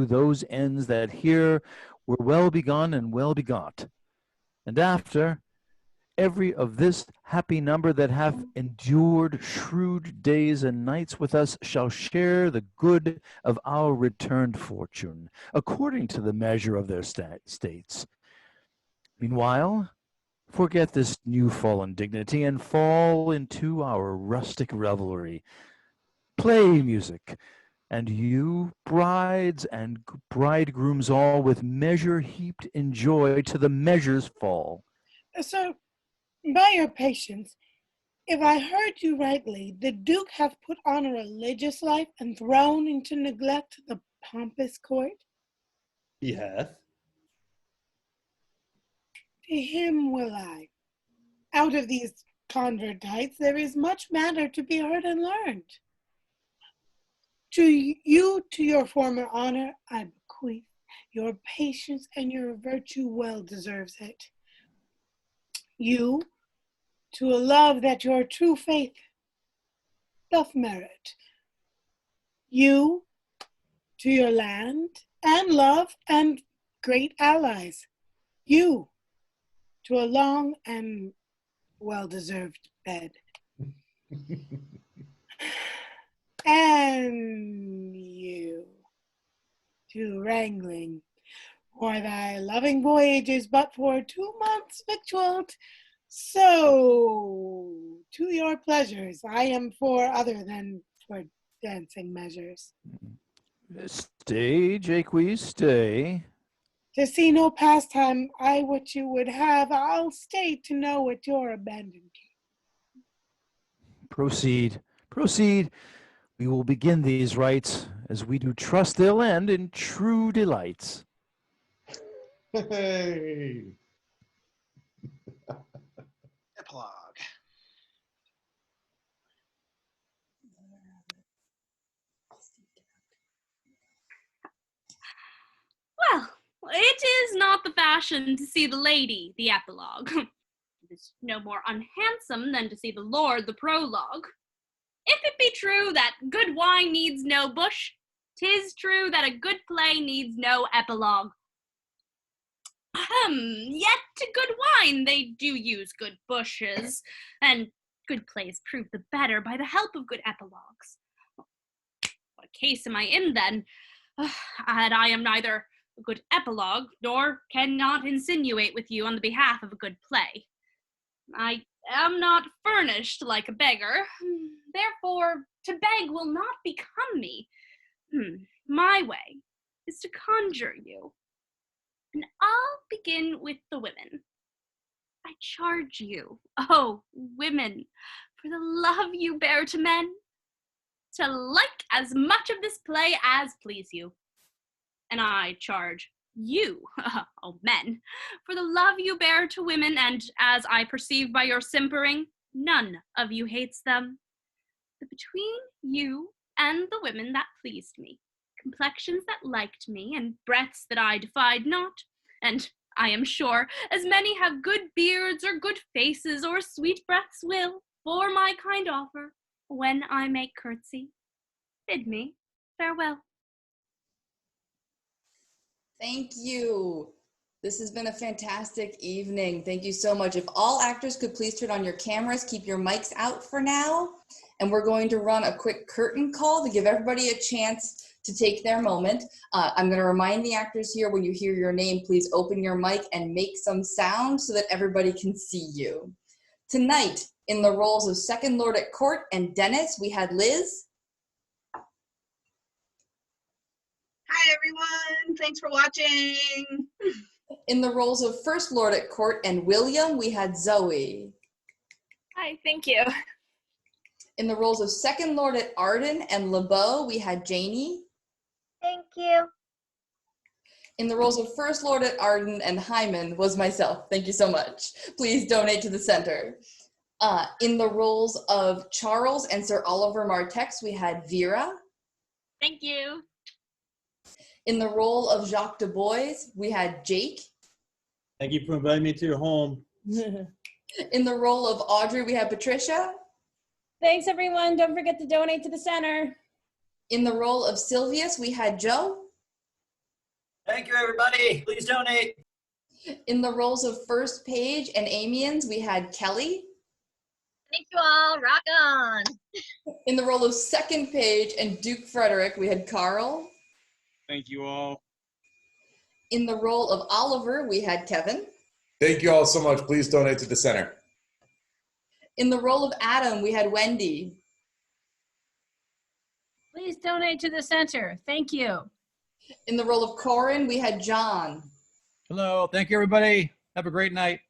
Speaker 12: those ends that here were well begun and well begot. And after, every of this happy number that hath endured shrewd days and nights with us shall share the good of our returned fortune, according to the measure of their states. Meanwhile, forget this new fallen dignity and fall into our rustic revelry. Play music, and you, brides and bridegrooms all, with measure heaped in joy to the measure's fall.
Speaker 16: So, by your patience, if I heard you rightly, the Duke hath put on a religious life and thrown into neglect the pompous court?
Speaker 21: He hath.
Speaker 16: To him will I. Out of these convertites there is much matter to be heard and learned. To you, to your former honor, I bequeath. Your patience and your virtue well deserves it. You, to a love that your true faith doth merit. You, to your land and love and great allies. You, to a long and well-deserved bed. And you, to wrangling, for thy loving voyage is but for 2 months victualled. So, to your pleasures, I am for other than for dancing measures.
Speaker 12: Stay, Jaques, stay.
Speaker 16: To see no pastime I what you would have, I'll stay to know what your abandoned.
Speaker 12: Proceed, proceed. We will begin these rites, as we do trust they'll end in true delights.
Speaker 1: Hey.
Speaker 9: Epilogue.
Speaker 8: Well, it is not the fashion to see the lady, the epilogue. It is no more unhandsome than to see the lord, the prologue. If it be true that good wine needs no bush, 'tis true that a good play needs no epilogue. Yet to good wine they do use good bushes, and good plays prove the better by the help of good epilogues. What case am I in, then? And I am neither a good epilogue, nor cannot insinuate with you on the behalf of a good play. I am not furnished like a beggar, therefore to beg will not become me. My way is to conjure you, and I'll begin with the women. I charge you, oh women, for the love you bear to men, to like as much of this play as please you. And I charge you, oh men, for the love you bear to women, and as I perceive by your simpering, none of you hates them. But between you and the women that pleased me, complexions that liked me, and breaths that I defied not, and I am sure as many have good beards or good faces or sweet breaths will, for my kind offer, when I make curtsy, bid me farewell.
Speaker 2: Thank you. This has been a fantastic evening. Thank you so much. If all actors could please turn on your cameras, keep your mics out for now. And we're going to run a quick curtain call to give everybody a chance to take their moment. I'm going to remind the actors here, when you hear your name, please open your mic and make some sound so that everybody can see you. Tonight, in the roles of Second Lord at Court and Dennis, we had Liz.
Speaker 5: Hi, everyone. Thanks for watching.
Speaker 2: In the roles of First Lord at Court and William, we had Zoe.
Speaker 14: Hi, thank you.
Speaker 2: In the roles of Second Lord at Arden and LeBeau, we had Janie.
Speaker 10: Thank you.
Speaker 2: In the roles of First Lord at Arden and Hyman was myself. Thank you so much. Please donate to the center. In the roles of Charles and Sir Oliver Martex, we had Vera.
Speaker 6: Thank you.
Speaker 2: In the role of Jacques Du Bois, we had Jake.
Speaker 21: Thank you for inviting me to your home.
Speaker 2: In the role of Audrey, we had Patricia.
Speaker 20: Thanks, everyone. Don't forget to donate to the center.
Speaker 2: In the role of Silvius, we had Joe.
Speaker 18: Thank you, everybody. Please donate.
Speaker 2: In the roles of First Page and Amiens, we had Kelly.
Speaker 10: Thank you all. Rock on.
Speaker 2: In the role of Second Page and Duke Frederick, we had Carl.
Speaker 11: Thank you all.
Speaker 2: In the role of Oliver, we had Kevin.
Speaker 1: Thank you all so much. Please donate to the center.
Speaker 2: In the role of Adam, we had Wendy.
Speaker 4: Please donate to the center. Thank you.
Speaker 2: In the role of Corin, we had John.
Speaker 22: Hello. Thank you, everybody. Have a great night.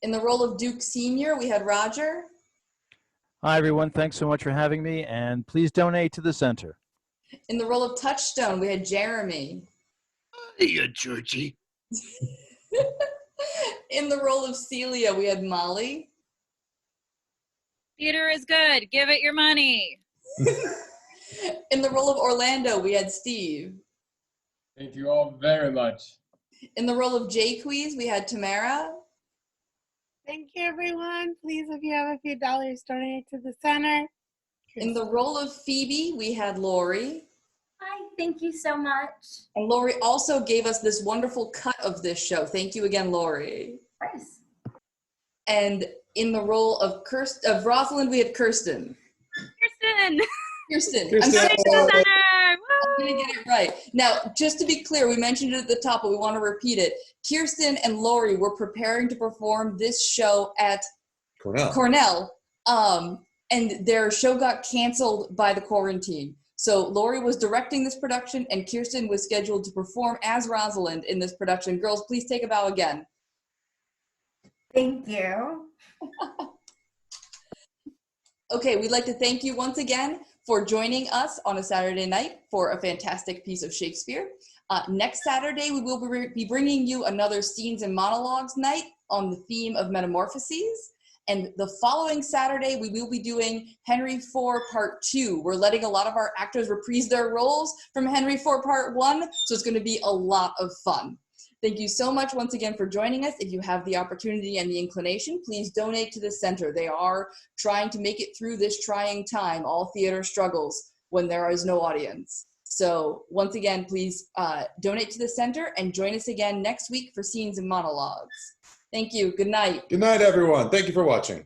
Speaker 2: In the role of Duke Sr., we had Roger.
Speaker 12: Hi, everyone. Thanks so much for having me, and please donate to the center.
Speaker 2: In the role of Touchstone, we had Jeremy.
Speaker 9: Hiya, Georgie.
Speaker 2: In the role of Celia, we had Molly.
Speaker 7: Theater is good. Give it your money.
Speaker 2: In the role of Orlando, we had Steve.
Speaker 3: Thank you all very much.
Speaker 2: In the role of Jaques, we had Tamara.
Speaker 16: Thank you, everyone. Please, if you have a few dollars, donate to the center.
Speaker 2: In the role of Phoebe, we had Lori.
Speaker 19: Hi, thank you so much.
Speaker 2: And Lori also gave us this wonderful cut of this show. Thank you again, Lori.
Speaker 19: Of course.
Speaker 2: And in the role of Rosalind, we had Kirsten.
Speaker 7: Kirsten.
Speaker 2: Kirsten. I'm going to get it right. Now, just to be clear, we mentioned it at the top, but we want to repeat it. Kirsten and Lori were preparing to perform this show at Cornell, and their show got canceled by the quarantine. So Lori was directing this production, and Kirsten was scheduled to perform as Rosalind in this production. Girls, please take a bow again.
Speaker 19: Thank you.
Speaker 2: Okay, we'd like to thank you once again for joining us on a Saturday night for a fantastic piece of Shakespeare. Next Saturday, we will be bringing you another Scenes and Monologues night on the theme of metamorphoses. And the following Saturday, we will be doing Henry IV Part 2. We're letting a lot of our actors reprise their roles from Henry IV Part 1, so it's going to be a lot of fun. Thank you so much once again for joining us. If you have the opportunity and the inclination, please donate to the center. They are trying to make it through this trying time. All theater struggles when there is no audience. So once again, please donate to the center and join us again next week for Scenes and Monologues. Thank you. Good night.
Speaker 1: Good night, everyone. Thank you for watching.